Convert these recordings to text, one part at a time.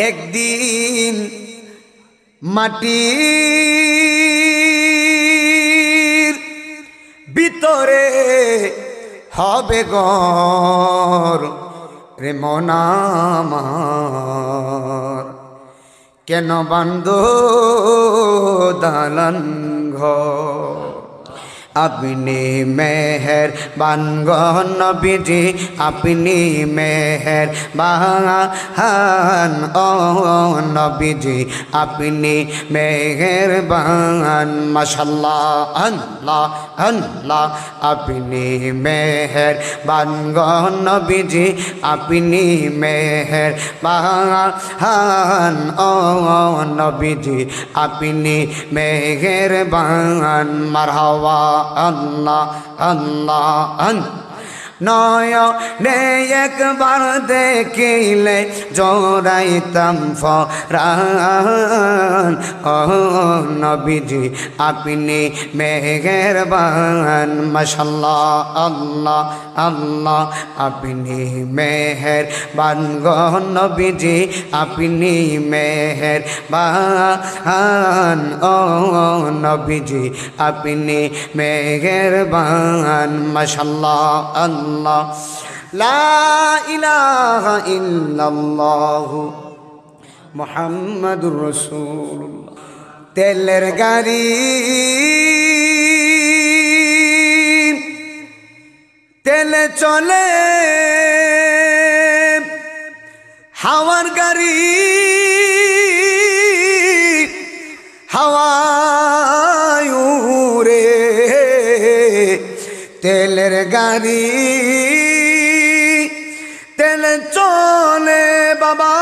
একদিন মাটির ভিতরে হবে ঘর রে মন আমার, কেন বান্ধো দালান ঘর। আপনি মেহেরবান গো নবীজি, আপনি মেহেরবান ও নবীজি, আপনি মেহেরবান। মাশাআল্লাহ আল্লাহ আল্লাহ, আপনি মেহেরবান গো নবীজি, আপনি মেহেরবান ও নবীজি, আপনি মেহেরবান। মারহাবা আল্লাহ আল্লাহ। নয়নে একবার দেখিলে জোড়াইতাম ফরান ও নবীজি, আপনি মেহেরবান। মাশাআল্লাহ আল্লাহ আল্লাহ, আপনি মেহেরবান গো নবীজি, আপনি মেহেরবান ও নবীজি, আপনি মেহেরবান। মাশাআল্লাহ আল্লাহ। লা ইলাহা ইল্লাল্লাহু মুহাম্মাদুর রাসূলুল্লাহ। তেলের গাড়ি তেলে চলে, হাওয়ার গাড়ি হাওয়ায় উড়ে। তেলের গাড়ি তেলে চলে বাবা,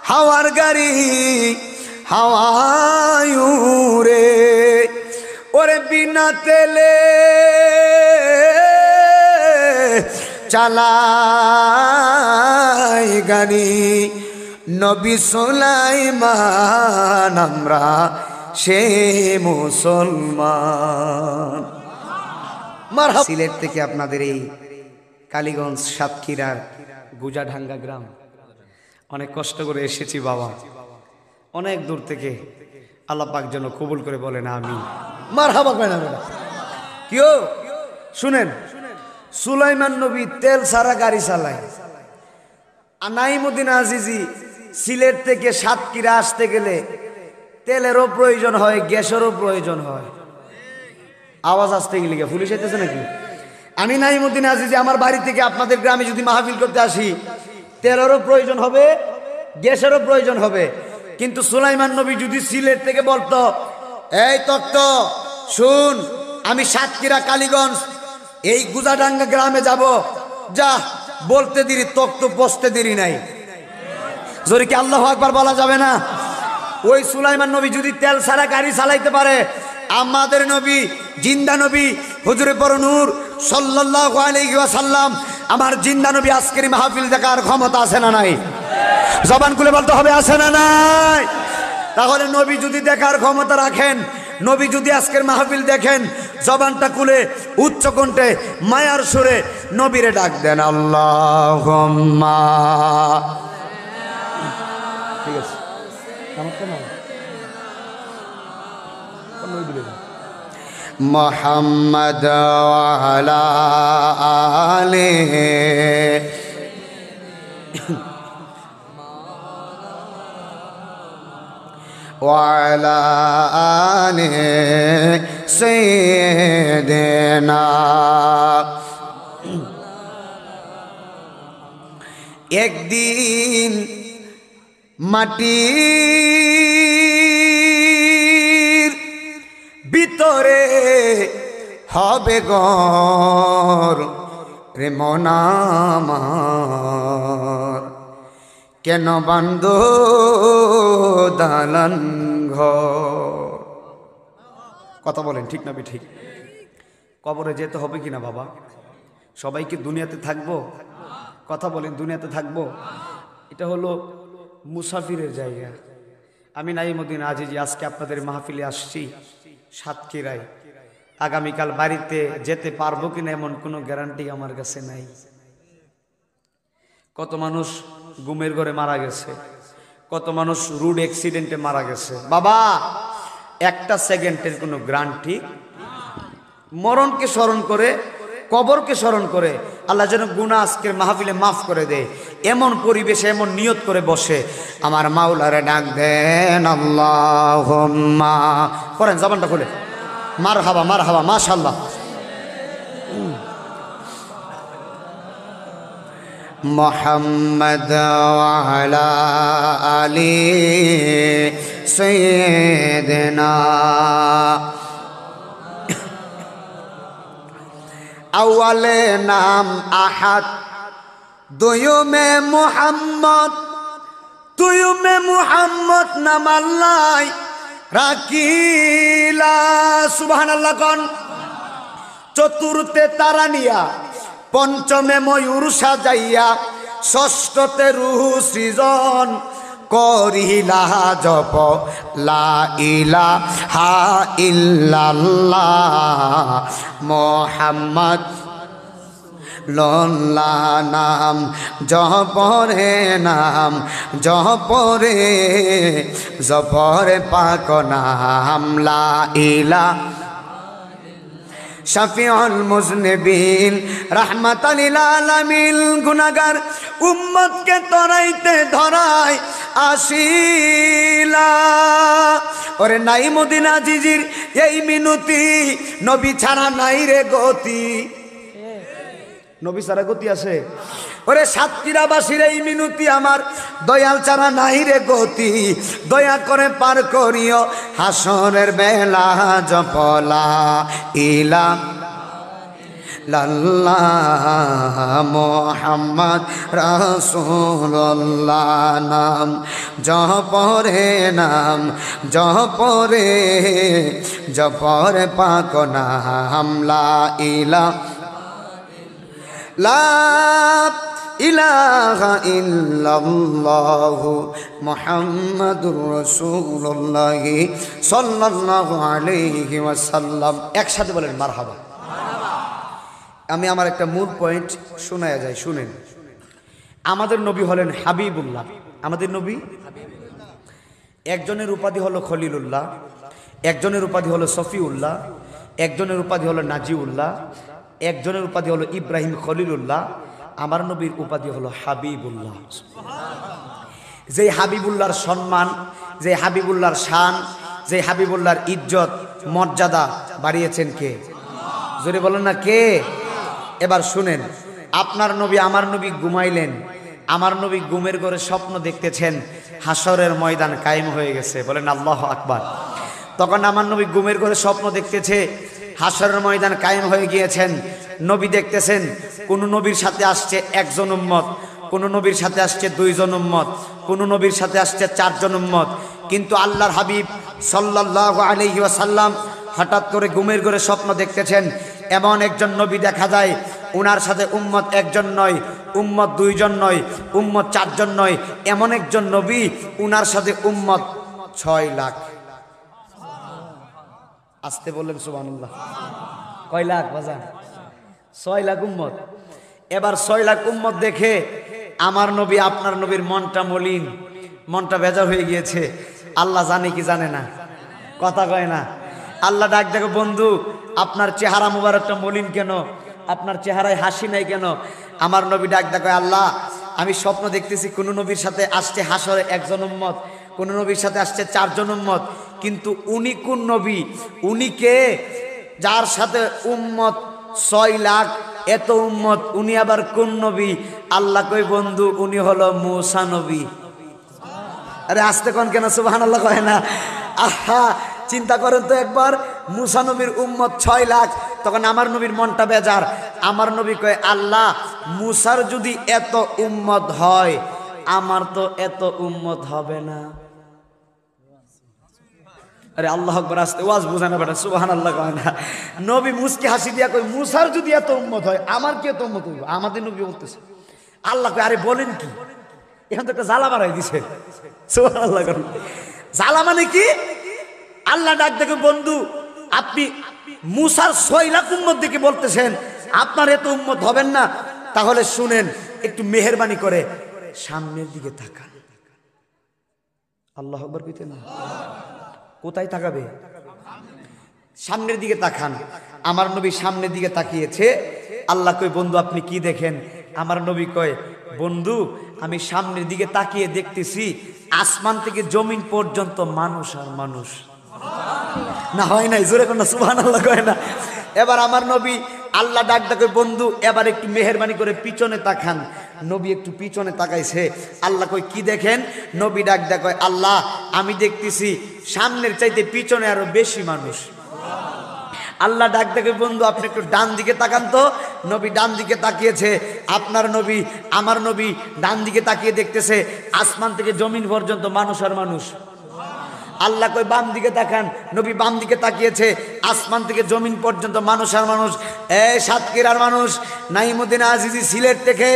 হাওয়ার গাড়ি হাওয়ায় উড়ে। ওরে বিনা তেলে চালাই গাড়ি নবী সুলাইমান, আমরা সে মুসলমান। মারহাবা। সিলেট থেকে আপনাদের এই কালীগঞ্জ সাতক্ষীরার গুজাঢাঙ্গা গ্রাম অনেক কষ্ট করে এসেছি বাবা, অনেক দূর থেকে। আল্লাহ পাক যেন কবুল করে বলেন আমিন। মারহাবা করেন না কেউ। শুনেন, সুলাইমান নবী তেল ছাড়া গাড়ি চালায়। নাইমুদ্দিন আজিজি সিলেট থেকে সাতক্ষীরা আসতে গেলে তেলেরও প্রয়োজন হয়, গ্যাসেরও প্রয়োজন হয়। আওয়াজ আসতে গেলে পুলিশ আইতেছে নাকি? আমি নাইমুদ্দিন আজিজি আমার বাড়ি থেকে আপনাদের গ্রামে যদি মাহফিল করতে আসি, তেলেরও প্রয়োজন হবে, গ্যাসেরও প্রয়োজন হবে। কিন্তু সুলাইমান নবী যদি সিলেট থেকে বলতো, এই তক্ত শুন, আমি সাতক্ষীরা কালীগঞ্জ এই গুজাডাঙ্গা গ্রামে যাব, যা বলতে দেরি, তক্ত বসতে দেরি নাই। জোরে কি আল্লাহু আকবার বলা যাবে না? ওই সুলাইমান নবী যদি তেল ছাড়া গাড়ি চালাইতে পারে, আমাদের নবী, জিন্দা নবী হুজুরে বড় নূর সাল্লাল্লাহু আলাইহি ওয়াসাল্লাম, আমার জিন্দা নবী আজকের মাহফিল দেখার ক্ষমতা আছে না নাই? জবান খুলে বলতে হবে আছে না নাই? তাহলে নবী যদি দেখার ক্ষমতা রাখেন, নবী যদি আজকের মাহফিল দেখেন, জবানটা খুলে উচ্চ কণ্ঠে মায়ার সুরে নবীরে ডাক দেন, আল্লাহুম্মা। ঠিক আছে, মুহাম্মদ ওয়া আলা আলিহি ওয়া আলা আলিহি সাইয়্যিদিনা। একদিন মাটির ভিতরে হবে ঘর রে মন আমার, কেন বান্ধো দালান ঘর। কথা বলেন ঠিক না ঠিক? কবরে যেতে হবে কিনা বাবা? সবাই কি দুনিয়াতে থাকবো? কথা বলেন, দুনিয়াতে থাকবো? এটা হলো মুসাফিরের জায়গা। আমি নাইমুদ্দিন আজিজি আজকে আপনাদের মাহফিলে আসছি সাতক্ষীরায়। আগামীকাল বাড়িতে যেতে পারবো কিনা এমন কোনো গ্যারান্টি আমার কাছে নাই। কত মানুষ ঘুমের ঘরে মারা গেছে, কত মানুষ রোড অ্যাক্সিডেন্টে মারা গেছে। বাবা, একটা সেকেন্ডের কোনো গ্যারান্টি। মরণকে স্মরণ করে, কবরকে স্মরণ করে আল্লাহ যেন গুনাহ আজকের মাহফিলে মাফ করে দেয়, এমন পরিবেশে এমন নিয়ত করে বসে আমার মাওলারে ডাক দেন আল্লাহুম্মা। করেন জবানটা খুলে মারহাবা মারহাবা মাশাআল্লাহ। মুহাম্মদ ওয়া আলা আলি সাইয়্যিদিনা। আউয়ালে নাম আহাদ, দুয়ুমে মুহাম্মদ, তুয়ুমে মুহাম্মদ নাম আল্লাহ রাখিলা। সুবহানাল্লাহ কোন। চতুর্থে তারানিয়া, পঞ্চমে ময়ূর সাজাইয়া, ষষ্ঠতে রূহ সৃজন করিলা জপ লা ইলাহা ইল্লাল্লাহ মুহাম্মদ লল্লা নাম জপরে নাম জপরে জপরে পাক নাম লা ইলাহা শাফিউল মুজনিবিন রাহমাতাল লিল আলামিন। গুনাহগার উম্মতকে তরাইতে ধরায় আসিলা। ওরে নাই মদিনা জিজির এই মিনতি, নবী ছাড়া নাই রে গতি। নবী ছাড়া গতি আছে? ওরে সাতক্ষীরাবাসীর এই মিনতি আমার, দয়াল ছাড়া নাই রে গতি। দয়া করে পার করিও হাসরের বেলা জপলা ইলা লাল্লাহ মুহাম্মদ রাসূলুল্লাহ নাম জপরে নাম জপরে জপরে পাক নাম লা ইলাহা ইল্লাল্লাহু মুহাম্মাদুর রাসূলুল্লাহ সাল্লাল্লাহু আলাইহি ওয়াসাল্লাম। একসাথে বলেন মারহাবা। আমি আমার একটা মূল পয়েন্ট শোনায়া যাই, শুনেন। আমাদের নবী হলেন হাবিবুল্লাহ। আমাদের নবী একজনের উপাধি হলো খলিলুল্লাহ, একজনের উপাধি হলো সফিউল্লাহ, একজনের উপাধি হলো নাজিউল্লাহ, একজনের উপাধি হলো ইব্রাহিম খলিলুল্লাহ। আমার নবীর উপাধি হলো হাবিবুল্লাহ। যে হাবিবুল্লাহর সম্মান, যে হাবিবুল্লাহর শান, যে হাবিবুল্লাহর ইজ্জত মর্যাদা বাড়িয়েছেন কে? জোরে বলেন না কে? এবার শুনেন, আপনার নবী আমার নবী ঘুমাইলেন, আমার নবী ঘুমের ঘরে স্বপ্ন দেখতেছেন হাসরের ময়দান কায়েম হয়ে গেছে। বলেন আল্লাহু আকবার। তখন আমার নবী ঘুমের ঘরে স্বপ্ন দেখতেছে হাসরের ময়দান কায়েম হয়ে গিয়েছেন। নবী দেখতেছেন কোন নবীর সাথে আসছে একজন উম্মত, কোন নবীর সাথে আসছে দুইজন উম্মত, কোন নবীর সাথে আসছে চারজন উম্মত। কিন্তু আল্লাহর হাবিব সাল্লাল্লাহু আলাইহি ওয়াসাল্লাম হঠাৎ করে ঘুমের ঘরে স্বপ্ন দেখতেছেন এমন একজন নবী দেখা যায়, উনার সাথে উম্মত একজন নয়, উম্মত দুইজন নয়, উম্মত চারজন নয়, এমন একজন নবী উনার সাথে উম্মত 6 লাখ। আসতে বললেন সুবহানাল্লাহ। কয় লাখ বাজান? 6 লাখ উম্মত। এবার 6 লাখ উম্মত দেখে আমার নবী আপনার নবীর মনটা মলিন, মনটা বেজার হয়ে গিয়েছে। আল্লাহ জানে কি জানে না? কথা কয় না। আল্লাহ ডাক দেখো, বন্ধু আপনার চেহারা মুবারকটা মলিন কেন? আপনার চেহারায় হাসি নাই কেন? আমার নবী ডাক দেখো, আল্লাহ আমি স্বপ্ন দেখতেছি কোন নবীর সাথে আসছে হাসরে একজন উম্মত, কোন নবীর সাথে আসছে চারজন উম্মত, কিন্তু উনি কোন নবী? উনি কে? যার সাথে উম্মত 6 লাখ, এত উম্মত, উনি আবার কোন নবী? আল্লাহ কই, বন্ধু উনি হলো মূসা নবী। আরে আসতে কোন কেন সুবহানাল্লাহ কয় না? আহা, চিন্তা করেন তো একবার, মূসা নবীর উম্মত 6 লাখ। তখন আমার নবীর মনটা বেজার। আমার নবী কয়, আল্লাহ মূসার যদি এত উম্মত হয়, আমার তো এত উম্মত হবে না। আরে আল্লাহু আকবার, আসতে ওয়াজ বুঝায় না বেটা, সুবহানাল্লাহ কয় না। নবী মুস্কি হাসি দিয়া কয়, মূসার যদি এত উম্মত হয়, আমার কি এত উম্মত হইব? আমাদের নবী বলতেছে। আল্লাহ কয়, আরে বলেন কি? এখন তো একটা জ্বালা বাড়াই দিছে। সুবহানাল্লাহ কয়। জ্বালা মানে কি? আল্লাহ ডাক দেখে, বন্ধু আপনি মূসার 6 লাখ উম্মত দেখে বলতেছেন আপনার এত উম্মত হবেন না? তাহলে শুনেন, একটু মেহেরবানি করে সামনের দিকে তাকান। আল্লাহু আকবার কইতেন না? কোথায় তাকাবে? সামনের দিকে তাকান। আমার নবী সামনের দিকে তাকিয়েছে। আল্লাহ কয় বন্ধু আপনি কি দেখেন? আমার নবী কয় বন্ধু আমি সামনের দিকে তাকিয়ে দেখতেছি আসমান থেকে জমিন পর্যন্ত মানুষ আর মানুষ। না হয় নাই, জোরে কোন সুবহানাল্লাহ কয় না। এবার আমার নবী আল্লাহ ডাক ডাকে বন্ধু এবার একটু মেহেরবানি করে পিছনে তাকান। নবী একটু পিছনে তাকাইছে। আল্লাহ কই কি দেখেন? নবী ডাক ডাক কয় আল্লাহ আমি দেখতেছি সামনের চাইতে পিছনে আরো বেশি মানুষ। আল্লাহ ডাক ডাকে বন্ধু আপনি একটু ডান দিকে তাকান তো। নবী ডান দিকে তাকিয়েছে। আপনার নবী আমার নবী ডান দিকে তাকিয়ে দেখতেছে আসমান থেকে জমিন পর্যন্ত মানুষ আর মানুষ। আল্লাহ কই বাম দিকে তাকান। নবী বাম দিকে তাকিয়েছে আসমান থেকে জমিন পর্যন্ত মানুষ আর মানুষ। এই সাতক্ষীরার মানুষ, নাইমুদ্দিন আজিজি সিলেট থেকে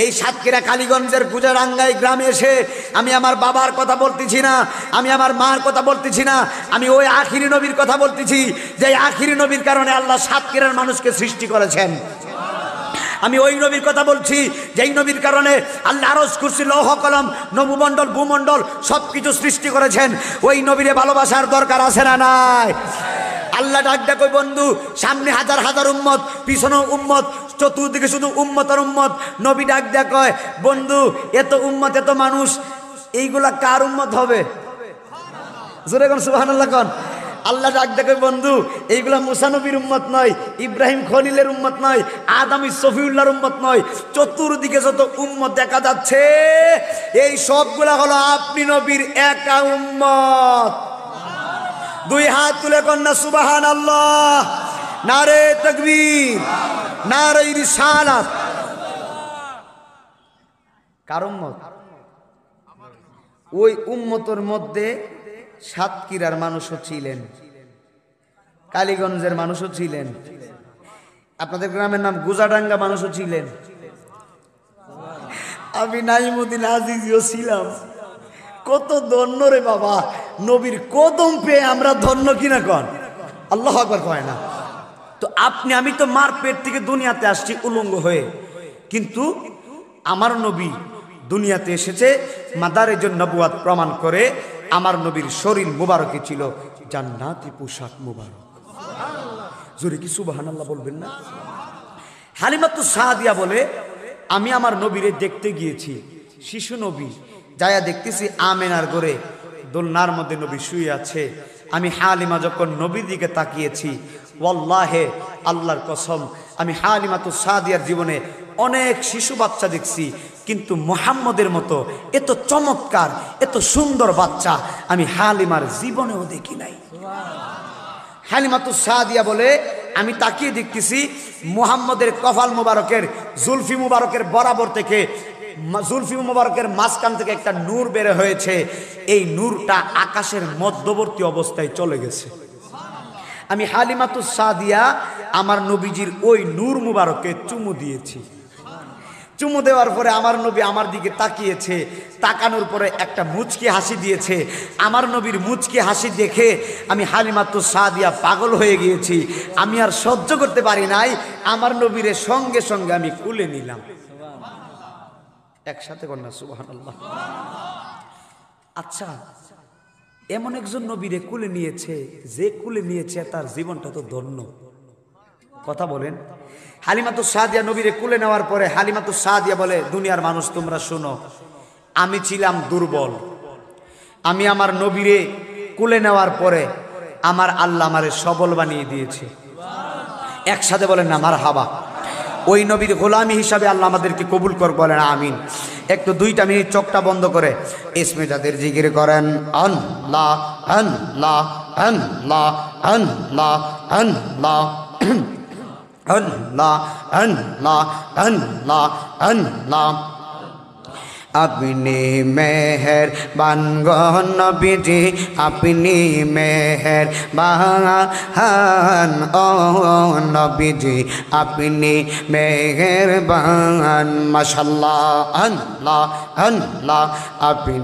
এই সাতক্ষীরা কালীগঞ্জের পূজারাঙ্গাই গ্রামে এসে আমি আমার বাবার কথা বলতেছি না, আমি আমার মার কথা বলতেছি না, আমি ওই আখিরি নবীর কথা বলতেছি যে আখিরি নবীর কারণে আল্লাহ সাতক্ষীরার মানুষকে সৃষ্টি করেছেন। আমি ওই নবীর কথা বলছি যেই নবীর কারণে আল্লাহ আরশ কুরসি লৌহ কলম নবমণ্ডল ভূমণ্ডল সবকিছু সৃষ্টি করেছেন। ওই নবীরে ভালোবাসার দরকার আছে না নাই? আল্লাহ ডাক ডাক কই বন্ধু সামনে হাজার হাজার উম্মত, পিছনেও উম্মত, চতুর্দিকে শুধু উম্মত আর উম্মত। নবী ডাক ডাক কয় বন্ধু এত উম্মত এত মানুষ এইগুলা কার উম্মত হবে? জোরে কোন সুবহানাল্লাহ কোন। আল্লাহ ডাক ডাকে বন্ধু এইগুলা মুসা নবীর উম্মত নয়, ইব্রাহিম খলিলের উম্মত নয়, আদম সফিউল্লাহর উম্মত নয়। চতুর্দিকে যত উম্মত দেখা যাচ্ছে এই সবগুলা হলো আপনি নবীর একা উম্মত। দুই হাত তুলে কন্যা সুবহানাল্লাহ, নারে তাকবীর, নারে রিসালাত। কার উম্মত? ওই উম্মতের মধ্যে সাতক্ষীরার মানুষও ছিলেন, কালীগঞ্জের মানুষও ছিলেন, আপনাদের গ্রামের নাম গুজাডাঙ্গা মানুষও ছিলেন, আমি নাইমুদ্দিন আজিজিও ছিলাম। কত ধন্য রে বাবা, নবীর কদম পেয়ে আমরা ধন্য কিনা কন? আল্লাহু আকবার কয় না? তো আপনি আমি তো মার পেট থেকে দুনিয়াতে আসছি উলঙ্গ হয়ে, কিন্তু আমার নবী দুনিয়াতে এসেছে মাদারেজুন নবুয়াত প্রমাণ করে। আমার নবীর শরীর মুবারকে ছিল জান্নাতি পোশাক মুবারক। জোরে কি সুবহানাল্লাহ বলবেন না? হালিমাতুস সাদিয়া বলে আমি আমার নবীরে দেখতে গিয়েছি, শিশু নবী, যায়া দেখতেছি আমেনার ঘরে দোলনার মধ্যে নবী শুয়ে আছে। আমি হালিমা যখন নবীর দিকে তাকিয়েছি, ওয়াল্লাহে আল্লাহর কসম আমি হালিমাতুস সাদিয়ার জীবনে অনেক শিশু বাচ্চা দেখছি, কিন্তু মুহাম্মদের মতো এত চমৎকার এত সুন্দর বাচ্চা আমি হালিমার জীবনেও দেখি নাই। হালিমাতুস সাদিয়া বলে আমি তাকিয়ে দেখতেছি মুহাম্মদের কপাল মুবারকের জুলফি মুবারকের বরাবর থেকে, জুলফি মুবারকের মাঝখান থেকে একটা নূর বের হয়েছে। এই নূরটা আকাশের মধ্যবর্তী অবস্থায় চলে গেছে। আমি হালিমাতুস সাদিয়া আমার নবীজির ওই নূর মুবারকে চুমু দিয়েছি। চুমু দেওয়ার পরে আমার নবী আমার দিকে তাকিয়েছে, তাকানোর পরে একটা মুচকি হাসি দিয়েছে। আমার নবীর মুচকি হাসি দেখে আমি হালিমাতুস সাদিয়া পাগল হয়ে গিয়েছি। আমি আর সহ্য করতে পারি নাই, আমার নবীরে সঙ্গে সঙ্গে আমি কুলে নিলাম। একসাথে কন্যা সুবহানাল্লাহ। আচ্ছা, এমন একজন নবীরে কুলে নিয়েছে, যে কুলে নিয়েছে তার জীবনটা তো ধন্য। কথা বলেন। হালিমাতুস সাদিয়া নবীরে কুলে নেওয়ার পরে হালিমাতুস সাদিয়া বলে, দুনিয়ার মানুষ তোমরা শোনো, আমি ছিলাম দুর্বল, আমি আমার নবীরে কুলে নেওয়ার পরে আমার আল্লাহ আমারে সবল বানিয়ে দিয়েছে। একসাথে বলেন না মারহাবা। ওই নবীর গোলামি হিসাবে আল্লাহ আমাদেরকে কবুল কর, বলেন আমিন। একটু 2 মিনিট চোখটা বন্ধ করে ইসমে জাদের জিকির করেন। আল্লাহ আল্লাহ আল্লাহ আল্লাহ আল্লাহ আল্লাহ আল্লাহ আল্লাহ আল্লাহ। আপনি মেহেরবান গো নবীজি, আপনি মেহেরবান ও নবীজি, আপনি মেহেরবান। মাশাআল্লাহ আল্লাহ আল্লাহ। আপনি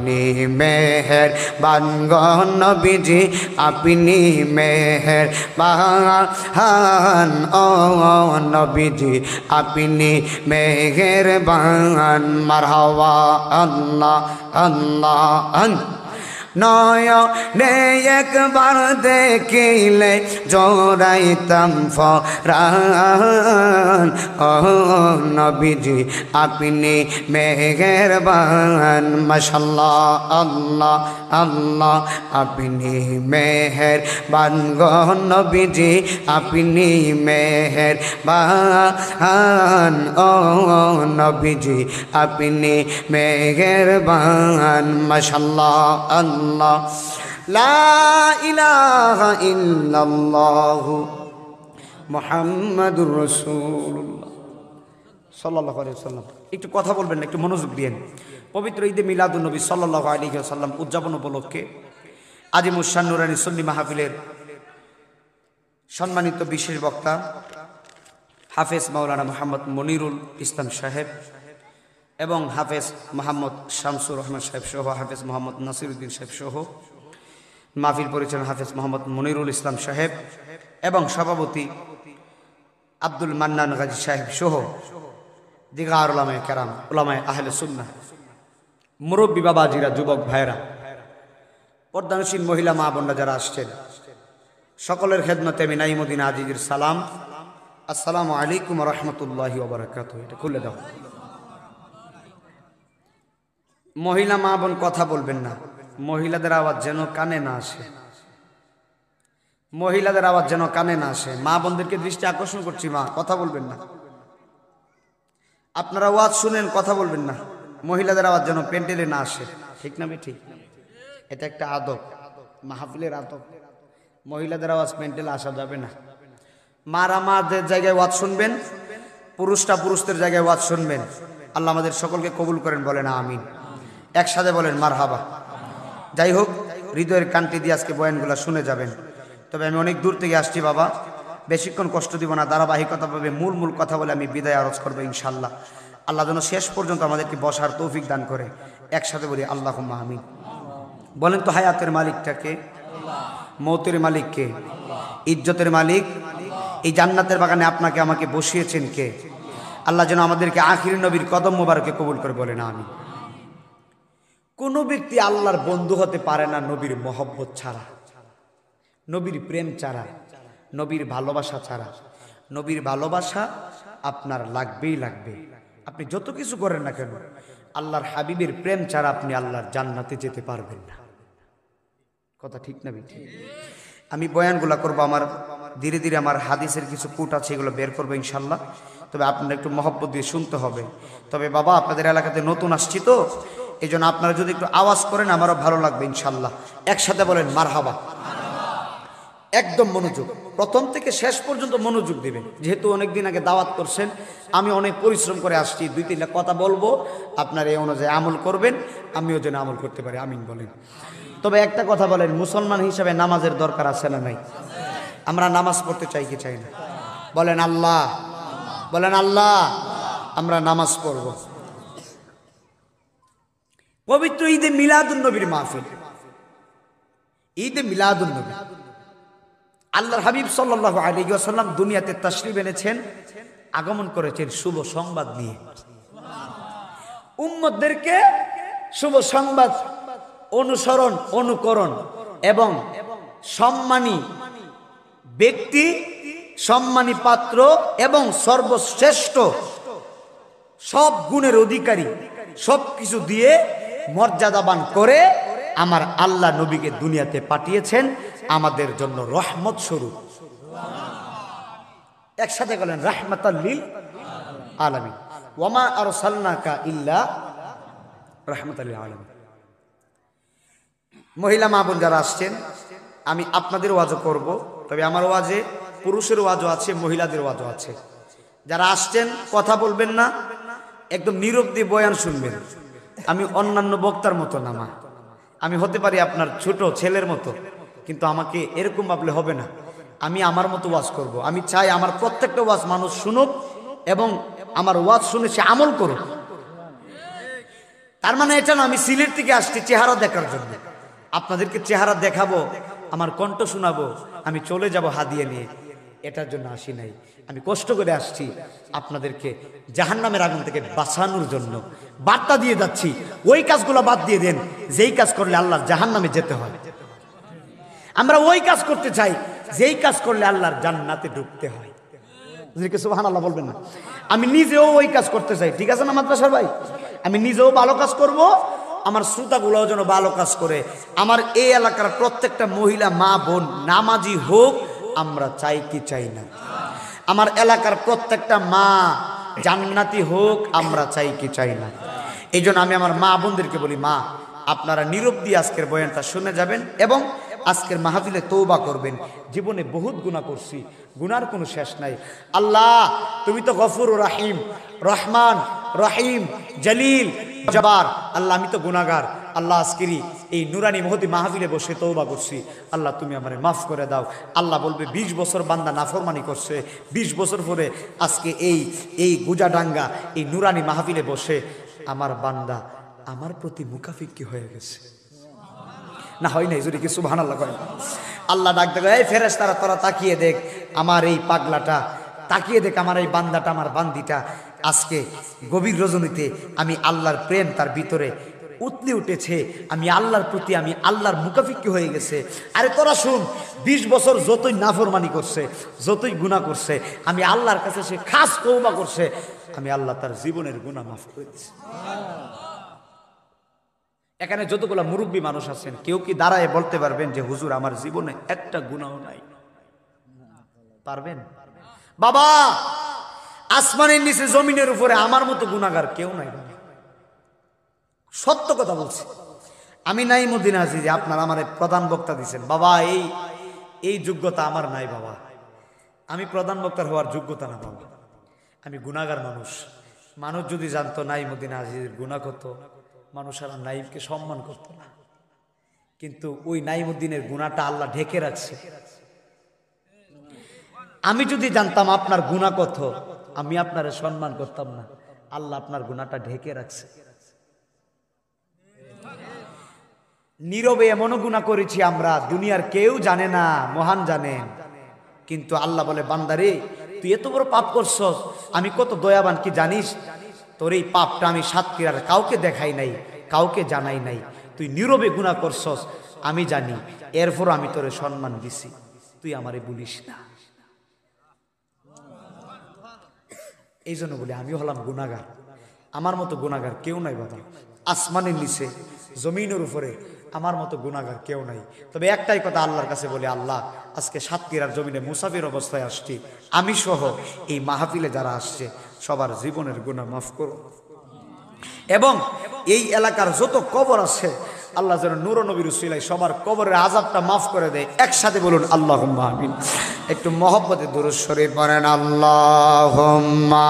মেহেরবান গো নবীজি, আপনি মেহেরবান ও নবীজি, আপনি মেহেরবান। মারহাবা আল্লাহ আল্লাহ নয়নে একবার দেখিলে জোড়াইতাম ফরান ও নবীজি আপনি মেহেরবান মাশাআল্লাহ আল্লাহ আল্লাহ আপনি মেহেরবান গো নবীজি আপনি মেহেরবান ও নবীজি আপনি মেহেরবান মাশাআল্লাহ আল্লাহ লা ইলাহা ইল্লাল্লাহ মুহাম্মাদুর রাসূলুল্লাহ সাল্লাল্লাহু আলাইহি ওয়াসাল্লাম। একটু কথা বলবেন না, একটু মনোযোগ দিয়েন। পবিত্র ঈদে মিলাদুন নবী সাল্লাল্লাহু আলাইহি ওয়াসাল্লাম উদযাপন উপলক্ষে আজিমুস শান নুরানী সুন্নি মাহফিলের সম্মানিত বিশেষ বক্তা হাফেজ মাওলানা মোহাম্মদ মনিরুল ইসলাম সাহেব এবং হাফেজ মোহাম্মদ শামসুর রহমান সাহেব সহ হাফেজ মোহাম্মদ নাসিরউদ্দিন সাহেব সহ মাহফিল পরিচালনা হাফেজ মোহাম্মদ মনিরুল ইসলাম সাহেব এবং সভাপতি আব্দুল মান্নান গাজী সাহেব সহ দিগার উলামায়ে কেরাম, উলামায়ে আহলে সুন্নাহ, মুরব্বী বাবাজিরা, যুবক ভাইরা, পর্দানশীল মহিলা মা বোনরা যারা আসছেন, সকলের খেদমতে আমি নাইমুদ্দিন আজিজের সালাম। আসসালামু আলাইকুম ওয়া রাহমাতুল্লাহি ওয়া বারাকাতুহু। এটা খুলে দাও। মহিলা মা বোন কথা বলবেন না, মহিলাদের আওয়াজ যেন কানে না আসে, মহিলাদের আওয়াজ যেন কানে না আসে। মা বোনদেরকে দৃষ্টি আকর্ষণ করছি, মা কথা বলবেন না, আপনারা ওয়াজ শুনেন, কথা বলবেন না, মহিলাদের আওয়াজ যেন প্যান্ডেলে না আসে। ঠিক না? ঠিক, এটা একটা আদব, মাহফিলের আদব। মহিলাদের আওয়াজ প্যান্ডেলে আসা যাবে না। মারা মাদের জায়গায় ওয়াজ শুনবেন, পুরুষরা পুরুষদের জায়গায় ওয়াজ শুনবেন। আল্লাহ আমাদের সকলকে কবুল করেন, বলেন আমিন। একসাথে বলেন মারহাবা। যাই হোক, হৃদয়ের কান্তি দিয়ে আজকে বয়ানগুলো শুনে যাবেন। তবে আমি অনেক দূর থেকে আসছি বাবা, বেশিক্ষণ কষ্ট দিব না, ধারাবাহিকতা পাবে মূল কথা বলে আমি বিদায় আরজ করবো ইনশাল্লাহ। আল্লাহ যেন শেষ পর্যন্ত আমাদেরকে বসার তৌফিক দান করে। একসাথে বলি আল্লাহুম্মা আমিন। বলেন তো, হায়াতের মালিকটাকে, মৌতের মালিককে, ইজ্জতের মালিক, এই জান্নাতের বাগানে আপনাকে আমাকে বসিয়েছেন কে? আল্লাহ যেন আমাদেরকে আখির নবীর কদম মোবারকে কবুল করে, বলেন আমিন। কোনো ব্যক্তি আল্লাহর বন্ধু হতে পারে না নবীর মহব্বত ছাড়া, নবীর প্রেম ছাড়া, নবীর ভালোবাসা ছাড়া। নবীর ভালোবাসা আপনার লাগবেই লাগবে, আপনি যত কিছু করেন না কেন। আল্লাহর হাবিবের প্রেম ছাড়া আপনি আল্লাহর জান্নাতে যেতে পারবেন না। কথা ঠিক না ঠিক? আমি বয়ানগুলা করবো, আমার ধীরে ধীরে আমার হাদিসের কিছু কুট আছে, এগুলো বের করবো ইনশাল্লাহ। তবে আপনারা একটু মহব্বত দিয়ে শুনতে হবে। তবে বাবা, আপনাদের এলাকাতে নতুন আসছি তো, এই জন্য আপনারা যদি একটু আওয়াজ করেন আমারও ভালো লাগবে ইনশাল্লাহ। একসাথে বলেন মারহাবা। একদম মনোযোগ, প্রথম থেকে শেষ পর্যন্ত মনোযোগ দিবেন। যেহেতু অনেকদিন আগে দাওয়াত করছেন, আমি অনেক পরিশ্রম করে আসছি, 2-3টা কথা বলবো, আপনারা এই অনুযায়ী আমল করবেন, আমিও যেন আমল করতে পারি, আমিন বলেন। তবে একটা কথা বলেন, মুসলমান হিসাবে নামাজের দরকার আছে না নাই? আমরা নামাজ পড়তে চাই কি চাই না? বলেন আল্লাহ, বলেন আল্লাহ, আমরা নামাজ পড়ব। পবিত্র ঈদে মিলাদুন নবীর মাহফিল, ঈদে মিলাদুন নবী, আল্লাহর হাবিব সাল্লাল্লাহু আলাইহি ওয়াসাল্লাম দুনিয়াতে তাশরিফ এনেছেন, আগমন করেছেন শুভ সংবাদ নিয়ে। উম্মতদেরকে শুভ সংবাদ অনুসরণ, অনুকরণ এবং সম্মানী ব্যক্তি, সম্মানী পাত্র এবং সর্বশ্রেষ্ঠ সব গুণের অধিকারী, সব কিছু দিয়ে মর্যাদাবান করে আমার আল্লাহ নবীকে দুনিয়াতে পাঠিয়েছেন আমাদের জন্য রহমত স্বরূপ। একসাথে বলেন রাহমাতাল লিল আলামিন। ওয়ামা আরসালনাকা ইল্লা রাহমাতাল লিল আলামিন। মহিলা মা বোন যারা আসছেন, আমি আপনাদের ওয়াজও করব, তবে আমার ওয়াজে পুরুষের ওয়াজও আছে, মহিলাদের ওয়াজও আছে। যারা আসছেন কথা বলবেন না, একদম নীরব দিয়ে বয়ান শুনবেন। আমি অন্যান্য বক্তার মতো না, মা, আমি হতে পারি আপনার ছোট ছেলের মতো, কিন্তু আমাকে এরকম ভাবলে হবে না। আমি আমার মতো ওয়াজ করব। আমি চাই আমার প্রত্যেকটা ওয়াজ মানুষ শুনুক এবং আমার ওয়াজ শুনে সে আমল করুক। তার মানে এটা না আমি সিলেট থেকে আসছি চেহারা দেখার জন্য, আপনাদেরকে চেহারা দেখাবো, আমার কণ্ঠ শোনাবো, আমি চলে যাব হাদিয়া নিয়ে। এটার জন্য আসি নাই। আমি কষ্ট করে আসছি আপনাদেরকে জাহান্নামের আগুন থেকে বাঁচানোর জন্য। বার্তা দিয়ে যাচ্ছি, ওই কাজগুলো বাদ দিয়ে দেন যেই কাজ করলে আল্লাহর জাহান্নামে যেতে হয়। আমরা ওই কাজ করতে চাই যেই কাজ করলে আল্লাহর জান্নাতে ঢুকতে হয়। সুবহানাল্লাহ বলবেন না? আমি নিজেও ওই কাজ করতে চাই, ঠিক আছে না মাদ্রাসার ভাই? আমি নিজেও ভালো কাজ করব, আমার শ্রোতাগুলোও যেন ভালো কাজ করে। আমার এই এলাকার প্রত্যেকটা মহিলা মা বোন নামাজি হোক, আমরা চাই কি চাই না? আমার এলাকার প্রত্যেকটা মা জান্নাতি হোক, আমরা চাই কি চাই না? এই জন্য আমি আমার মা বোনদেরকে বলি, মা আপনারা নীরব দিয়ে আজকের বয়ানটা শুনে যাবেন এবং আজকের মাহফিলে তওবা করবেন। জীবনে বহুত গুনাহ করছি, গুনার কোনো শেষ নাই। আল্লাহ তুমি তো গফুর রাহিম, রহমান রহিম, জলিল জব্বার। আল্লাহ আমি তো গুনাহগার। আল্লাহ আজকেরই এই নুরানি মহতি মাহফিলে বসে তওবা করছি, আল্লাহ তুমি আমারে মাফ করে দাও। আল্লাহ বলবে 20 বছর বান্দা নাফরমানি করছে, 20 বছর পরে আজকে এই গুজাডাঙ্গা এই নুরানি মাহফিলে বসে আমার বান্দা আমার প্রতি মুখাফিক্কি হয়ে গেছে। না হয় নাই যদি কি সুবহানাল্লাহ করেন? আল্লাহ ডাক দেবে, এই ফেরেশতারা তোরা তাকিয়ে দেখ আমার এই পাগলাটা, তাকিয়ে দেখ আমার এই বান্দাটা, আমার বান্দিটা আজকে গভীর রজনীতে আমি আল্লাহর প্রেম তার ভিতরে উতলে উঠেছে, আমি আল্লাহর প্রতি আমি আল্লাহর মুখাফিক্কি হয়ে গেছে। আরে তোরা শুন, 20 বছর যতই নাফরমানি করছে, যতই গুনাহ করছে, আমি আল্লাহর কাছে সে খাস তওবা করছে, আমি আল্লাহ তার জীবনের গুনাহ মাফ করে দিয়েছি। এখানে যতগুলা মুরব্বী মানুষ আছেন, কেউ কি দাঁড়ায় বলতে পারবেন যে হুজুর আমার জীবনে একটা গুনাহ নাই? পারবেন? বাবা আসমানের নিচে জমিনের উপরে আমার মতো গুনাহগার কেউ নাই। সত্য কথা বলছি। আমি নাইমুদ্দিন আজিজ, আপনার আমার প্রধান বক্তা দিয়েছেন বাবা, এই যোগ্যতা আমার নাই বাবা। আমি প্রধান বক্তার হওয়ার যোগ্যতা না বাবা। আমি গুনাহগার মানুষ। মানুষ যদি জানতো নাইমুদ্দিন আজিজের গুনাহ কত, মানুষ আর নাইমকে সম্মান করতো না। কিন্তু ওই নাইমুদ্দিনের গুনাহটা আল্লাহ ঢেকে রাখছে। আমি যদি জানতাম আপনার গুনাহ কত, আমি আপনারে সম্মান করতাম না। আল্লাহ আপনার গুনাহটা ঢেকে রাখছে। নীরবে এমনও গুনাহ করেছি আমরা, দুনিয়ার কেউ জানে না, মহান জানেন। কিন্তু আল্লাহ বলে, বান্দারে তুই এত বড় পাপ করছস, আমি কত দয়াবান কি জানিস? তোর এই পাপটা আমি সাতক্ষীরার কাউকে দেখাই নাই, কাউকে জানাই নাই। তুই নীরবে গুনাহ করছস, আমি জানি, এরপর আমি তোরে সম্মান দিছি, তুই আমারে বলিস না। এই জন্য বলি আমি হলাম গুনাহগার। আমার মতো গুনাহগার কেউ নাই বাবা। আসমানের নিচে জমিনের উপরে আমার মতো গুনাহগার কেউ নাই। তবে একটাই কথা আল্লাহর কাছে বলি, আল্লাহ আজকে সাতক্ষীরার জমিনে মুসাফির অবস্থায় আসছি, আমি সহ এই মাহফিলে যারা আসছে সবার জীবনের গুনাহ মাফ করো। এবং এই এলাকার যত কবর আছে আল্লাহ যেন নূর নবীর উসিলায় সবার কবরের আযাবটা মাফ করে দেয়। একসাথে বলুন আল্লাহুম্মা আমিন। একটু মহব্বতে দুরূদ শরীফ পড়েন, আল্লাহুম্মা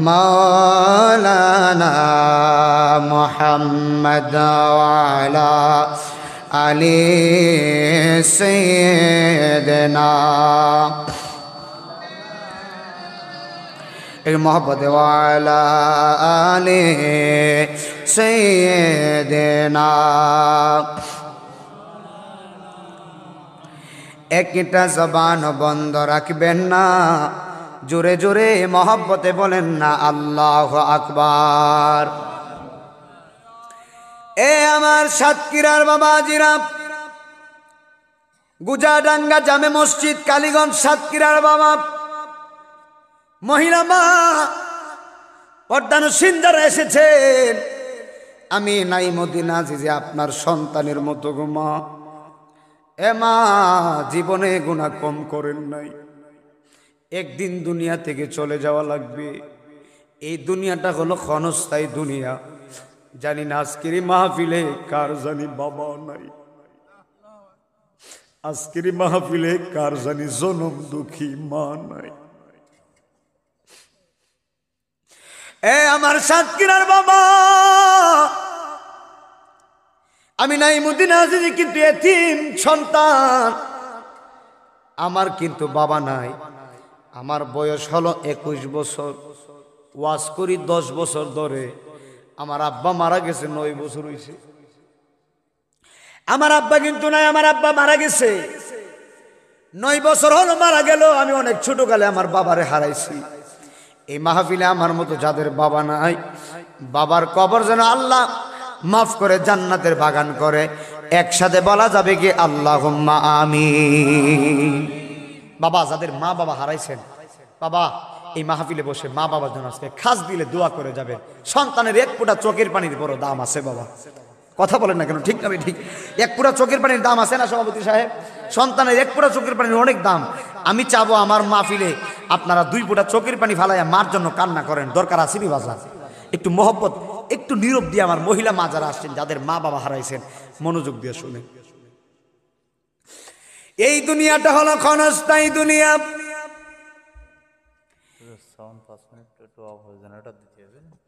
মাওলানা মুহাম্মদ ওয়া আলা আলি সাইয়্যিদিনা एक मोहब्बत वाला आले सैयदना। একটা জবান বন্ধ রাখবেন না, জোরে জোরে মোহব্বতে বলেন না আল্লাহু আকবার। এ আমার সাতক্ষীরার বাবাজিরা, গুজাডাঙ্গা জামে মসজিদ, কালীগঞ্জ, সাতক্ষীরার বাবা মহিলা মা পর্দানুসীন যারা এসেছেন, আমি নাইমুদ্দিন আজিজে আপনার সন্তানের মতো গো মা। এ মা, জীবনে গুনাহ কম করেন নাই, একদিন দুনিয়া থেকে চলে যাওয়া লাগবে। এই দুনিয়াটা হলো ক্ষণস্থায়ী দুনিয়া। জানি না আজকের মাহফিলে কার জানি বাবা নাই, আজকের মাহফিলে কার জানি জনম দুঃখী মা নাই। এ আমার সাতক্ষীরার বাবা, আমি নাইমুদ্দিন আজিজ কিন্তু এতিম সন্তান, আমার কিন্তু বাবা নাই। আমার বয়স হলো 21 বছর, ওয়াজ করি 10 বছর ধরে। আমার আব্বা মারা গেছে 9 বছর হয়েছে। আমার আব্বা কিন্তু নাই, আমার আব্বা মারা গেছে, 9 বছর হলো মারা গেল। আমি অনেক ছোটকালে আমার বাবারে হারাইছি। এই মাহফিলে আমার মতো যাদের বাবা নাই, বাবার কবর যেন আল্লাহ মাফ করে জান্নাতের বাগান করে। একসাথে বলা যাবে কি আল্লাহুম্মা আমিন। বাবা যাদের মা বাবা হারাইছেন, বাবা এই মাহফিলে বসে মা বাবার জন্য আজকে খাস দিলে দোয়া করে যাবেন। সন্তানের এক ফোঁটা চোখের পানির বড় দাম আছে বাবা, কথা বলেন না কেন? ঠিক না ঠিক? এক ফোঁটা চোখের পানির দাম আছে না সভাপতি সাহেব? সন্তানের এক ফোঁটা চোখের পানির অনেক দাম। আমি চাবো আমার মাহফিলে আপনারা 2 ফোঁটা চোখের পানি ফালাইয়া মার জন্য কান্না করেন। দরকার আসেনি বাজার, একটু মহব্বত, একটু নীরব দিয়ে আমার মহিলা মা যারা আসছেন, যাদের মা বাবা হারাইছেন, মনোযোগ দিয়ে শুনে। এই দুনিয়াটা হলো ক্ষণস্থায়ী দুনিয়া।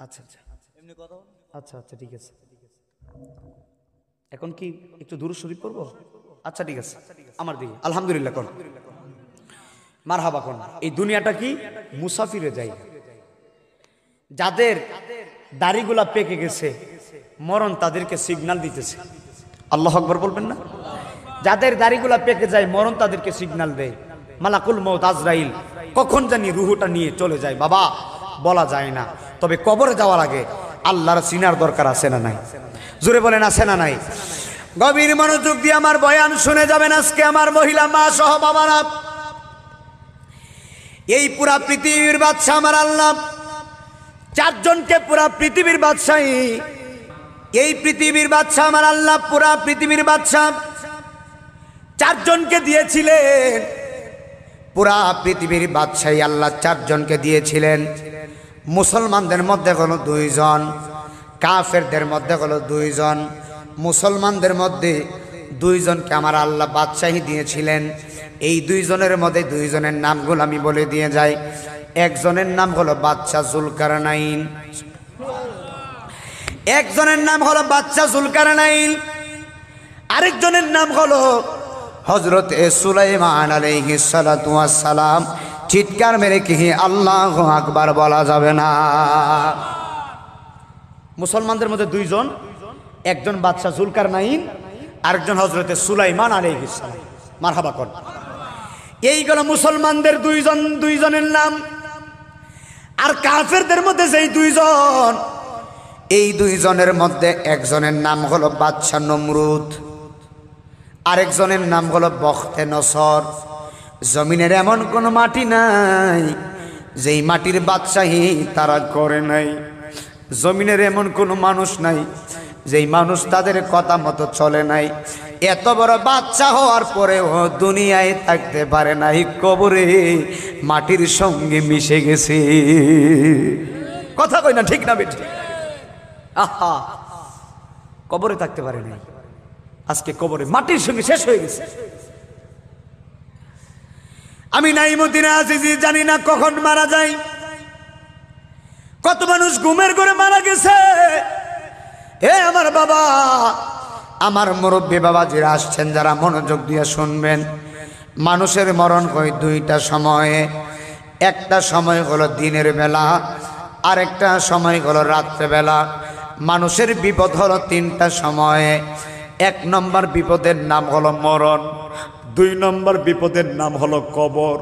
আচ্ছা আচ্ছা আচ্ছা আচ্ছা ঠিক আছে। এখন কি একটু দুরূদ শরীফ পড়বো? আচ্ছা ঠিক আছে, আমার দিকে আলহামদুলিল্লাহ কোন মারহাবা কোন। এই দুনিয়াটা কি মুসাফিরে যাই। যাদের দাড়িগুলা পেকে গেছে, মরণ তাদেরকে সিগন্যাল দিতেছে। আল্লাহু আকবার বলবেন না? যাদের দাড়িগুলা পেকে যায়, মরণ তাদেরকে সিগন্যাল দেয়। মালাকুল মউত আজরাইল কখন জানি রুহুটা নিয়ে চলে যায় বাবা, বলা যায় না। তবে কবরে যাওয়ার আগে আল্লাহর সিনার দরকার আছে না নাই? জোরে বলেন আছে না নাই? গভীর মনোযোগ দিয়ে আমার বয়ান শুনে যাবেন আজকে আমার মহিলা মা সহ বাবারা। এই পুরা পৃথিবীর বাদশা আমার আল্লাহ 4 জনকে পুরা পৃথিবীর বাদশাহী, এই পৃথিবীর বাদশা আমার আল্লাহ পুরা পৃথিবীর বাদশা 4 জনকে দিয়েছিলেন। পুরা পৃথিবীর বাদশাহী আল্লাহ 4 জনকে দিয়েছিলেন। মুসলমানদের মধ্যে হলো 2 জন, কাফেরদের মধ্যে হলো 2 জন। মুসলমানদের মধ্যে 2 জনকে আমার আল্লাহ বাদশাহী দিয়েছিলেন। এই 2 জনের মধ্যে 2 জনের নামগুলো আমি বলে দিয়ে যাই। একজনের নাম হলো বাদশা জুলকারনাইন, একজনের নাম হলো বাদশা জুলকারনাইন, আরেকজনের নাম হলো হযরত সুলাইমান আলাইহিস সালাতু ওয়াস সালাম। চিৎকার মেরে কি আল্লাহু আকবার বলা যাবে না? মুসলমানদের মধ্যে 2 জন, একজন বাদশা জুলকারনাইন, আরেকজন হযরত সুলাইমান আলাইহিস সালাম। মারহাবা কোন। এইগুলো মুসলমানদের 2 জনের নাম। আর কাফেরদের মধ্যে যেই 2 জন, এই 2 জনের মধ্যে একজনের নাম হলো বাদশা নমরুদ, আরেকজনের নাম হলো বখতে নসর। জমিনের এমন কোন মাটি নাই যেই মাটির বাদশাহী তারা করে নাই। জমিনের এমন কোন মানুষ নাই যেই মানুষ তাদের কথা মতো চলে নাই। এত বড় বাদশা হওয়ার পরেও দুনিয়ায় থাকতে পারে নাই, কবরে মাটির সঙ্গে মিশে গেছে। কথা কই না ঠিক না বেটি? আহা, কবরে থাকতে পারে নাই, আজকে কবরে মাটির সঙ্গে শেষ হয়ে গেছে। আমি নাইমুদ্দিন আজিজি জানি না কখন মারা যায়। কত মানুষ ঘুমের ঘরে মারা গেছে। হে আমার বাবা, আমার মুরব্বী বাবা যারা আসছেন, যারা মনোযোগ দিয়ে শুনবেন, মানুষের মরণ হয় 2টা সময়ে। একটা সময় হলো দিনের বেলা, আরেকটা সময় হলো রাত্রেবেলা। মানুষের বিপদ হলো 3টা সময়ে। 1 নম্বর বিপদের নাম হলো মরণ, 2 নম্বর বিপদের নাম হলো কবর,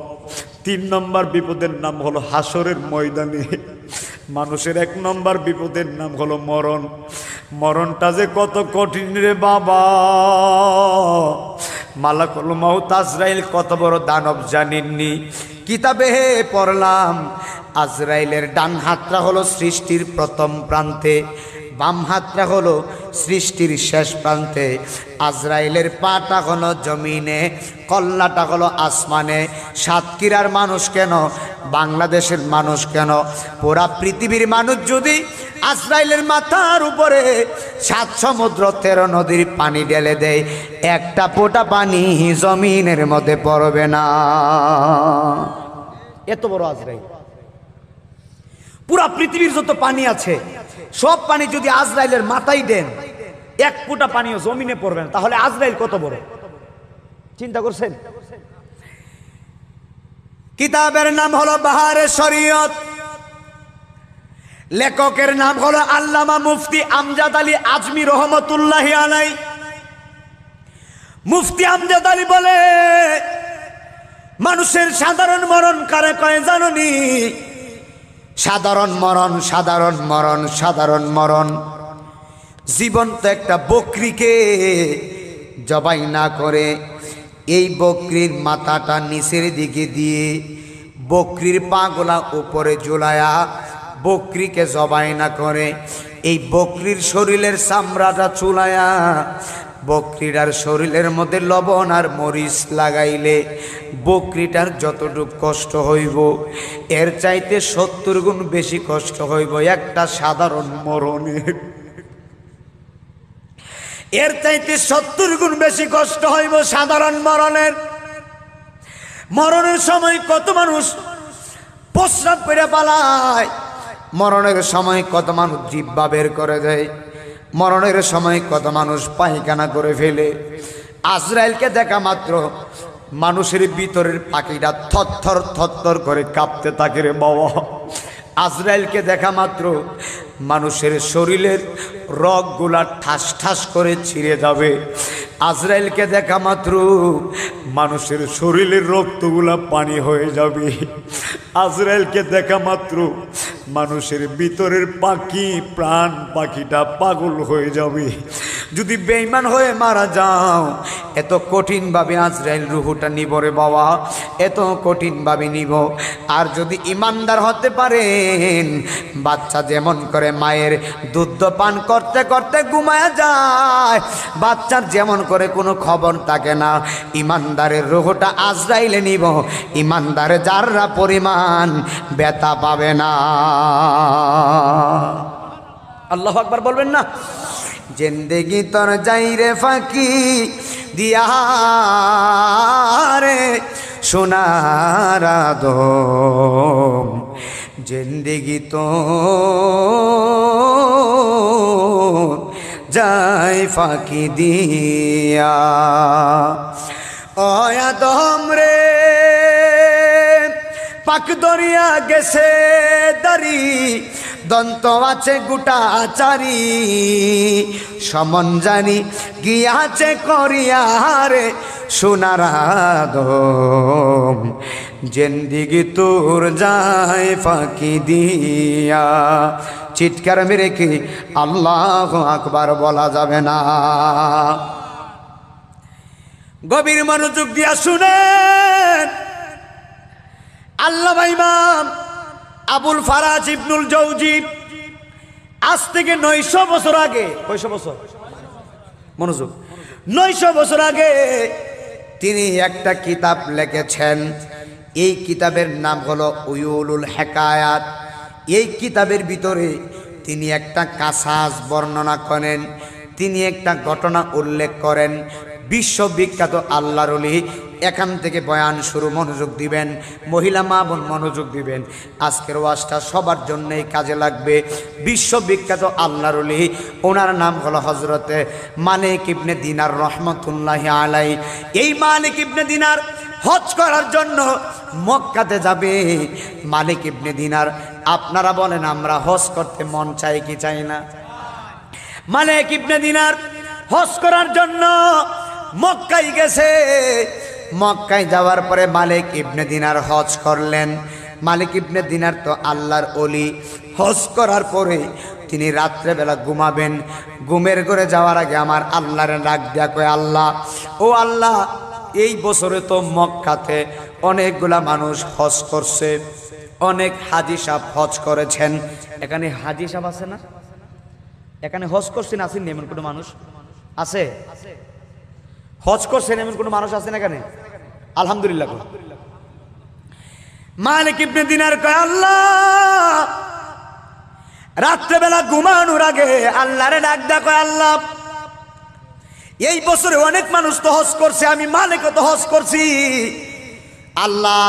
3 নম্বর বিপদের নাম হলো হাসরের ময়দানে। মানুষের 1 নম্বর বিপদের নাম হলো মরণ। মরণটা যে কত কঠিন রে বাবা! মালাকুল মউত আজরাইল কত বড় দানব জানেননি? কিতাবে পড়লাম, আজরাইলের ডান হাতটা হলো সৃষ্টির প্রথম প্রান্তে, বাম হাতটা হলো সৃষ্টির শেষ প্রান্তে। আজরাইলের পাটা হলো জমিনে, কল্লাটা হলো আসমানে। সাতক্ষীরার মানুষ কেন, বাংলাদেশের মানুষ কেন, পুরা পৃথিবীর মানুষ যদি আজরাইলের মাথার উপরে 7 সমুদ্র 13 নদীর পানি ঢেলে দেয়, একটা ফোঁটা পানি জমিনের মধ্যে পড়বে না। এত বড় আজরাইল। পুরা পৃথিবীর যত পানি আছে সব পানি যদি আজরাইলের মাথায় দেন, 1 ফোঁটা পানিও জমিনে পড়বে না। তাহলে আজরাইল কত বড়, চিন্তা করছেন? কিতাবের নাম হলো বাহারে শরীয়ত, লেখকের নাম হলো আল্লামা মুফতি আমজাদ আলী আজমি রহমতুল্লাহি আলাই। মুফতি আমজাদ আলী বলে, মানুষের সাধারণ মরণ কারে কয় জাননি? সাধারণ মরণ, সাধারণ মরণ, সাধারণ মরণ। জীবন্ত একটা বকরিকে জবাই না করে এই বকরির মাথাটা নিচের দিকে দিয়ে বকরির পাগুলা উপরে ঝুলায়া বকরিকে জবাই না করে এই বকরির শরীরের চামড়াটা চুলায়া বকরিটার শরীরের মধ্যে লবণ আর মরিচ লাগাইলে বকরিটার যতটুকু কষ্ট হইব এর চাইতে 70 গুণ বেশি কষ্ট হইব একটা সাধারণ মরণের। এর চাইতে 70 গুণ বেশি কষ্ট হইব সাধারণ মরণের। মরণের সময় কত মানুষ প্রস্রাব করে পালায়, মরণের সময় কত মানুষ জিহ্বা বের করে দেয়, মরণের সময় কত মানুষ পায়খানা করে ফেলে। আজরাইলকে দেখা মাত্র মানুষের ভিতরের পাখিটা থরথর থরথর করে কাঁপতে থাকে রে বাবা। আজরাইলকে দেখা মাত্র মানুষের শরীরের রগগুলা ঠাস ঠাস করে ছিঁড়ে যাবে। আজরাইলকে দেখা মাত্র মানুষের শরীরের রক্তগুলা পানি হয়ে যাবে। আজরাইলকে দেখা মাত্র মানুষের ভিতরের পাখি প্রাণ পাখিটা পাগল হয়ে যাবে। যদি বেঈমান হয়ে মারা যাও এত কঠিনভাবে আজরাইল রুহুটা নিব রে বাবা, এত কঠিনভাবে নিব। আর যদি ইমানদার হতে পারেন, বাচ্চা যেমন করে মায়ের দুধ পান করতে করতে ঘুমায় যায়, বাচ্চার যেমন করে কোনো খবর থাকে না, ইমানদারের রুহুটা আজরাইলে নিব, ইমানদারে যাররা পরিমাণ ব্যথা পাবে না। আল্লাহু আকবার বলবেন না? জিন্দেগি তোর যাই রে ফাঁকি দিয়া রে সোনার আদম, জিন্দেগি তো যাই ফাঁকি দিয়া। ও আদম রে পাক দরিয়া গেছে দারি, দন্ত আছে গোটা চারি, সমন জানি গিয়াছে করিয়া রে সোনার আদম, জিন্দেগি তোর যায় ফাঁকি দিয়া। চিৎকার মেরে কি আল্লাহু আকবার বলা যাবে না? গভীর মনোযোগ দিয়া শুনেন। আল্লামা ইমাম আবুল ফারাজ ইবনুল জৌজি আজ থেকে 900 বছর আগে, 900 বছর মনোযোগ, 900 বছর আগে তিনি একটা কিতাব লিখেছেন। এই কিতাবের নাম হলো উয়ুলুল হেকায়াত। এই কিতাবের ভিতরে তিনি একটা কাসাস বর্ণনা করেন, তিনি একটা ঘটনা উল্লেখ করেন। বিশ্ববিখ্যাত আল্লাহর ওলি, এখান থেকে বয়ান শুরু, মনোযোগ দিবেন, মহিলা মা বোন মনোযোগ দিবেন, আজকের ওয়াজটা সবার জন্যই কাজে লাগবে। বিশ্ববিখ্যাত আল্লাহর ওলি, ওনার নাম হলো হযরতে মালিক ইবনে দিনার রহমতুল্লাহি আলাইহি। এই মালিক ইবনে দিনার হজ করার জন্য মক্কাতে যাবে। মালিক ইবনে দিনার, আপনারা বলেন আমরা হজ করতে মন চাই কি চাই না? মালিক ইবনে দিনার হজ করার জন্য মক্কায় গেছে। মক্কায় যাওয়ার পরে মালিক ইবনে দিনার হজ করলেন। মালিক ইবনে দিনার তো আল্লাহর ওলি। হজ করার পরে তিনি রাত্রেবেলা ঘুমাবেন। ঘুমের ঘরে যাওয়ার আগে আমার আল্লাহরে ডাক দেয়া কয়, আল্লাহ, ও আল্লাহ, এই বছরে তো মক্কাতে অনেকগুলা মানুষ হজ করছে, অনেক হাজি সাহেব হজ করেছেন। এখানে হাজি সাহেব আছে না? এখানে হজ করছেন আছেন এমন কোনো মানুষ আছে? হজ করছেন এমন কোনো মানুষ আছে না এখানে? আলহামদুলিল্লাহ। মালিক ইবনে দিনার কয়, আল্লাহ, রাত্রেবেলা ঘুমানোর আগে আল্লাহরে ডাক দেয়া কয়, আল্লাহ, এই বছরে অনেক মানুষ তো হজ করছে, আমি মালিকও তো হজ করছি। আল্লাহ,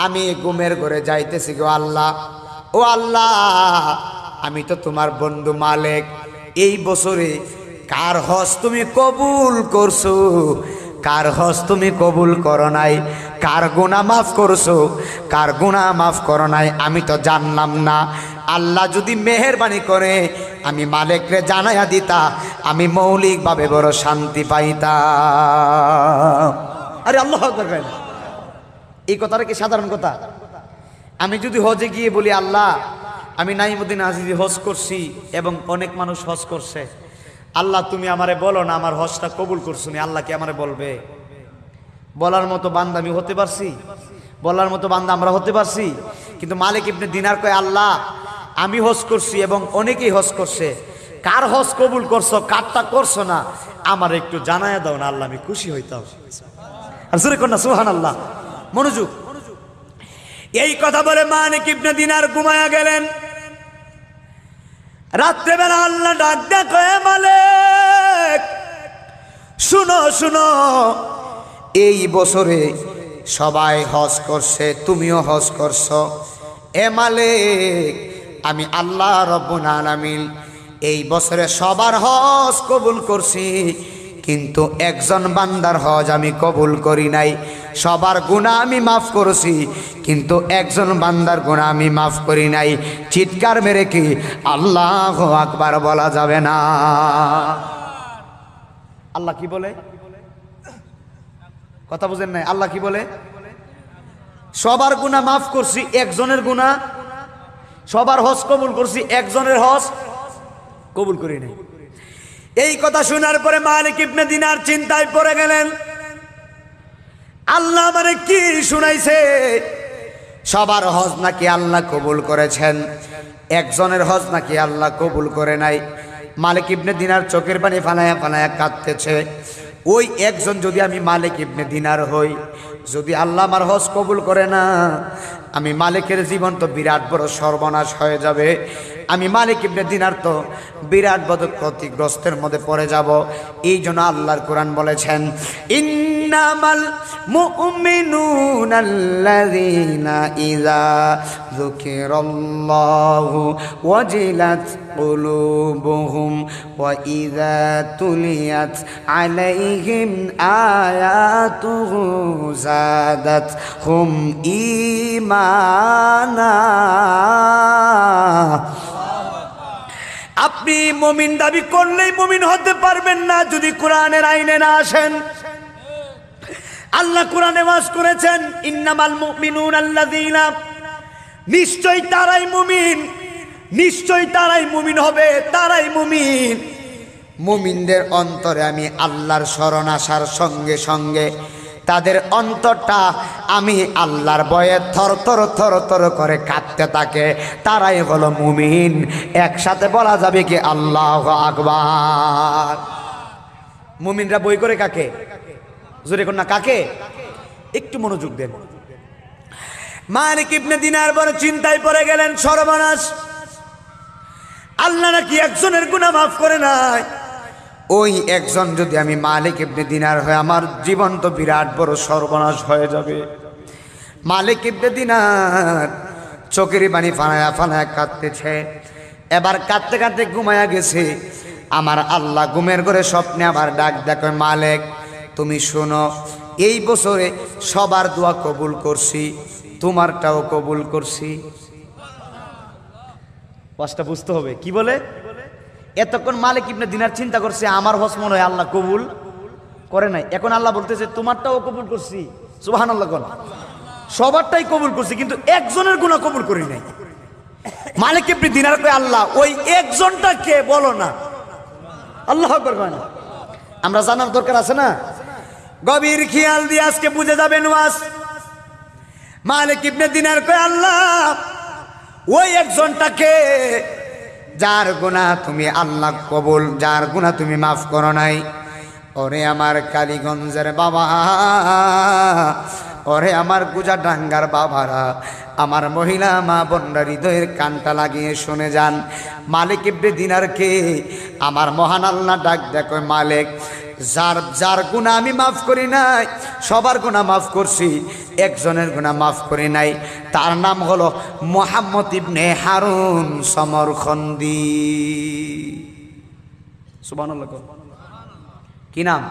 আমি ঘুমের ঘরে যাইতেছি গো আল্লাহ, ও আল্লাহ, আমি তো তোমার বন্ধু মালিক। এই বছরে কার হজ তুমি কবুল করছো, কার হজ তুমি কবুল করো নাই, কার গুনাহ মাফ করছো, কার গুনাহ মাফ করো নাই, আমি তো জানলাম না। আল্লাহ যদি মেহেরবানি করে আমি মালিকরে জানাইয়া দিতা, আমি মৌলিকভাবে বড় শান্তি পাইতাম। আরে আল্লাহু আকবার। এই কথাটা কি সাধারণ কথা? আমি যদি হজে গিয়ে বলি আল্লাহ আমি নাইমুদ্দিন আজিজি হজ করছি এবং অনেক মানুষ হজ করছে, আল্লাহ তুমি আমারে বলো না আমার হজটা কবুল করছো নি, আল্লাহ কি আমারে বলবে? বলার মতো বান্দা আমি হতে পারছি? বলার মতো বান্দা আমরা হতে পারছি? কিন্তু মালিক ইবনে দিনার কয় আল্লাহ আমি হজ করছি এবং অনেকেই হজ করছে, কার হজ কবুল করছো কারটা করছো না আমার একটু জানায়া দাও না, আল্লাহ আমি খুশি হইতাম। আর জোরে কর না সুবহানাল্লাহ। মনোযোগ। এই কথা বলে মালিক ইবনে দিনার ঘুমায়া গেলেন। রাত্রেবেলা আল্লাহ ডাক দেয়া কয় মালিক শুনো শুনো, এই বছরে সবাই হজ করছে তুমিও হজ করছো, এ মালিক আমি আল্লাহ রব্বুল আলামিন এই বছরে সবার হজ কবুল করছি, কিন্তু একজন বান্দার হজ আমি কবুল করি নাই। সবার গুনাহ আমি মাফ করছি কিন্তু একজন বান্দার গুনাহ আমি মাফ করি নাই। চিৎকার মেরে কি আল্লাহু আকবার বলা যাবে না? আল্লাহ কি বলে? কথা বুঝেন নাই? আল্লাহ কি বলে? সবার গুনাহ মাফ করছি, একজনের গুনাহ, সবার হজ কবুল করছি, একজনের হজ কবুল করি নাই। এই কথা শোনার পরে মালিক ইবনে দিনার চিন্তায় পড়ে গেলেন, আল্লাহ মানে কি শুনাইছে? সবার হজ নাকি আল্লাহ কবুল করেছেন, একজনের হজ নাকি আল্লাহ কবুল করে নাই। মালিক ইবনে দিনার চোখের পানি ফালায়া ফালায়া কাঁদতেছে। ওই একজন যদি আমি মালিক ইবনে দিনার হই, যদি আল্লাহ আমার হজ কবুল করে না, আমি মালিকের জীবন তো বিরাট বড় সর্বনাশ হয়ে যাবে। আমি মালিক ইবনে দিনার তো বিরাট বড় ক্ষতিগ্রস্তের মধ্যে পড়ে যাব। এই জন্য আল্লাহর কোরআন বলেছেন ইন্নামাল মুমিনুনাল্লাযীনা ইযা যুকিরাল্লাহু ওয়াজিলাত কুলুবুহুম ওয়া ইযা তুলিয়াত আলাইহিম আয়াতুহু যাদাতহুম ঈমানা। আপনি মুমিন দাবি করলেই মুমিন হতে পারবেন না যদি কোরআনের আইনে না আসেন। আল্লাহ কোরআনে ওয়াজ করেছেন ইন্নামাল মুমিনুনাল্লাযীনা, নিশ্চয় তারাই মুমিন, নিশ্চয় তারাই মুমিন হবে, তারাই মুমিন। মুমিনদের অন্তরে আমি আল্লাহর শরণ আসার সঙ্গে সঙ্গে তাদের অন্তরটা আমি আল্লাহর ভয়ে থর থর থর থর করে কাঁপতে থাকে, তারাই হলো মুমিন। একসাথে বলা যাবে কি আল্লাহু আকবার। মুমিনরা বই করে কাকে? জোরে কোন না কাকে? একটু মনোযোগ দেন। মালিক ইবনে দিনার বড় চিন্তায় পড়ে গেলেন, সর্বনাশ, আল্লাহ নাকি একজনের গুনাহ মাফ করে নাই। ওই একজন যদি আমি মালিক ইবনে দিনার হয়ে আমার জীবন তো বিরাট বড় সর্বনাশ হয়ে যাবে। মালিক ইবনে দিনার চোখের পানি ফানায়া ফানায়া কাঁদতেছে। এবার কাঁদতে কাঁদতে ঘুমায়া গেছে। আমার আল্লাহ ঘুমের ঘরে স্বপ্নে আবার ডাক দেখো, মালিক তুমি শোনো, এই বছরে সবার দোয়া কবুল করছি, তোমারটাও কবুল করছি। ওয়াজটা বুঝতে হবে কি বলে। এতক্ষণ মালিক ইবনে দিনার চিন্তা করছে আমার হজ মনে হয় আল্লাহ কবুল করে নাই, এখন আল্লাহ বলতেছে তোমারটাও কবুল করছি। সুবহানাল্লাহ। সবারটাই কবুল করছি কিন্তু একজনের গুনাহ কবুল করি নাই। মালিক ইবনে দিনার কয় আল্লাহ ওই একজনটা কে বলো না। আল্লাহু আকবার। আমরা জানার দরকার আছে না? গভীর খেয়াল দিয়ে আজকে বুঝে যাবেন ওয়াজ। মালিক ইবনে দিনার কয় আল্লাহ ওই একজনটাকে যার গুনাহ তুমি আল্লাহ কবুল, যার গুনাহ তুমি মাফ করো নাই। ওরে আমার কালীগঞ্জের বাবা, ওরে আমার গুজাডাঙ্গার বাবারা, আমার মহিলা মা বোনরা হৃদয়ের কানটা লাগিয়ে শুনে যান। মালিক ইবনে দিনারকে আমার মহান আল্লাহ ডাক দেখো, মালিক যার যার গুনাহ আমি মাফ করি নাই, সবার গুনাহ মাফ করছি, একজনের গুনাহ মাফ করি নাই। তার নাম হলো মুহাম্মদ ইবনে হারুন সমরখন্দি। সুবহানাল্লাহ। কি নাম?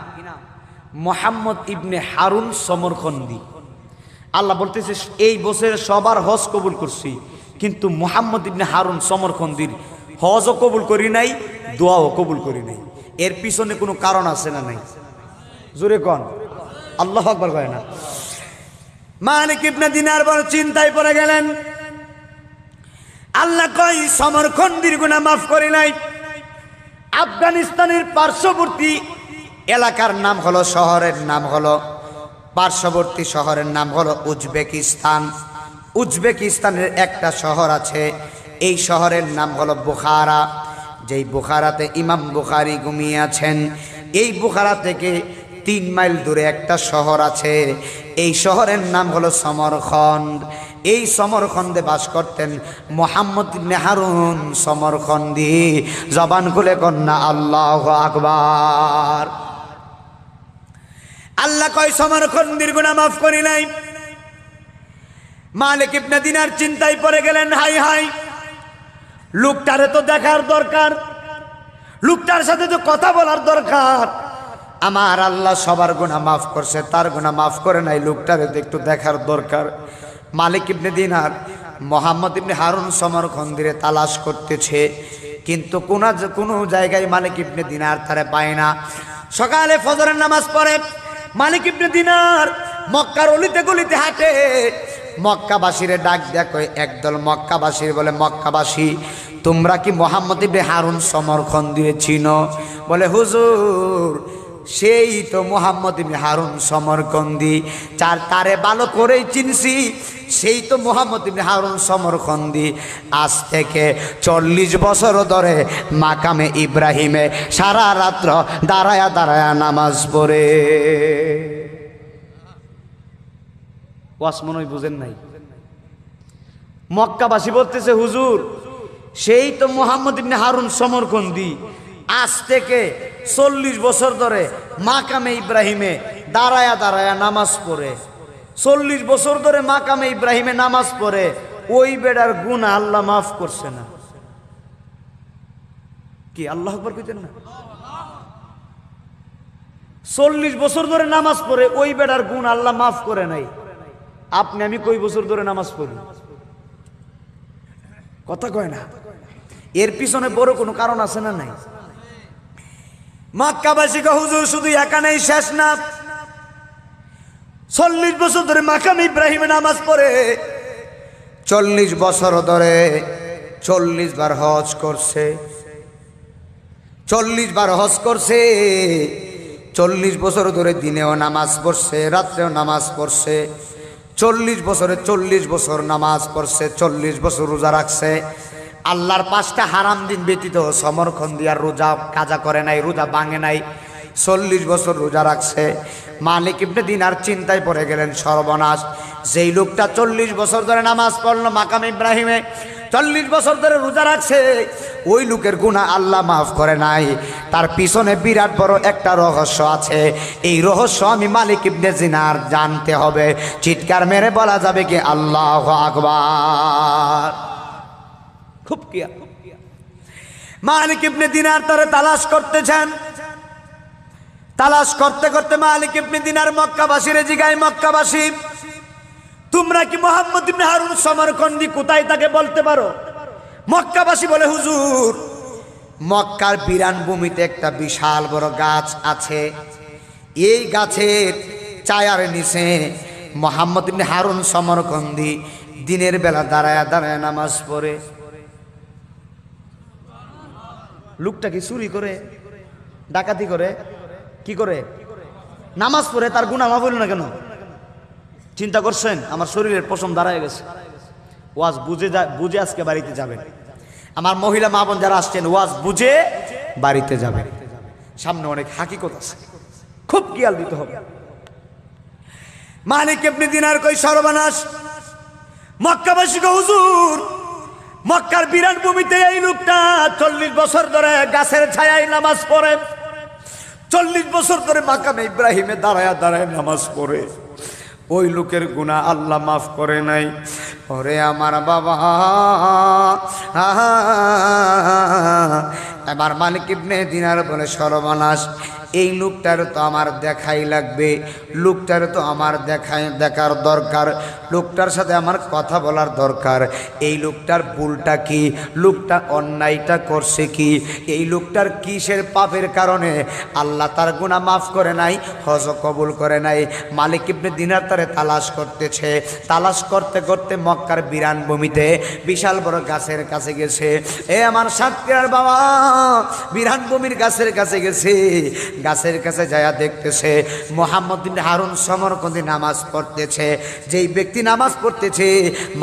মুহাম্মদ ইবনে হারুন সমরখন্দি। আল্লাহ বলতেছে এই বছর সবার হজ কবুল করছি কিন্তু মুহাম্মদ ইবনে হারুন সমরখন্দির হজও কবুল করি নাই, দোয়াও কবুল করি নাই। এর পিছনে কোনো কারণ আছে না নাই? জোরে কোন আল্লাহু আকবার কয় না। মালিক ইবনে দিনার বড় চিন্তায় পড়ে গেলেন। আল্লাহ কয় সমরখন্দির গুনাহ মাফ করে নাই। আফগানিস্তানের পার্শ্ববর্তী এলাকার নাম হলো, শহরের নাম হলো, পার্শ্ববর্তী শহরের নাম হলো উজবেকিস্তান। উজবেকিস্তানের একটা শহর আছে, এই শহরের নাম হলো বুখারা। যেই বুখারাতে ইমাম বুখারী ঘুমিয়ে আছেন, এই বুখারা থেকে 3 মাইল দূরে একটা শহর আছে, এই শহরের নাম হলো সমরখন্দ। এই সমরখন্দে বাস করতেন মুহাম্মদ ইবনে হারুন সমরখন্দি। জবান খুলে কন্যা আল্লাহু আকবার। আল্লাহ কয় সমরখন্দির গুনাহ মাফ করি নাই। মালিক ইবনে দিনার চিন্তায় পড়ে গেলেন, হাই হাই, লোকটারে তো দেখার দরকার, লোকটার সাথে তো কথা বলার দরকার। আমার আল্লাহ সবার গুনাহ মাফ করছে, তার গুনাহ মাফ করে নাই, লোকটারে তো একটু দেখার দরকার। মালিক ইবনে দিনার মুহাম্মদ ইবনে হারুন সমরখন্দিরে তালাশ করতেছে, কিন্তু কোনো জায়গায় মালিক ইবনে দিনার তারে পায় না। সকালে ফজরের নামাজ পড়ে মালিক ইবনে দিনার মক্কার অলিতে গলিতে হাঁটে। মক্কাবাসীরে ডাক দেয়া কয়, একদল মক্কাবাসীর বলে, মক্কাবাসী তোমরা কি মুহাম্মদ ইবনে হারুন সমরখন্দিরে চিনো? বলে হুজুর সেই তো মুহাম্মদ ইবনে হারুন সমরখন্দি, তারে ভালো করেই চিনছি, সেই তো মুহাম্মদ ইবনে হারুন সমরখন্দি। আজ থেকে 40 বছর ধরে মাকামে ইব্রাহিমে সারা রাত্র দাঁড়ায়া দাঁড়ায়া নামাজ পড়ে। ওয়াস মনে হয় বুঝেন নাই। মক্কাবাসী বলতেছে হুজুর সেই তো মুহাম্মদ ইবনে হারুন সমরখন্দি, আজ থেকে 40 বছর ধরে মাকামে ইব্রাহিমে দাঁড়ায়া দাঁড়ায়া নামাজ পড়ে। 40 বছর ধরে মাকামে ইব্রাহিমে নামাজ পড়ে, ওই বেড়ার গুনাহ আল্লাহ মাফ করছে না। কি আল্লাহু আকবার কইতেন না? 40 বছর ধরে নামাজ পড়ে, ওই বেড়ার গুনাহ আল্লাহ মাফ করে নাই। আপনি আমি কই বছর ধরে নামাজ পড়ি? কথা কয় না। এর পিছনে বড় কোনো কারণ আছে না নাই? মক্কাবাসী কে হুজুর শুধু এখানেই শেষ না, 40 বছর ধরে মাকাম ইব্রাহিমে নামাজ পড়ে, 40 বছর ধরে 40 বার হজ করছে, 40 বার হজ করছে, 40 বছর ধরে দিনেও নামাজ পড়ছে, রাত্রেও নামাজ পড়ছে, 40 বছরে 40 বছর নামাজ পড়ছে, 40 বছর রোজা রাখছে। আল্লাহর 5টা হারাম দিন ব্যতীত সমরখন্দি আর রোজা কাজা করে নাই, রোজা ভাঙে নাই, 40 বছর রোজা রাখছে। মালিক ইবনে দিনার চিন্তায় পড়ে গেলেন, সর্বনাশ, যেই লোকটা 40 বছর ধরে নামাজ পড়লো মাকাম ইব্রাহিমে, 40 বছর ধরে রোজা রাখছে, ওই লোকের গুনাহ আল্লাহ মাফ করে নাই। তার পিছনে বিরাট বড় একটা রহস্য আছে। এই রহস্য আমি মালিক ইবনে দিনার জানতে হবে। চিৎকার মেরে বলা যাবে কি আল্লাহু আকবার? খুব কিয়া মালিক ইবনে দিনার তারে তালাশ করতেছেন। তালাশ করতে করতে মালিক ইবনে দিনার মক্কাবাসীরে জিগায়, মক্কাবাসী তোমরা কি মুহাম্মদ ইবনে হারুন সমরখন্দি কোথায় তাকে বলতে পারো? মক্কাবাসী বলে হুজুর মক্কার বিরান ভূমিতে একটা বিশাল বড় গাছ আছে, এই গাছের ছায়ার নিচে মুহাম্মদ ইবনে হারুন সমরখন্দি দিনের বেলা দাঁড়ায়া দাঁড়ায়া নামাজ পড়ে। লোকটা কি চুরি করে, ডাকাতি করে, কি করে? নামাজ পড়ে, তার গুনাহ মাফ হইল না কেন? চিন্তা করছেন? আমার শরীরের পশম দাঁড়ায় গেছে। ওয়াজ বুঝে আজকে বাড়িতে যাবেন। আমার মহিলা মা বোন যারা আসছেন, ওয়াজ বুঝে বাড়িতে যাবেন। সামনে অনেক হাকিকত আছে, খুব খেয়াল দিতে হবে। মালিক ইবনে দিনার কই, সর্বনাশ, মক্কাবাসী কই হুজুর মক্কার বিরাট ভূমিতে এই লোকটা 40 বছর ধরে গাছের ছায়ায় নামাজ পড়ে, 40 বছর ধরে মাকামে ইব্রাহিমে দাঁড়ায়া দাঁড়ায় নামাজ পড়ে, ওই লোকের গুনাহ আল্লাহ মাফ করে নাই। ওরে আমার বাবা, এবার মালিক ইবনে দিনার বলে, সর্বনাশ, এই লোকটার তো আমার দেখাই লাগবে, লোকটার তো আমার দেখার দরকার, লোকটার সাথে আমার কথা বলার দরকার। এই লোকটার ভুলটা কি, লোকটা অন্যায়টা করছে কি, এই লোকটার কিসের পাপের কারণে আল্লাহ তার গুনাহ মাফ করে নাই, হজ কবুল করে নাই। মালিক ইবনে দিনার তারে তালাশ করতেছে, তালাশ করতে করতে মক্কার বিরান ভূমিতে বিশাল বড় গাছের কাছে গেছে। এ আমার সাতক্ষীরার বাবা, বিরান ভূমির গাছের কাছে গেছে। গাছের কাছে যায়া দেখতেছে মুহাম্মদ ইবনে হারুন সমরকন্দি নামাজ পড়তেছে। যেই ব্যক্তি নামাজ পড়তেছে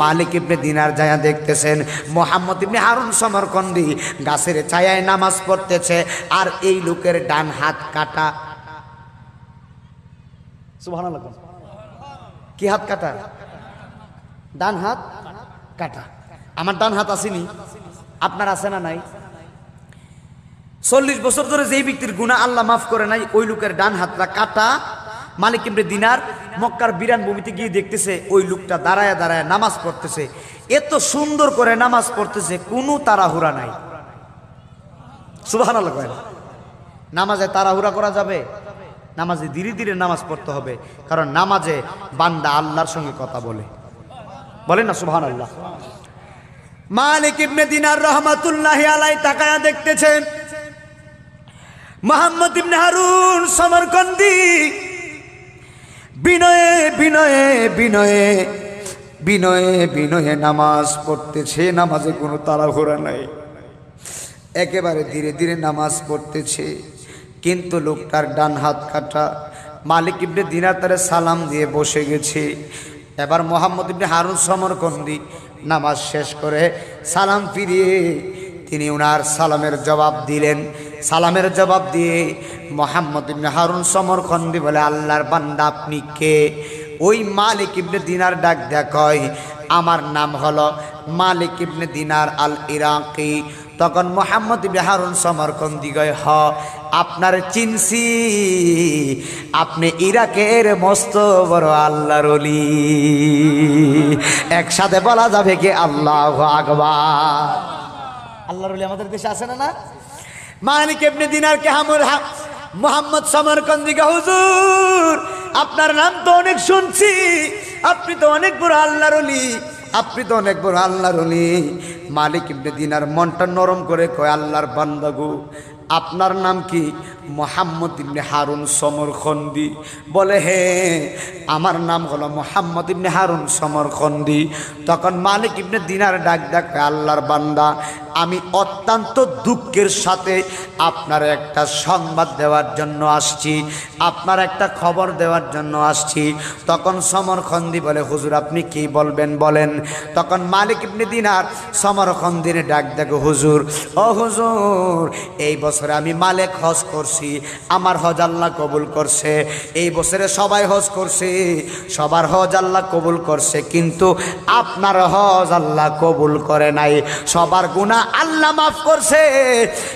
মালিক ইবনে দিনার যায়া দেখতেছেন মুহাম্মদ ইবনে হারুন সমরকন্দি গাছের ছায়ায় নামাজ পড়তেছে, আর এই লোকের ডান হাত কাটা। সুবহানাল্লাহ। কি হাত কাটা? ডান হাত কাটা। আমার ডান হাত আসেনি, আপনার আছে না নাই? 40 বছর ধরে যেই ব্যক্তির গুনাহ আল্লাহ মাফ করে নাই, ওই লোকের ডান হাতটা কাটা। মালিক ইবনে দিনার মক্কার বিরান ভূমিতে গিয়ে দেখতেছে ওই লোকটা দাঁড়ায় দাঁড়ায় নামাজ পড়তেছে, এত সুন্দর করে নামাজ পড়তেছে, কোনো তাড়াহুড়া নাই। সুবহানাল্লাহ। নামাজে তাড়াহুড়া করা যাবে? নামাজে ধীরে ধীরে নামাজ পড়তে হবে, কারণ নামাজে বান্দা আল্লাহর সঙ্গে কথা বলে। বলেন না সুবহানাল্লাহ। মালিক ইবনে দিনার রহমাতুল্লাহি আলাইহি তাকায়া দেখতেছেন মুহাম্মদ ইবনে হারুন সমরকন্দি বিনয়ে বিনয়ে বিনয়ে বিনয়ে বিনয়ে নামাজ পড়তেছে। নামাজে কোনো তাড়াহুড়া নাই, একেবারে ধীরে ধীরে নামাজ পড়তেছে, কিন্তু লোকটার ডান হাত কাটা। মালিক ইবনে দিনার তারে সালাম দিয়ে বসে গেছে। এবার মুহাম্মদ ইবনে হারুন সমরকন্দি নামাজ শেষ করে সালাম ফিরিয়ে তিনি ওনার সালামের জবাব দিলেন। সালামের জবাব দিয়ে মুহাম্মদ ইবনে হারুন সমরকন্দি বলে, আল্লাহর বান্দা আপনি কে? ওই মালিক ইবনে দিনার ডাক দেয়া কয়, আমার নাম হলো মালিক ইবনে দিনার আল ইরাকি। তখন মুহাম্মদ ইবনে হারুন সমরকন্দি কয়, হ আপনার চিনছি, আপনি ইরাকের মস্ত বড় আল্লাহর ওলি। একসাথে বলা যাবে কি আল্লাহু আকবার? আল্লাহর ওলি আমাদের দেশে আছে না? মালিক ইবনে দিনার কে মুহাম্মদ সমরকন্দি কে, হুজুর আপনার নাম তো অনেক শুনছি, আপনি তো অনেক বড় আল্লাহর ওলি, আপনি তো অনেক বড় আল্লাহর ওলি। মালিক ইবনে দিনার মনটা নরম করে কয়, আল্লাহর বান্দা গো, আপনার নাম কি? মুহাম্মদ ইবনে হারুন সমরকন্দি। বলে, হে আমার নাম হলো মুহাম্মদ ইবনে হারুন সমরকন্দি। তখন মালিক ইবনে দিনার ডাক ডাক, আল্লাহর বান্দা আমি অত্যন্ত দুঃখের সাথে আপনার একটা সংবাদ দেওয়ার জন্য আসছি, আপনার একটা খবর দেওয়ার জন্য আসছি। তখন সমরকন্দি বলে, হুজুর আপনি কি বলবেন বলেন। তখন মালিক ইবনে দিনার সমরকন্দির ডাক দেখো, হুজুর ও হুজুর, এই বছরে আমি মালিক হজ করছি, আমার হজ আল্লাহ কবুল করছে। এই বছরে সবাই হজ করছে, সবার হজ আল্লাহ কবুল করছে, কিন্তু আপনার হজ আল্লাহ কবুল করে নাই। সবার গুনাহ আল্লাহ মাফ করছে,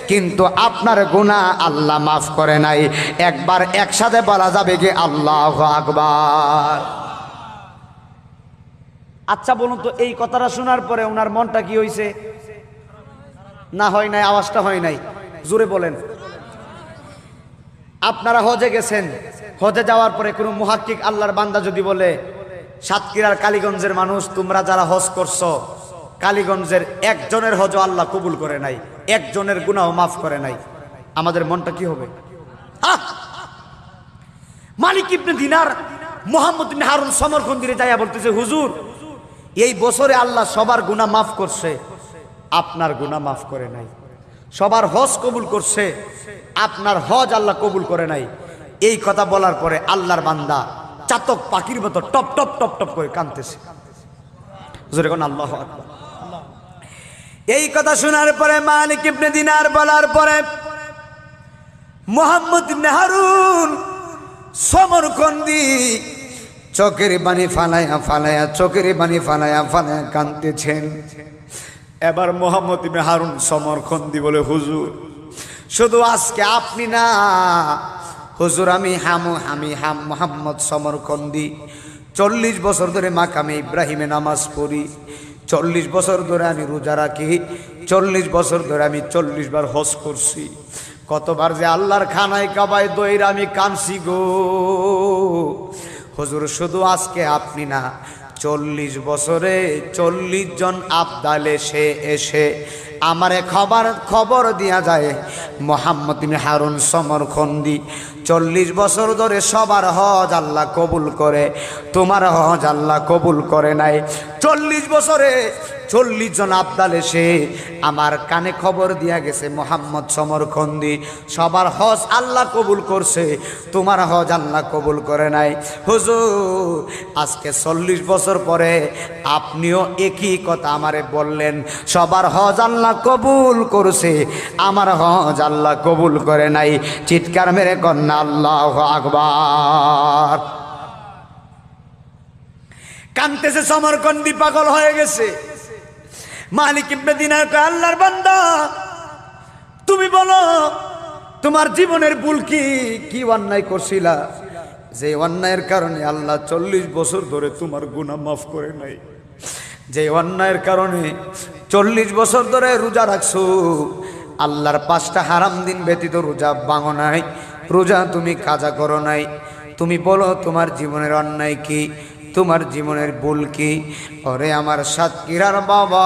কিন্তু আপনার গুনাহ আল্লাহ মাফ করে নাই। একবার একসাথে বলা যাবে কি আল্লাহু আকবার? আচ্ছা বলুন তো, এই কথাটা শোনার পরে ওনার মনটা কি হয়েছে? না হয় নাই? আওয়াজটা হয় নাই, জোরে বলেন। আপনারা হজে গেছেন, হজে যাওয়ার পরে কোনো মুহাক্কিক আল্লাহর বান্দা যদি বলে, সাতক্ষীরার কালীগঞ্জের মানুষ তোমরা যারা হজ করছো, কালীগঞ্জের একজনের হজ আল্লাহ কবুল করে নাই, একজনের গুনাহ মাফ করে নাই, আমাদের মনটা কি হবে? মালিক ইবনে দিনার মুহাম্মদ ইবনে হারুন সমরকন্দিরে যাইয়া বলতেছে, হুজুর এই বছরে আল্লাহ সবার গুনাহ মাফ করছে, আপনার গুনাহ মাফ করে নাই। সবার হজ কবুল করছে, আপনার হজ আল্লাহ কবুল করে নাই। এই কথা বলার পরে আল্লাহর বান্দা চাতক পাখির মতো টপ টপ টপ টপ করে কাঁদতেছে। জোরে কোন আল্লাহু আকবার। এই কথা শোনার পরে মালিক ইবনে দিনার বলার পরে মুহাম্মদ ইবনে হারুন সমরকন্দি চোখের পানি ফালায়া ফালায়া, চোখের পানি ফালায়া ফালায়া কাঁদতেছেন। এবার মুহাম্মদ ইবনে হারুন সমরকন্দি বলে, হুজুর শুধু আজকে আপনি না হুজুর, আমি মুহাম্মদ সমরকন্দি 40 বছর ধরে মাকামে ইব্রাহিমে নামাজ পড়ি, 40 বছর ধরে আমি রোজা রাখি, 40 বছর ধরে আমি 40 বার হজ করছি, কতবার যে আল্লাহর খানায় কাবায় দইরা আমি কানছি গো হুজুর। শুধু আজকে আপনি না, 40 বছরে 40 জন আবদালে সে এসে আমারে খবর দিয়া যায় মোহাম্মদ ইবনে হারুন সমরখন্দি 40 বছর ধরে সবার হজ আল্লাহ কবুল করে, তোমার হজ আল্লাহ কবুল করে নাই। 40 বছরে 40 জন আবদাল এসে আমার কানে খবর দিয়া গেছে মোহাম্মদ সমরখন্দি সবার হজ আল্লাহ কবুল করছে, তোমার হজ আল্লাহ কবুল করে নাই। হুজুর আজকে 40 বছর পরে আপনিও একই কথা আমারে বললেন, সবার হজ আল্লাহ কবুল করছে, আমার হজ আল্লাহ কবুল করে নাই। চিৎকার মেরে কন্যা আল্লাহু আকবার। কানতেছে সমরখন্দি, পাগল হয়ে গেছে। মালিক ইবনে দিনার কয়, আল্লাহর বান্দা তুমি বলো তোমার জীবনের ভুল কি, কি অন্যায় করছিলা যে অন্যায়ের কারণে আল্লাহ 40 বছর ধরে তোমার গুনাহ মাফ করে নাই? যে অন্যায়ের কারণে 40 বছর ধরে রোজা রাখছো, আল্লাহর 5টা হারাম দিন ব্যতীত রোজা ভাঙো নাই, রোজা তুমি কাজা করো নাই। তুমি বলো তোমার জীবনের অন্যায় কি, তোমার জীবনের ভুল কি? ওরে আমার সাতক্ষীরার বাবা,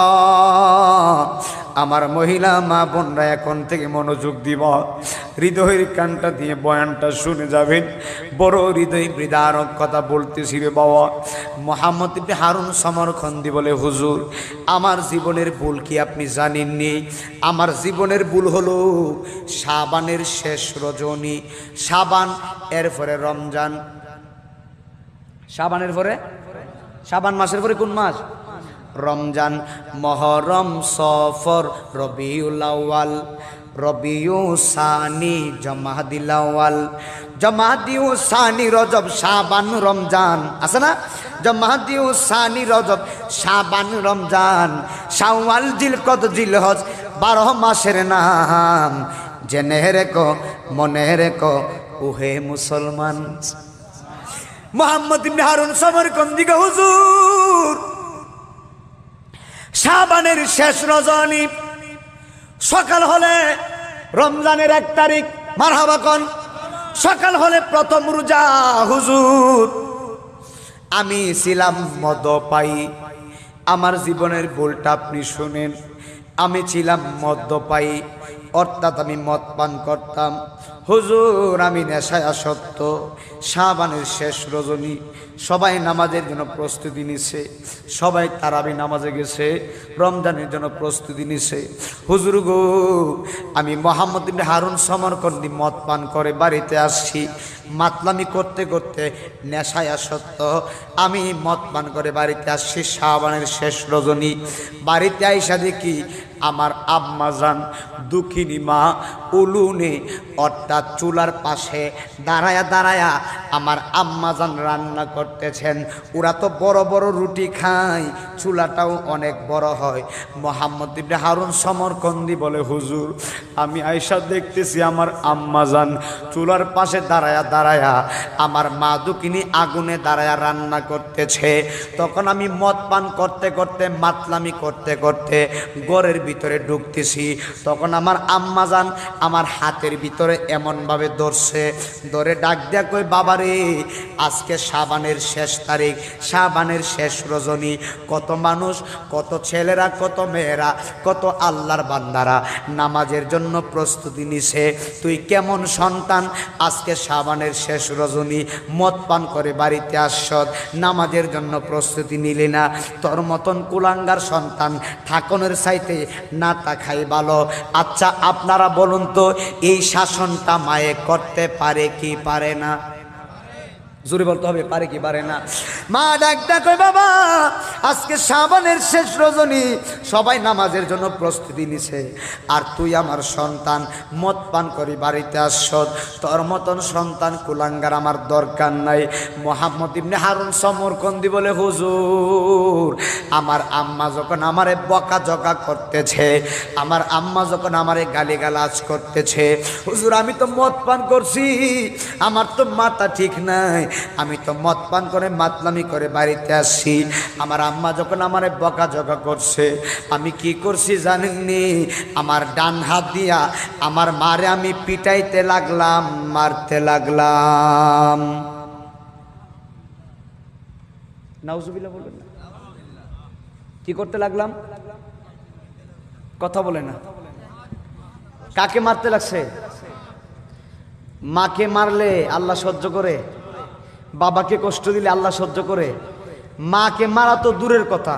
আমার মহিলা মা বোনরা এখন থেকে মনোযোগ দিবা, হৃদয়ের কানটা দিয়ে বয়ানটা শুনে যাবেন। বড় হৃদয় বিদারক কথা বলতেছি রে বাবা। মোহাম্মদ ইবনে হারুন সমরখন্দি বলে, হুজুর আমার জীবনের ভুল কি আপনি জানেননি? আমার জীবনের ভুল হলো শাবানের শেষ রজনী, শাবান এরপরে রমজান, শাবানের পরে শাবান মাসের পরে কোন মাস? রমজান, মহরম, সফর, রবিউল আউয়াল, রবিউ সানি, জমাদিল আউয়াল, জমাদিউ সানি, রজব, শাবান, রমজান আছে না? জমাদিউ সানি, রজব, শাবান, রমজান, শাওয়াল, জিলকদ, জিলহজ, 12 মাসের নাম। জেনে রেখো মনে রেখো ওহে মুসলমান। মোহাম্মদ ইবনে হারুন সমরখন্দি কে, হুজুর শাবানের শেষ রজনী, সকাল হলে রমজানের 1 তারিখ, মারহাবা কোন, সকাল হলে প্রথম রোজা। হুজুর আমি ছিলাম মদ্যপায়ী, আমার জীবনের ভুলটা আপনি শুনেন। আমি ছিলাম মদ্যপায়ী, অর্থাৎ আমি মদ পান করতাম। হুজুর আমি নেশায় আসক্ত। শাবানের শেষ রজনী, সবাই নামাজের জন্য প্রস্তুতি নিছে, সবাই তারাবি নামাজে গেছে, রমজানের জন্য প্রস্তুতি নিছে। হুজুর গো আমি মোহাম্মদ ইবনে হারুন সমরখন্দি মদ পান করে বাড়িতে আসছি, মাতলামি করতে করতে নেশায় আসক্ত আমি মদ পান করে বাড়িতে আসছি। শাবানের শেষ রজনী, বাড়িতে আইসা দেখি আমার আম্মা জান দুঃখিনী মা উলুনে অর্থাৎ চুলার পাশে দাঁড়ায়া দাঁড়ায়া আমার আম্মা জান রান্না করতেছেন। ওরা তো বড় বড় রুটি খায়, চুলাটাও অনেক বড় হয়। মোহাম্মদ ইবনে হারুন সমরখন্দি বলে, হুজুর আমি আয়েশা দেখতেছি আমার আম্মা জান চুলার পাশে দাঁড়ায়া দাঁড়ায়া আমার মা দুঃখিনী আগুনে দাঁড়ায়া রান্না করতেছে। তখন আমি মদ পান করতে করতে মাতলামি করতে করতে ঘরের ভিতরে ঢুকতেছি। তখন আমার আম্মা জান আমার হাতের ভিতরে এমনভাবে ধরছে, ধরে ডাক দেয়া কই, বাবারে আজকে শাবানের শেষ তারিখ, শাবানের শেষ রজনী, কত মানুষ, কত ছেলেরা, কত মেয়েরা, কত আল্লাহর বান্দারা নামাজের জন্য প্রস্তুতি নিছে। তুই কেমন সন্তান আজকে শাবানের শেষ রজনী মদ পান করে বাড়িতে আসছস, নামাজের জন্য প্রস্তুতি নিলি না? তোর মতন কুলাঙ্গার সন্তান ঠাকুরের চাইতে না তা খাই ভালো। আচ্ছা আপনারা বলুন তো এই শাসনটা মায়ে করতে পারে কি পারে না? জোরে বলতে হবে, পারে কি পারে না? মা ডাক ডাক, বাবা আজকে শাবানের শেষ রজনী, সবাই নামাজের জন্য প্রস্তুতি নিছে, আর তুই আমার সন্তান মদ পান করি বাড়িতে আসছস। তোর মতন সন্তান কুলাঙ্গার আমার দরকার নাই। মোহাম্মদ ইবনে হারুন সমরখন্দি বলে, হুজুর আমার আম্মা যখন আমারে বকাঝকা করতেছে, আমার আম্মা যখন আমারে গালিগালাজ করতেছে, হুজুর আমি তো মদ পান করছি, আমার তো মাথা ঠিক নাই, আমি তো মদ পান করে মাতলামি করে বাড়িতে আসছি। আমার আম্মা যখন আমারে বকাঝকা করছে, আমি কি করছি জানেননি? আমার ডান হাত দিয়া আমার মারে আমি পিটাইতে লাগলাম, মারতে লাগলাম। নাউজুবিল্লাহ বলবেন না? কি করতে লাগলাম? কথা বলে না। কাকে মারতে লাগছে? মাকে মারলে আল্লাহ সহ্য করে? বাবাকে কষ্ট দিলে আল্লাহ সহ্য করে? মাকে মারা তো দূরের কথা,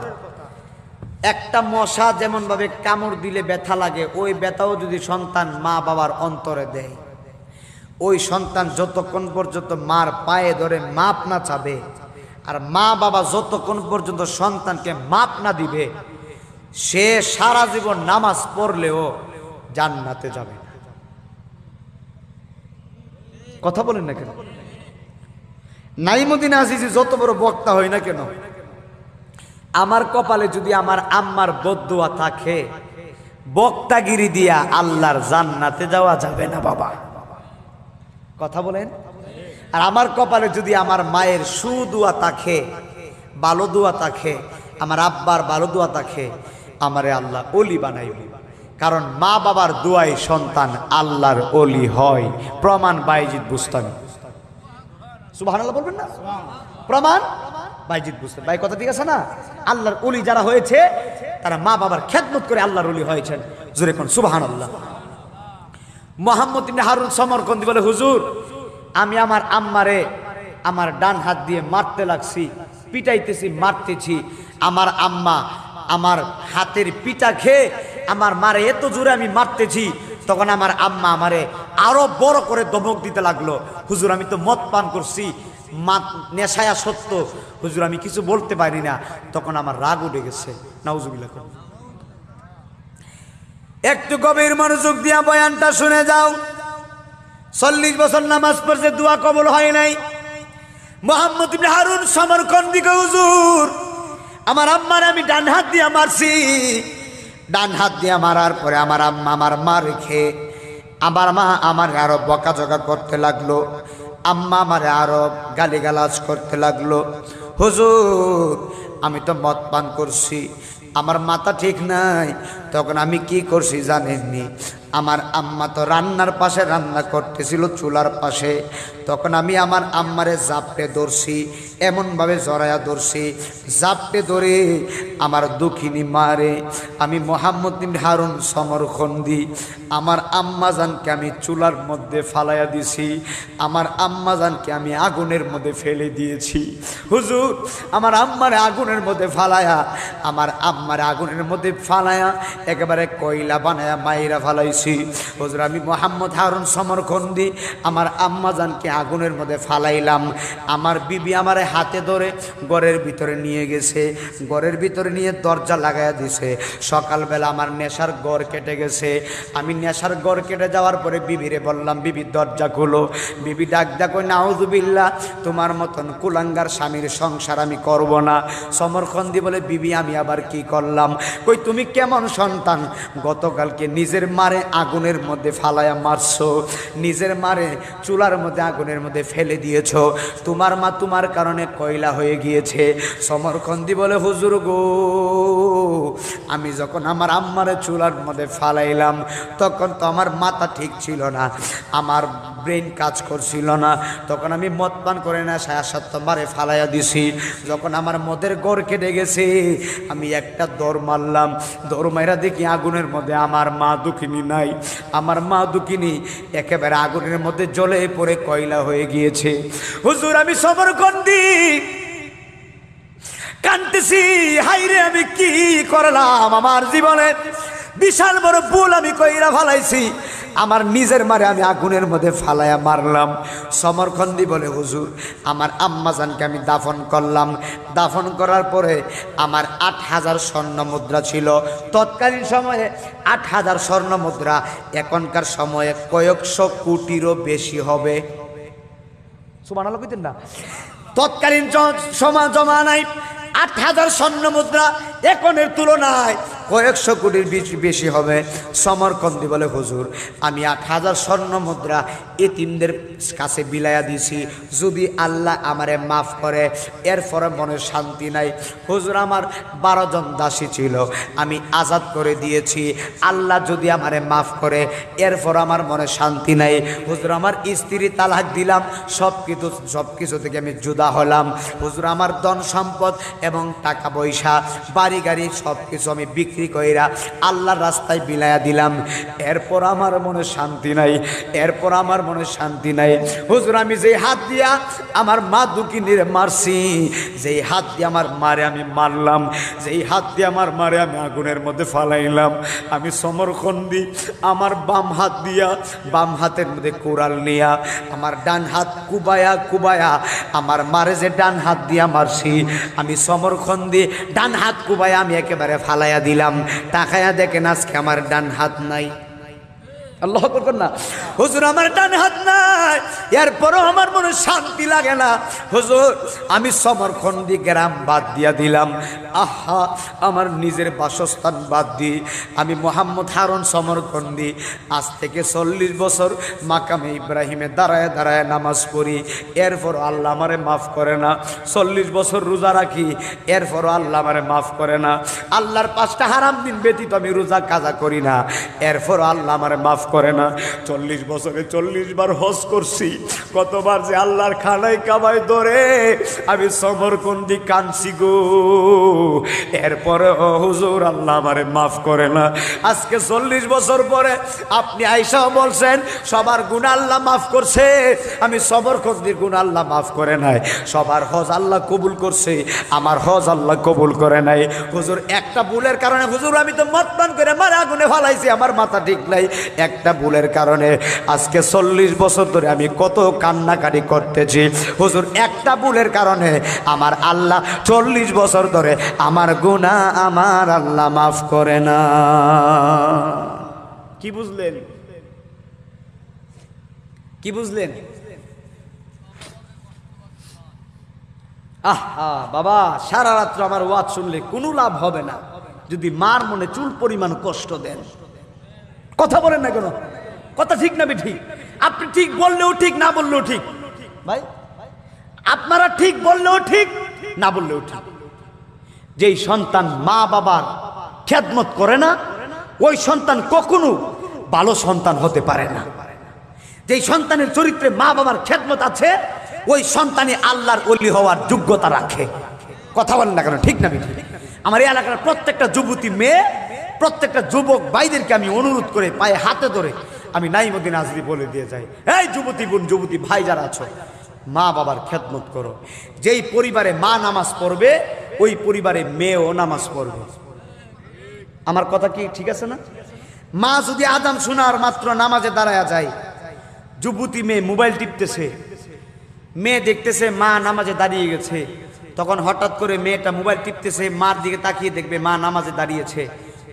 একটা মশা যেমন ভাবে কামড় দিলে ব্যথা লাগে, ওই ব্যথাও যদি সন্তান মা বাবার অন্তরে দেয়, ওই সন্তান যতক্ষণ পর্যন্ত মার পায়ে ধরে মাপ না চাবে, আর মা বাবা যতক্ষণ পর্যন্ত সন্তানকে মাপ না দিবে, সে সারা জীবন নামাজ পড়লেও জান্নাতে যাবে। কথা বলেন না কেন? নাইমুদ্দিন আজিজি যত বড় বক্তা হয় না কেন, আমার কপালে যদি আমার আম্মার বদদুয়া থাকে, বক্তাগিরি দিয়া আল্লাহর জান্নাতে যাওয়া যাবে না বাবা। কথা বলেন। আর আমার কপালে যদি আমার মায়ের সুদুয়া থাকে, ভালো দোয়া থাকে, আমার আব্বার ভালো দোয়া থাকে, আমারে আল্লাহ ওলি বানাইবে। কারণ মা বাবার দোয়ায় সন্তান আল্লাহর ওলি হয়। প্রমাণ বাইজিদ বুস্তামি। সুবহানাল্লাহ বলবেন না? প্রমাণ বাইজিদ বুস্তামি। ভাই কথা ঠিক আছে না? আল্লাহর ওলি যারা হয়েছে তারা মা বাবার খেদমত করে আল্লাহর ওলি হয়েছেন। জোরে কোন সুবহানাল্লাহ। মুহাম্মদ ইবনে হারুন সমরকন্দি বলে, হুজুর আমি আমার আম্মারে আমার ডান হাত দিয়ে মারতে লাগছি, পিটাইতেছি, মারতেছি। আমার আম্মা আমার হাতের পিটা খেয়ে আমার মারে এত জোরে আমি মারতেছি, তখন আমার আম্মা আমারে আরো বড় করে ধমক দিতে লাগলো, হুজুর আমি তো মদ পান করছি, নেশায়া সত্য, হুজুর আমি কিছু বলতে পারি না। তখন আমার রাগ উঠে গেছে। নাউজুবিল্লাহ। একটু গভীর মনোযোগ দিয়া বয়ানটা শুনে যাও। 40 বছর নামাজ পড়ছে, দোয়া কবুল হয় নাই। মুহাম্মদ ইবনে হারুন সমরকন্দি কয়, হুজুর আমার আম্মার আমি ডান হাত দিয়া মারছি। ডান হাত দিয়া মারার পরে আমার আম্মা আমার মা রেখে আমার মা আমার আরো বকাঝকা করতে লাগলো, আম্মা আমারে আরো গালিগালাজ করতে লাগলো। হুজুর আমি তো মদ পান করছি, আমার মাথা ঠিক নাই। তখন আমি কি করছি জানেননি? আমার আম্মা তো রান্নার পাশে রান্না করতেছিল, চুলার পাশে। তখন আমি আমার আম্মারে জাপটে ধরছি, এমনভাবে জড়ায়া ধরছি, জাপটে ধরে আমার দুঃখিনী মারে আমি মুহাম্মদ ইবনে হারুন সমরকন্দি আমার আম্মাজানকে আমি চুলার মধ্যে ফালাইয়া দিছি, আমার আম্মাজানকে আমি আগুনের মধ্যে ফেলে দিয়েছি। হুজুর আমার আম্মারে আগুনের মধ্যে ফালায়া, আমার আম্মারে আগুনের মধ্যে ফালায়া একেবারে কয়লা বানায়া মাইরা ফালাইছি। হুজুর আমি মুহাম্মদ হারুন সমরকন্দি আমার আম্মাজানকে আগুনের মধ্যে ফালাইলাম। আমার বিবি আমারে হাতে ধরে ঘরের ভিতরে নিয়ে গেছে, ঘরের ভিতরে নিয়ে দরজা লাগাইয়া দিছে। সকালবেলা আমার নেশার ঘর কেটে গেছে। আমি নেশার ঘর কেটে যাওয়ার পরে বিবিরে বললাম, বিবি দরজা খুলো। বিবি ডাক ডাক, নাউজুবিল্লাহ, তোমার মতন কুলাঙ্গার স্বামীর সংসার আমি করব না। সমরকন্দি বলে, বিবি আমি আবার কি করলাম? কই তুমি কেমন সন্তান, গতকালকে নিজের মারে আগুনের মধ্যে ফালায়া মারছো, নিজের মারে চুলার মধ্যে আগুনের মধ্যে ফেলে দিয়েছো, তোমার মা তোমার কারণে কয়লা হয়ে গিয়েছে। সমরকন্দি বলে, হুজুর গো আমি যখন আমার আম্মারে চুলার মধ্যে ফালাইলাম তখন তো আমার মাথা ঠিক ছিল না, আমার ব্রেন কাজ করছিল না। তখন আমি মদ পান করে না সায়াসত্তমারে ফালাইয়া দিছি। যখন আমার মদের গড় কেটে গেছে আমি একটা দৌড় মারলাম, দৌড় মাইরা দেখি আগুনের মধ্যে আমার মা দুঃখিনী নাই, আমার মা দুঃখিনী একেবারে আগুনের মধ্যে জ্বলে পড়ে কয়লা হয়ে গিয়েছে। হুজুর আমি সমরকন্দি কাঁদতেছি, হাইরে আমি কি করলাম, আমার জীবনে বিশাল বড় ভুল আমি কইরা ফালাইছি, আমার নিজের মারে আমি আগুনের মধ্যে ফালাইয়া মারলাম। সমরকন্দি বলে, হুজুর আমার আম্মাজানকে আমি দাফন করলাম, দাফন করার পরে আমার 8000 স্বর্ণ মুদ্রা ছিল। তৎকালীন সময়ে 8000 স্বর্ণ মুদ্রা এখনকার সময়ে কয়েকশো কোটিরও বেশি হবে। সুবহানাল্লাহ কইতেন না? তৎকালীন সময় জমা নাই 8000 স্বর্ণ মুদ্রা এখনের তুলনায় কয়েকশো কোটির বেশি হবে। সমরকন্দি বলে হুজুর আমি 8,000 স্বর্ণ মুদ্রা এতিমদের কাছে বিলাইয়া দিছি, যদি আল্লাহ আমারে মাফ করে এরপরে মনে শান্তি নাই। হুজুর আমার 12 জন দাসী ছিল, আমি আজাদ করে দিয়েছি, আল্লাহ যদি আমারে মাফ করে এরপর আমার মনে শান্তি নাই। হুজুর আমার স্ত্রী তালাক দিলাম, সব কিছু থেকে আমি জুদা হলাম। হুজুর আমার ধন সম্পদ এবং টাকা পয়সা বাড়ি গাড়ি সব কিছু আমি বিক্রি কইরা আল্লাহর রাস্তায় বিলাইয়া দিলাম, এরপর আমার মনে শান্তি নাই, এরপর আমার মনে শান্তি নাই। হুজুর আমি যেই হাত দিয়া আমার মা দুকিনীর মারছি, যেই হাত দিয়ে আমার মারে আমি মারলাম, যেই হাত দিয়ে আমার মারে আমি আগুনের মধ্যে ফালাইলাম, আমি সমরকন্দি আমার বাম হাত দিয়া, বাম হাতের মধ্যে কোরাল নিয়া আমার ডান হাত কুবায়া আমার মারে যে ডান হাত দিয়া মারছি, আমি সমরকন্দি ডান হাত কুবায়া আমি একেবারে ফালাইয়া দিলাম। তাকায়া দেখেন আজকে আমার ডান হাত নাই। আল্লাহ আকবার না। হুজুর আমার ডান হাত নাই, এরপরও আমার মনে শান্তি লাগে না। হুজুর আমি সমরকন্দি গ্রাম বাদ দিয়া দিলাম, আহা আমার নিজের বাসস্থান বাদ দিই আমি মোহাম্মদ হারুন সমরকন্দি আজ থেকে 40 বছর মাকামে ইব্রাহিমে দাঁড়ায় দাঁড়ায় নামাজ পড়ি, এরপর আল্লাহ আমারে মাফ করে না। 40 বছর রোজা রাখি, এরপরও আল্লাহ আমারে মাফ করে না। আল্লাহর 5টা হারাম দিন ব্যতীত আমি রোজা কাজা করি না, এরপরও আল্লাহ আমারে মাফ করে না। 40 বছরে 40 বার হজ করছি, কতবার যে আল্লাহর খানায় কাবায় ধরে আমি সমরকন্দি কাঁদছি গো, এরপরে হুজুর আল্লাহ আমারে মাফ করে না। আজকে 40 বছর পরে আপনি আয়েশাও বলছেন সবার গুনাহ আল্লাহ মাফ করছে, আমি সমরকন্দির গুনাহ আল্লাহ মাফ করে নাই। সবার হজ আল্লাহ কবুল করছে, আমার হজ আল্লাহ কবুল করে নাই। হুজুর একটা ভুলের কারণে, হুজুর আমি তো মদ পান করে মারা আগুনে ফালাইছি, আমার মাথা ঠিক নাই, একটা ভুলের কারণে আজকে 40 বছর ধরে আমি কত কান্নাকাটি করতেছি। হুজুর একটা ভুলের কারণে আমার আল্লাহ 40 বছর ধরে আমার গুনাহ আমার আল্লাহ মাফ করে না। কি বুঝলেন? কি বুঝলেন? আহা বাবা, সারা রাত্র আমার ওয়াজ শুনলে কোনো লাভ হবে না যদি মার মনে চুল পরিমাণ কষ্ট দেন। কথা বলেন না কেন? কথা ঠিক না ঠিক? আপনি ঠিক বললেও ঠিক, না বললেও ঠিক। ভাই আপনারা ঠিক বললেও ঠিক, না বললেও ঠিক। যেই সন্তান মা বাবার খেদমত করে না, ওই সন্তান কখনো ভালো সন্তান হতে পারে না। যেই সন্তানের চরিত্রে মা বাবার খেদমত আছে, ওই সন্তানই আল্লাহর ওলি হওয়ার যোগ্যতা রাখে। কথা বলেন না কেন? ঠিক না ঠিক? আমার এই এলাকার প্রত্যেকটা যুবতী মেয়ে, প্রত্যেকটা যুবক ভাইদেরকে আমি অনুরোধ করে পায়ে হাতে ধরে আমি নাইমুদ্দিন আজরি বলে দিয়ে যাই, এই যুবতী বোন, যুবতী ভাই যারা আছো, মা বাবার খেদমত করো। যেই পরিবারে মা নামাজ পড়বে, ওই পরিবারে মেয়েও নামাজ পড়বে। আমার কথা কি ঠিক আছে না? মা যদি আযান শোনার মাত্র নামাজে দাঁড়ায়া যায়, যুবতী মেয়ে মোবাইল টিপতেছে, মেয়ে দেখতেছে মা নামাজে দাঁড়িয়ে গেছে, তখন হঠাৎ করে মেয়েটা মোবাইল টিপতেছে, মার দিকে তাকিয়ে দেখবে মা নামাজে দাঁড়িয়েছে,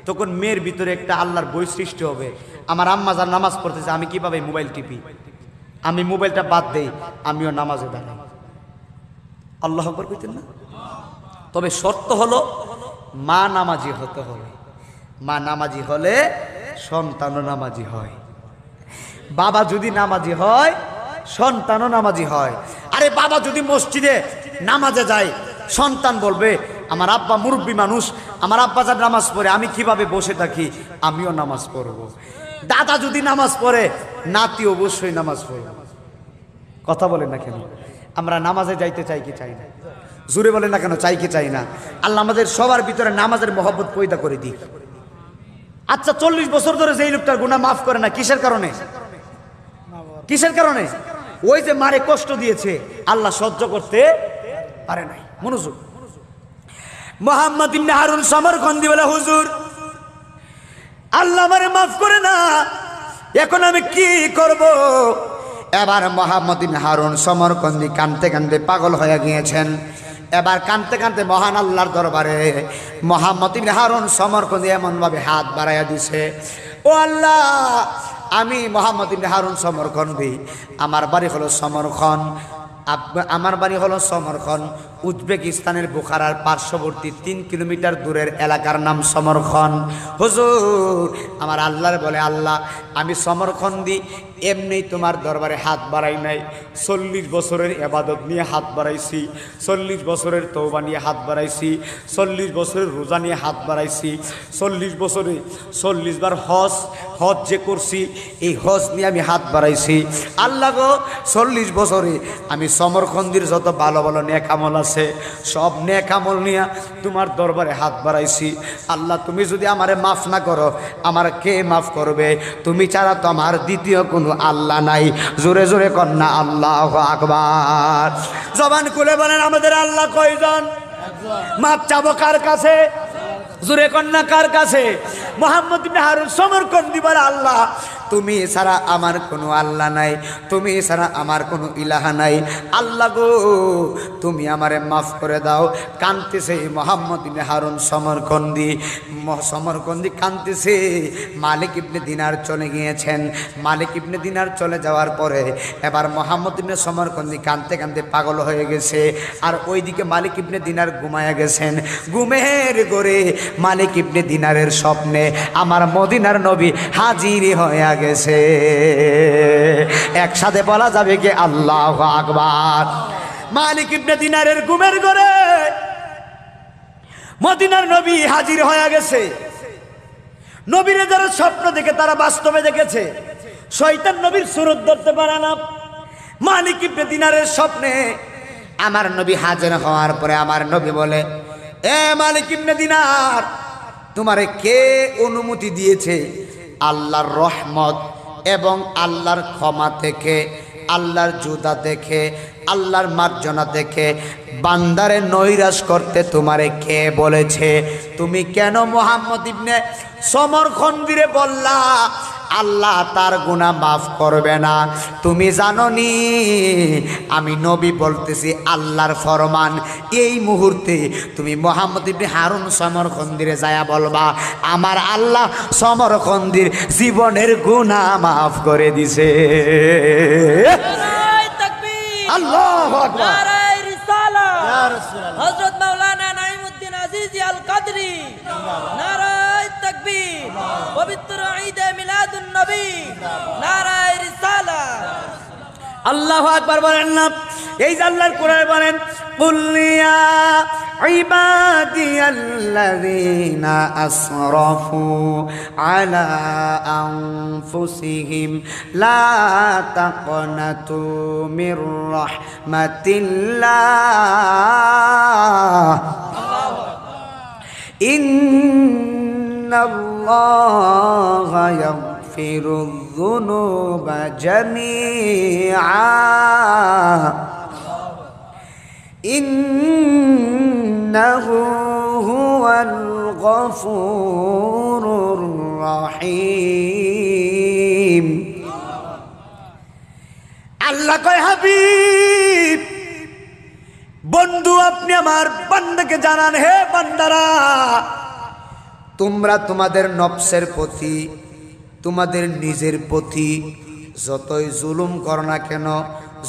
তখন মেয়ের ভিতরে একটা আল্লাহর বই সৃষ্টি হবে, আমার আম্মা যার নামাজ পড়তেছে আমি কিভাবে মোবাইল টিপি, আমি মোবাইলটা বাদ দেই, আমিও নামাজে দাঁড়াই। আল্লাহু আকবার কইতেন না? তবে শর্ত হলো মা নামাজি হতে হবে। মা নামাজি হলে সন্তানও নামাজি হয়। বাবা যদি নামাজি হয়, সন্তানও নামাজি হয়। আরে বাবা যদি মসজিদে নামাজে যায়, সন্তান বলবে আমার আব্বা মুরব্বী মানুষ, আমার আব্বা যার নামাজ পড়ে, আমি কিভাবে বসে থাকি, আমিও নামাজ পড়ব। দাদা যদি নামাজ পড়ে, নাতি অবশ্যই নামাজ পড়বে। কথা বলেন না কেন? আমরা নামাজে যাইতে চাই কি চাই না? জোরে বলেন না কেন? চাই কি চাই না? আল্লাহ আমাদের সবার ভিতরে নামাজের মহব্বত পয়দা করে দিক। আচ্ছা 40 বছর ধরে যেই লোকটার গুনাহ মাফ করে না, কিসের কারণে? কিসের কারণে? ওই যে মারে কষ্ট দিয়েছে, আল্লাহ সহ্য করতে পারে নাই। মনোযোগ। মোহাম্মদ ইবনে হারুন সমরকন্দি বলে, হুজুর আল্লাহ আমারে মাফ করে না, এখন আমি কি করব? এবার মোহাম্মদ ইবনে হারুন সমরকন্দি কাঁদতে কাঁদতে পাগল হয়ে গিয়েছেন। এবার কাঁদতে কাঁদতে মহান আল্লাহর দরবারে মোহাম্মদ ইবনে হারুন সমরকন্দি এমনভাবে হাত বাড়াইয়া দিছে, ও আল্লাহ, আমি মোহাম্মদ ইবনে হারুন সমরকন্দি, আমার বাড়ি হলো সমরখন, আমার বাড়ি হলো সমরখন, উজবেকিস্তানের বুখারার পার্শ্ববর্তী 3 কিলোমিটার দূরের এলাকার নাম সমরখন। হুজুর আমার আল্লাহর বলে, আল্লাহ আমি সমরখন্দি এমনি তোমার দরবারে হাত বাড়াই নাই, 40 বছরের ইবাদত নিয়ে হাত বাড়াইছি, 40 বছরের তওবা নিয়ে হাত বাড়াইছি, 40 বছরের রোজা নিয়ে হাত বাড়াইছি, 40 বছরে 40 বার হজ যে করছি এই হজ নিয়ে আমি হাত বাড়াইছি। আল্লাহ গো 40 বছরে আমি সমরখন্দির যত ভালো ভালো নেক আমল আছে সব নেক আমল নিয়ে তোমার দরবারে হাত বাড়াইছি। আল্লাহ তুমি যদি আমারে মাফ না করো আমার কে মাফ করবে? তুমি ছাড়া তো আমার দ্বিতীয় কোনো আল্লাহ নাই। জোরে জোরে কন্যা আল্লাহু আকবার। জবান খুলে বলেন আমাদের আল্লাহ কয়জন? মাপ চাবো কার কাছে? জোরে কন্যা কার কাছে? মুহাম্মদ ইবনে হারুন সমরকন্দি বলে, আল্লাহ তুমি ছাড়া আমার কোনো আল্লাহ নাই, তুমি ছাড়া আমার কোনো ইলাহা নাই। আল্লাহ গো তুমি আমারে মাফ করে দাও। কাঁদতেছে মুহাম্মদ ইবনে হারুন সমরকন্দি কাঁদতেছে। মালিক ইবনে দিনার চলে গিয়েছেন। মালিক ইবনে দিনার চলে যাওয়ার পরে এবার মুহাম্মদ ইবনে সমরকন্দি কাঁদতে কাঁদতে পাগল হয়ে গেছে। আর ওইদিকে মালিক ইবনে দিনার ঘুমায়া গেছেন। ঘুমের ঘরে মালিক ইবনে দিনারের স্বপ্নে আমার মদিনার নবী হাজির হয়ে গেছে। একসাথে বলা যাবে কি আল্লাহু আকবার। মালিক ইবনে দিনারের ঘুমের ঘরে মদিনার নবী হাজির হয়ে গেছে। নবীরে যারা স্বপ্ন দেখে তারা বাস্তবে দেখেছে। শয়তান নবীর সুরত ধরতে পারে না। মালিক ইবনে দিনারের স্বপ্নে আমার নবী হাজির হওয়ার পরে আমার নবী বলে, এ মালিক ইবনে দিনার তোমারে কে অনুমতি দিয়েছে আল্লাহর রহমত এবং আল্লাহর ক্ষমা থেকে, আল্লাহর জুদা দেখে, আল্লাহর মার্জনা দেখে বান্দারে নৈরাশ করতে তোমারে কে বলেছে? তুমি কেন মুহাম্মদ ইবনে সমরখন্দিরে বললা আল্লাহ তার গুনাহ মাফ করবে না? তুমি জানো নি আমি নবী বলতেছি আল্লাহর ফরমান। এই মুহূর্তে তুমি মুহাম্মদ ইবনে হারুন সমরখন্দিরে যায়া বলবা আমার আল্লাহ সমরখন্দির জীবনের গুনাহ মাফ করে দিছে। আল্লাহু আকবার। নারায়ে রিসালাত ইয়া রাসূলুল্লাহ। হযরত মাওলানা নাঈমউদ্দিন আজিজি আল কাদরি। নারায়ে তাকবীর। পবিত্র ঈদে মিলাদুন নবী। নারায়ে রিসালাত। আল্লাহু আকবার বলেন না? এই যে আল্লাহর কোরআনে বলেন, কুল ইয়া ইবাদিয়াল্লাযীনা আসরাফু আলা আনফুসিহিম লা তাকনাতু মির রাহমাতিল্লাহ ইন্নাল্লাহা ইয়াগফিরুয যুনুবা জামিআ ইন্নাহু হুয়াল গফুরুর রহিম। আল্লাহ কয়, হাবিব বন্ধু আপনি আমার বান্দাকে জানান, হে বান্দারা তোমরা তোমাদের নফসের প্রতি, তোমাদের নিজের প্রতি যতই জুলুম করো না কেন,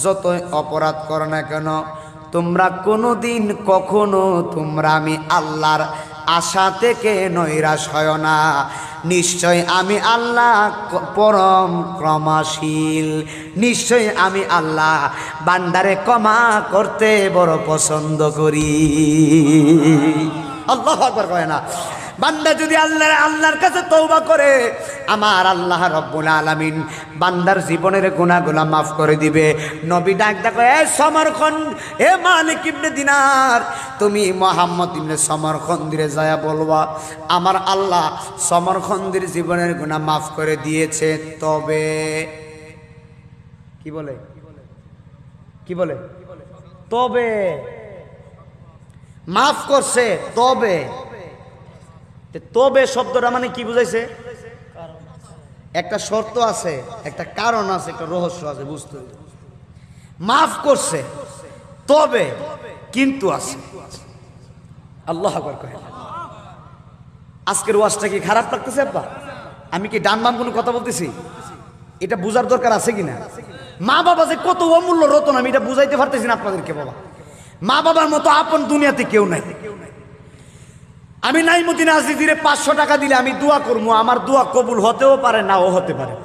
যতই অপরাধ করো না কেন, তোমরা কোনোদিন কখনো তোমরা আমি আল্লাহর আশা থেকে নৈরাশ হয় না। নিশ্চয় আমি আল্লাহ পরম ক্ষমাশীল। নিশ্চয় আমি আল্লাহ বান্দারে ক্ষমা করতে বড় পছন্দ করি। আল্লাহু আকবার কয় না? বান্দা যদি আল্লাহর কাছে তওবা করে আমার আল্লাহ রব্বুল আলামিন বান্দার জীবনের গুনাহগুলো মাফ করে দিবে। নবী ডাক কয়, এ সমরখন্দ, এ মালিক ইবনে দিনার তুমি মুহাম্মদ ইবনে সমরখন্দিরে যায়া বলবা আমার আল্লাহ সমরখন্দির জীবনের গুনাহ মাফ করে দিয়েছে। তবে কি বলে? কি বলে? তবে মাফ করছে। তবে তবে শব্দটা মানে কি বুঝাইছে? একটা শর্ত আছে, একটা কারণ আছে, একটা রহস্য আছে, বুঝতে হবে। মাফ করছে তবে কিন্তু আছে। আল্লাহু আকবার কয়। আজকের ওয়াজটা কি খারাপ লাগতেছে আব্বা? আমি কি ডান বাম কোনো কথা বলতেছি? এটা বোঝার দরকার আছে কিনা? মা বাবা যে কত অমূল্য রতন আমি এটা বুঝাইতে পারতেছি না আপনাদেরকে বাবা। মা বাবার মতো আপন দুনিয়াতে কেউ নাই। আমি নাইমুদ্দিন আজিজিরে 500 টাকা দিলে আমি দোয়া করবো, আমার দোয়া কবুল হতেও পারে নাও হতে পারে,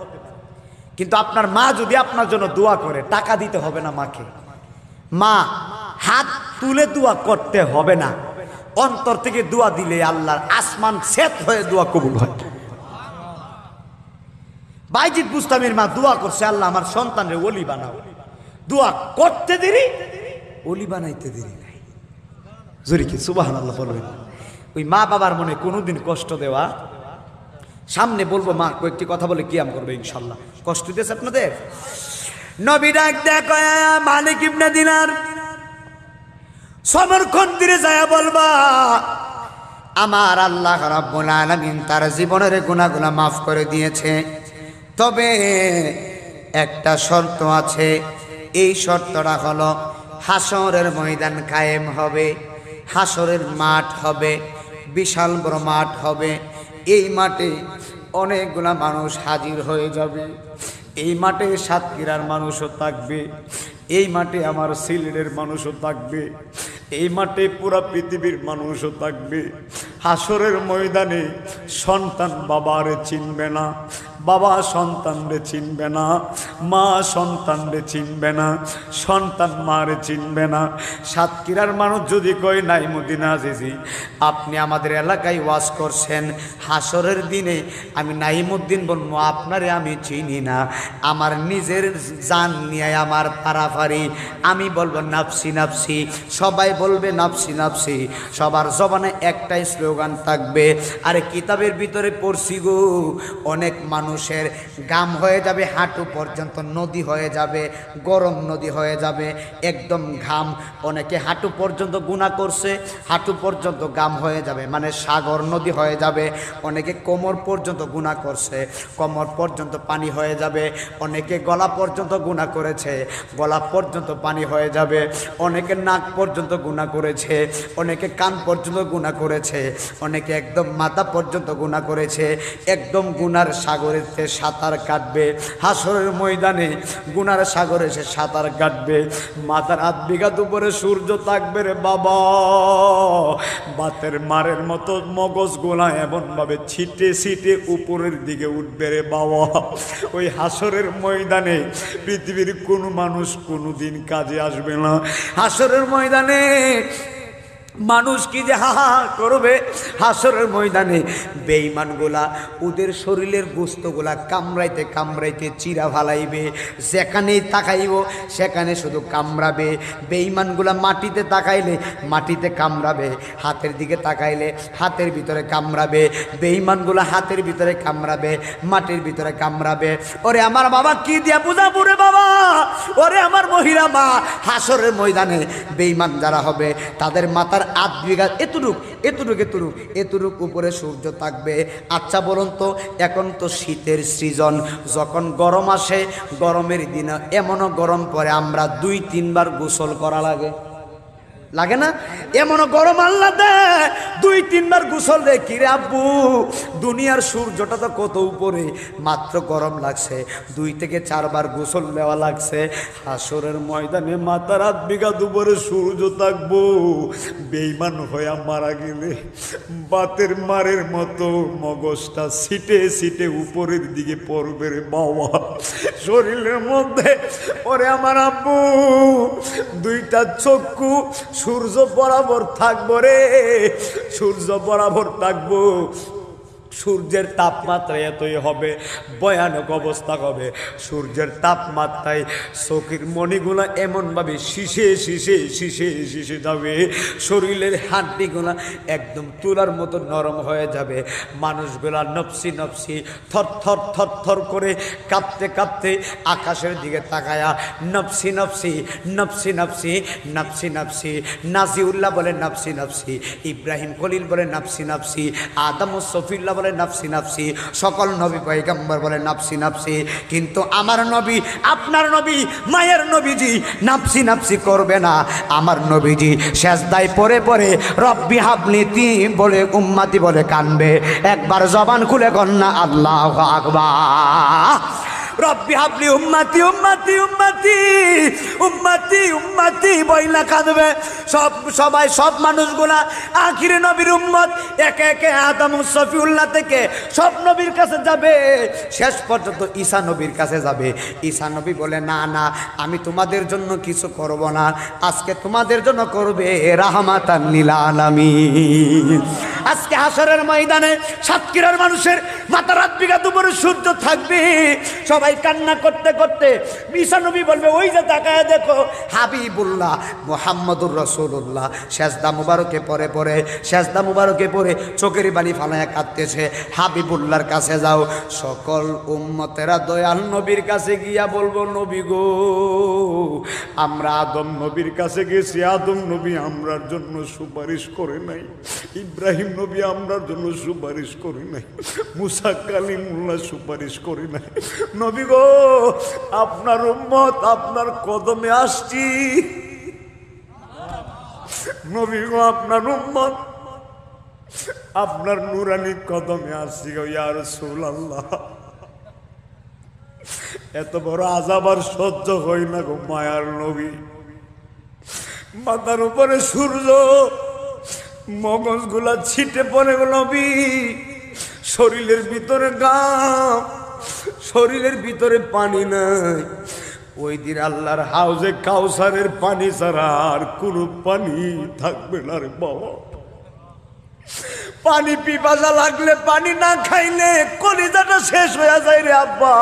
কিন্তু আপনার মা যদি আপনার জন্য দোয়া করে টাকা দিতে হবে না মাকে। মা হাত তুলে দোয়া করতে হবে না, অন্তর থেকে দোয়া দিলে আল্লাহর আসমান সেট হয়ে দোয়া কবুল হয়। বাইজিদ বুস্তামির মা দোয়া করছে, আল্লাহ আমার সন্তানের ওলি বানাও। দোয়া করতে দেরি, ওলি বানাইতে দেরি নাই। জোরে কি সুবহানাল্লাহ বলবেন? ওই মা বাবার মনে কোনোদিন কষ্ট দেওয়া, সামনে বলবো মা কয়েকটি কথা বলে কিয়াম করবে ইনশাল্লাহ। কষ্ট দিয়েছে আপনাদের? নবী ডাক দেখো মালিক ইবনে দিনার, সমরখন্দিরে যায় বলবা আমার আল্লাহ রাব্বুল আলামিন তার জীবনের গুনাহগুলো মাফ করে দিয়েছে, তবে একটা শর্ত আছে। এই শর্তটা হলো হাসরের ময়দান কায়েম হবে, হাসরের মাঠ হবে, বিশাল বড় মাঠ হবে। এই মাঠে অনেকগুলা মানুষ হাজির হয়ে যাবে। এই মাঠে সাতক্ষীরার মানুষও থাকবে, এই মাঠে আমার সিলেটের মানুষও থাকবে, এই মাঠে পুরা পৃথিবীর মানুষও থাকবে। হাসরের ময়দানে সন্তান বাবারে চিনবে না, বাবা সন্তানরে চিনবে না, মা সন্তানরে চিনবে না, সন্তান মারে চিনবে না। সাতক্ষীরার মানুষ যদি কয় নাইমুদ্দিন আজিজি আপনি আমাদের এলাকায় ওয়াজ করছেন, হাসরের দিনে আমি নাইমুদ্দিন বলবো আপনারে আমি চিনি না, আমার নিজের জান নিয়ে আমার পারাফারি, আমি বলবো নাফসি নাফসি, সবাই বলবে নাফসি নাফসি। সবার জবানে একটাই স্লোগান থাকবে, আরে কিতাবের ভিতরে পড়ছি গো, অনেক মানুষের গাম হয়ে যাবে হাঁটু পর্যন্ত, নদী হয়ে যাবে, গরম নদী হয়ে যাবে, একদম ঘাম। অনেকে হাঁটু পর্যন্ত গুনাহ করছে, হাঁটু পর্যন্ত গাম হয়ে যাবে, মানে সাগর নদী হয়ে যাবে। অনেকে কোমর পর্যন্ত গুনাহ করছে, কোমর পর্যন্ত পানি হয়ে যাবে। অনেকে গলা পর্যন্ত গুনাহ করেছে, গলা পর্যন্ত পানি হয়ে যাবে। অনেকে নাক পর্যন্ত গুনাহ করেছে, অনেকে কান পর্যন্ত গুনাহ করেছে, অনেকে একদম মাথা পর্যন্ত গুনাহ করেছে। একদম গুনার সাগরেতে সাঁতার কাটবে, হাসরের ময়দানে গুনার সাগরে সে সাঁতার কাটবে। মাথার 8 বিঘা উপরে সূর্য থাকবে রে বাবা, বাতের মারের মতো মগজ গোলা এমন ভাবে ছিটে ছিটে উপরের দিকে উঠবে রে বাবা। ওই হাসরের ময়দানে পৃথিবীর কোনো মানুষ কোনোদিন কাজে আসবে না। হাসরের ময়দানে মানুষ কি যে হাহা করবে। হাসরের ময়দানে বেঈমানগুলা ওদের শরীরের গোস্তগুলা কামড়াইতে কামড়াইতে চিরা ফালাইবে, যেখানেই তাকাইব সেখানে শুধু কামড়াবে। বেঈমানগুলা মাটিতে তাকাইলে মাটিতে কামড়াবে, হাতের দিকে তাকাইলে হাতের ভিতরে কামড়াবে। বেঈমানগুলা হাতের ভিতরে কামড়াবে, মাটির ভিতরে কামড়াবে। ওরে আমার বাবা কি দিয়া বুঝাবো রে বাবা, ওরে আমার মহিলা মা। হাসরের ময়দানে বেঈমান যারা হবে তাদের মাথার 8 বিঘা এতটুক উপরে সূর্য থাকবে। আচ্ছা বলুন তো, এখন তো শীতের সিজন, যখন গরম আসে গরমের দিনে এমনও গরম পরে আমরা 2-3 বার গোসল করা লাগে, লাগে না? এমনও গরম আল্লাহ দেয় 2-3 বার গোসল দেয়। কিরে আব্বু দুনিয়ার সূর্যটা তো কত উপরে, মাত্র গরম লাগছে 2 থেকে 4 বার গোসল দেওয়া লাগছে। হাসরের ময়দানে মাথার 8 বিঘা উপরে সূর্য থাকবো। বেঈমান হয়ে মারা গেলে বাতের মারের মতো মগজটা ছিটে ছিটে উপরের দিকে পড়বে রে বাবা শরীরের মধ্যে। ওরে আমার আব্বু 2টা চক্ষু সূর্য বরাবর থাকবো রে, সূর্য বরাবর থাকবো। সূর্যের তাপমাত্রা এতই হবে, ভয়ানক অবস্থা হবে। সূর্যের তাপমাত্রায় চোখের মণিগুলা এমনভাবে শিশে যাবে, শরীরের হাড্ডিগুলা একদম তুলার মতো নরম হয়ে যাবে। মানুষগুলা নফসি নফসি থর করে কাঁপতে কাঁপতে আকাশের দিকে তাকায়া নফসি নফসি নফসি নফসি নফসি নফসি। নাজিউল্লাহ বলে নফসি নফসি, ইব্রাহিম খলিল বলে নফসি নফসি, আদম ও সফিউল্লাহ বলে নফসি নফসি, সকল নবী পয়গম্বর বলে নফসি নফসি। কিন্তু আমার নবী, আপনার নবী, মায়ের নবীজি নফসি নফসি করবে না। আমার নবীজি সেজদায় পড়ে পড়ে রব্বি হাবলি বলে উম্মতি বলে কানবে। একবার জবান খুলে কন্যা আল্লাহু আকবার। রব্বি হাবলি উম্মতি উম্মতি উম্মতি উম্মতি উম্মতি বইলা কাঁদবে। সব মানুষগুলা আখিরে নবীর উম্মত একে একে আদম সফিউল্লাহ থেকে সব নবীর কাছে যাবে, শেষ পর্যন্ত ঈসা নবীর কাছে যাবে। ঈসা নবী বলে, না না, আমি তোমাদের জন্য কিছু করব না, আজকে তোমাদের জন্য করবে রাহমাতান লিল আলামিন। আজকে হাসরের ময়দানে সাতক্ষীরার মানুষের মাথা রাত বিঘা দুপুরে সূর্য থাকবে, সবাই কান্না করতে করতে ঈসা নবী বলবে, ওই যে তাকায় দেখো হাবিবুল্লাহ মুহাম্মদুর রাসূলুল্লাহ সেজদা মুবারকে পরে সেজদা মুবারকে পরে চোখের পানি ফালায়া কাঁদতেছে। হাবিবুল্লাহর কাছে যাও। সকল উম্মতেরা দয়াল নবীর কাছে গিয়া বলবো, নবী গো, আমরা আদম নবীর কাছে গেছি, আদম নবী আমরার জন্য সুপারিশ করে নাই, ইব্রাহিম নবী আমরার জন্য সুপারিশ করে নাই, মুসা কালিমুল্লাহ সুপারিশ করে নাই। নবী গো, আপনার উম্মত আপনার কদমে আসছি। নবী গো, আপনার উম্মত আপনার নুরানি কদমে আসছি গো ইয়া রাসূলুল্লাহ। এত বড় আযাব আর সহ্য হয় না গো মায়ার নবী। মাথার উপরে সূর্য, মগজগুলা ছিটে পড়ে গো নবী, শরীরের ভিতরে ঘাম, শরীরের ভিতরে পানি নাই। ওই দিন আল্লাহর হাউজে কাউসারের পানি ছাড়া আর কোনো পানি থাকবে না রে বাবা। পানি পিপাসা লাগলে, পানি না খাইলে কলিজাটা শেষ হয়ে যায় রে আব্বা।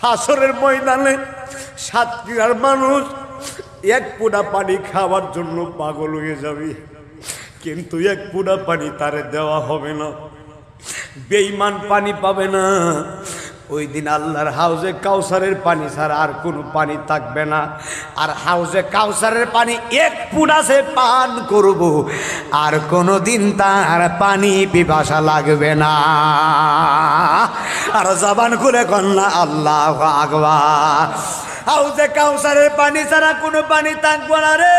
হাসরের ময়দানে সাতক্ষীরার মানুষ এক পুডা পানি খাওয়ার জন্য পাগল হয়ে যাবে, কিন্তু এক পুডা পানি তারে দেওয়া হবে না, বেঈমান পানি পাবে না। ওই দিন আল্লাহর হাউজে কাউসারের পানি ছাড়া আর কোনো পানি থাকবে না। আর হাউজে কাউসারের পানি এক পুডা সে পান করব, আর কোনো দিন তার পানি পিপাসা লাগবে না। আর জবান খুলে কন্যা আল্লাহু আকবার। হাউজে কাউসারের পানি ছাড়া কোনো পানি থাকবে না রে।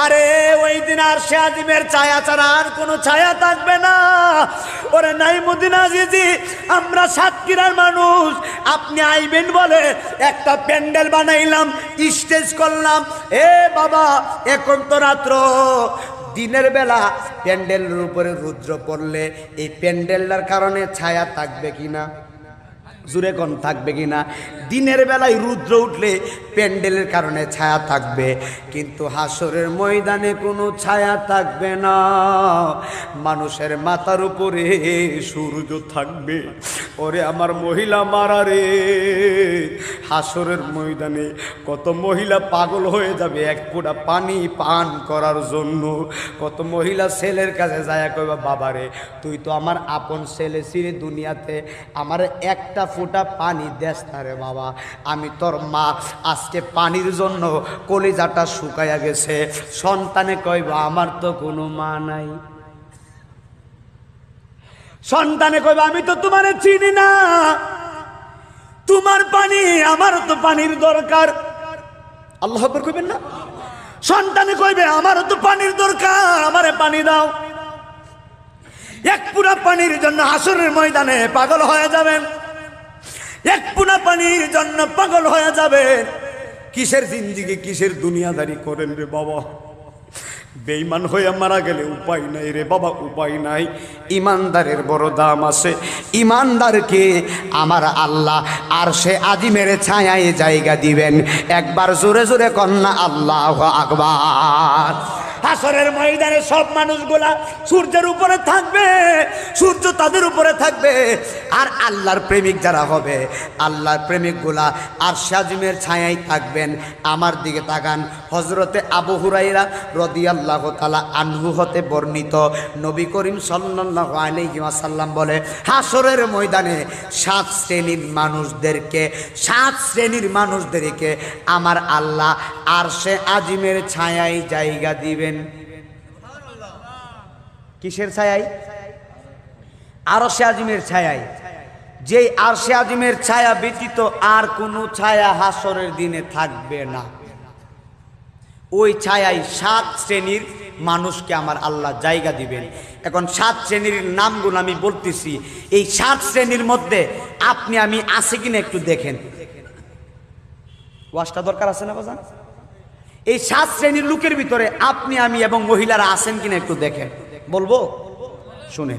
আরে ওই দিন আর সে আজিমের ছায়া ছাড়া আর কোনো ছায়া থাকবে না। ওরে নাইমুদ্দিন আজিজি, আমরা সাতক্ষীরার মানুষ, আপনি আইবেন বলে একটা প্যান্ডেল বানাইলাম, স্টেজ করলাম। এ বাবা, এখন তো রাত্র, দিনের বেলা প্যান্ডেলের উপরে রুদ্র পড়লে এই প্যান্ডেলটার কারণে ছায়া থাকবে কিনা? জুড়ে কোন থাকবে কিনা? দিনের বেলায় রুদ্র উঠলে প্যান্ডেলের কারণে ছায়া থাকবে, কিন্তু হাসরের ময়দানে কোনো ছায়া থাকবে না। মানুষের মাথার উপরে সূর্য থাকবে। ওরে আমার মহিলা মারা রে, হাসরের ময়দানে কত মহিলা পাগল হয়ে যাবে এক ফোঁটা পানি পান করার জন্য। কত মহিলা ছেলের কাছে যায়, কইবা বাবারে তুই তো আমার আপন ছেলে ছিলি দুনিয়াতে, আমার একটা ফোঁটা পানি দেস না রে বাবা, আমি তোর মা, আজকে পানির জন্য কলিজাটা শুকাইয়া গেছে। সন্তানে কইবা আমার তো কোনো মা নাই। সন্তানে কইবা আমি তো তোমারে চিনি না, তোমার পানি, আমার তো পানির দরকার। আল্লাহু আকবার কইবেন না? সন্তানে কইবে আমারও তো পানির দরকার, আমারে পানি দাও। এক পুরা পানির জন্য হাসরের ময়দানে পাগল হয়ে যাবেন, এক পুরা পানির জন্য পাগল হয়ে যাবেন। কিসের জিন্দিগি, কিসের দুনিয়াদারি করেন রে বাবা? বেঈমান হয়ে মারা গেলে উপায় নাই রে বাবা, উপায় নাই। ইমানদারের বড় দাম আছে। ইমানদারকে আমার আল্লাহ আরশে আজিমের ছায়ায় জায়গা দিবেন। একবার জোরে জোরে কন্যা আল্লাহু আকবার। হাসরের ময়দানে সব মানুষগুলা সূর্যের উপরে থাকবে, সূর্য তাদের উপরে থাকবে। আর আল্লাহর প্রেমিক যারা হবে, আল্লাহর প্রেমিকগুলা আরশে আজিমের ছায়ায় থাকবেন। আমার দিকে তাকান। হযরতে আবু হুরায়রা রাদিয়াল্লাহু তাআলা আনহু হতে বর্ণিত, নবী করিম সাল্লাল্লাহু আলাইহি ওয়াসাল্লাম বলে, হাসরের ময়দানে 7 শ্রেণীর মানুষদেরকে আমার আল্লাহ আরশে আজিমের ছায়ায় জায়গা দিবেন। কিসের ছায়ায়? আরশে আজিমের ছায়ায়। যেই আরশে আজিমের ছায়া ব্যতীত আর কোনো ছায়া হাসরের দিনে থাকবে না। ওই ছায়ায় 7 শ্রেণীর মানুষকে আমার আল্লাহ জায়গা দিবেন। এখন 7 শ্রেণীর নামগুলো আমি বলতেছি, এই 7 শ্রেণীর মধ্যে আপনি আমি আছে কিনা একটু দেখেন। ওয়াজটা দরকার আছে না বাজান? এই 7 শ্রেণীর লোকের ভিতরে আপনি আমি এবং মহিলারা আছেন কিনা একটু দেখেন। বলবো, শুনে।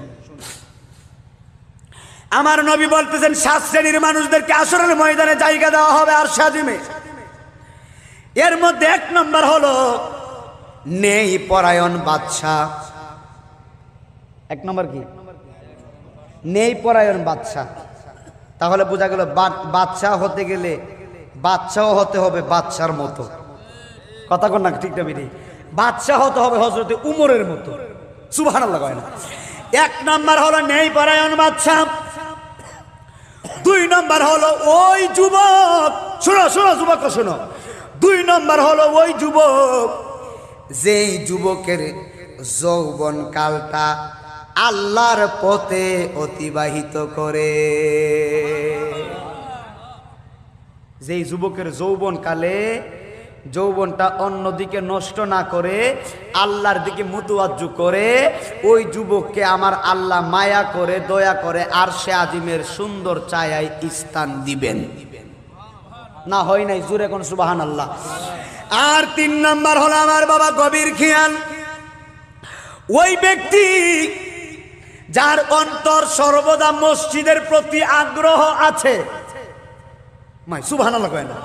আমার নবী বলতেছেন 7 শ্রেণীর মানুষদেরকে আসরের ময়দানে জায়গা দেওয়া হবে আর সাজিমে। এর মধ্যে 1 নম্বর হলো নেই পরায়ণ বাদশা। 1 নম্বর কি? নেই পরায়ণ বাদশা। তাহলে বোঝা গেল বাদশা হতে গেলে বাদশাও হতে হবে বাদশার মতো। কথা কন না, ঠিক না বিধি? বাদশা হতে হবে হযরতে উমরের মতো। সুবহানাল্লাহ কয় না? 1 নম্বর হলো নেই পরায়ণ বাদশা। 2 নম্বর হলো ওই যুবক, শোনো শোনো যুবক শোনো, 2 নম্বর হলো ওই যুবক যেই যুবকের যৌবন কালটা আল্লাহর পথে অতিবাহিত করে। যেই যুবকের যৌবন কালে যৌবনটা অন্যদিকে নষ্ট না করে আল্লাহর দিকে মুতওয়াজ্জু করে, ওই যুবককে আমার আল্লাহ মায়া করে দয়া করে আরশে আজিমের সুন্দর ছায়ায় স্থান দিবেন। না হয় নাই? জোরে কোন সুবহানাল্লাহ। আর 3 নম্বর হলো আমার বাবা গভীর খেয়াল, ওই ব্যক্তি যার অন্তর সর্বদা মসজিদের প্রতি আগ্রহ আছে। মাই সুবহানাল্লাহ কয় না?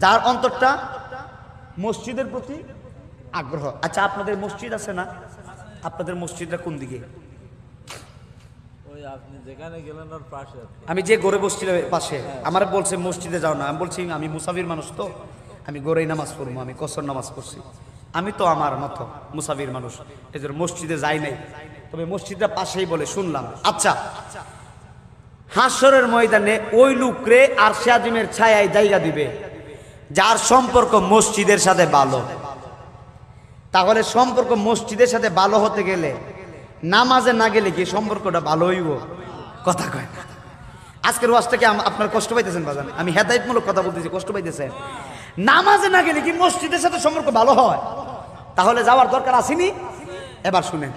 যার অন্তরটা মসজিদের প্রতি আগ্রহ। আচ্ছা, আপনাদের মসজিদ আছে না? আপনাদের মসজিদটা কোন দিকে? আমি যে গড়ে বসছিলাম পাশে, আমার বলছে মসজিদে যাও না। আমি বলছি আমি মুসাফির মানুষ, তো আমি গড়েই নামাজ পড়বো, আমি কসর নামাজ পড়ছি। আমি তো আমার মতো মুসাফির মানুষ, এই জন্য মসজিদে যাই নাই। তবে মসজিদটা পাশেই বলে শুনলাম। আচ্ছা, হাসরের ময়দানে ওই লোকরে আরশে আজিমের ছায়ায় জায়গা দিবে যার সম্পর্ক মসজিদের সাথে ভালো। তাহলে সম্পর্ক মসজিদের সাথে ভালো হতে গেলে নামাজে না গেলে কি সম্পর্কটা ভালো হইব? কথা কয় না? আজকের ওয়াজটাকে আপনার কষ্ট পাইতেছেন বাজান? আমি হেদায়েতমূলক কথা বলতেছি, কষ্ট পাইতেছেন? নামাজে না গেলে কি মসজিদের সাথে সম্পর্ক ভালো হয়? তাহলে যাওয়ার দরকার আসেনি? এবার শুনেন।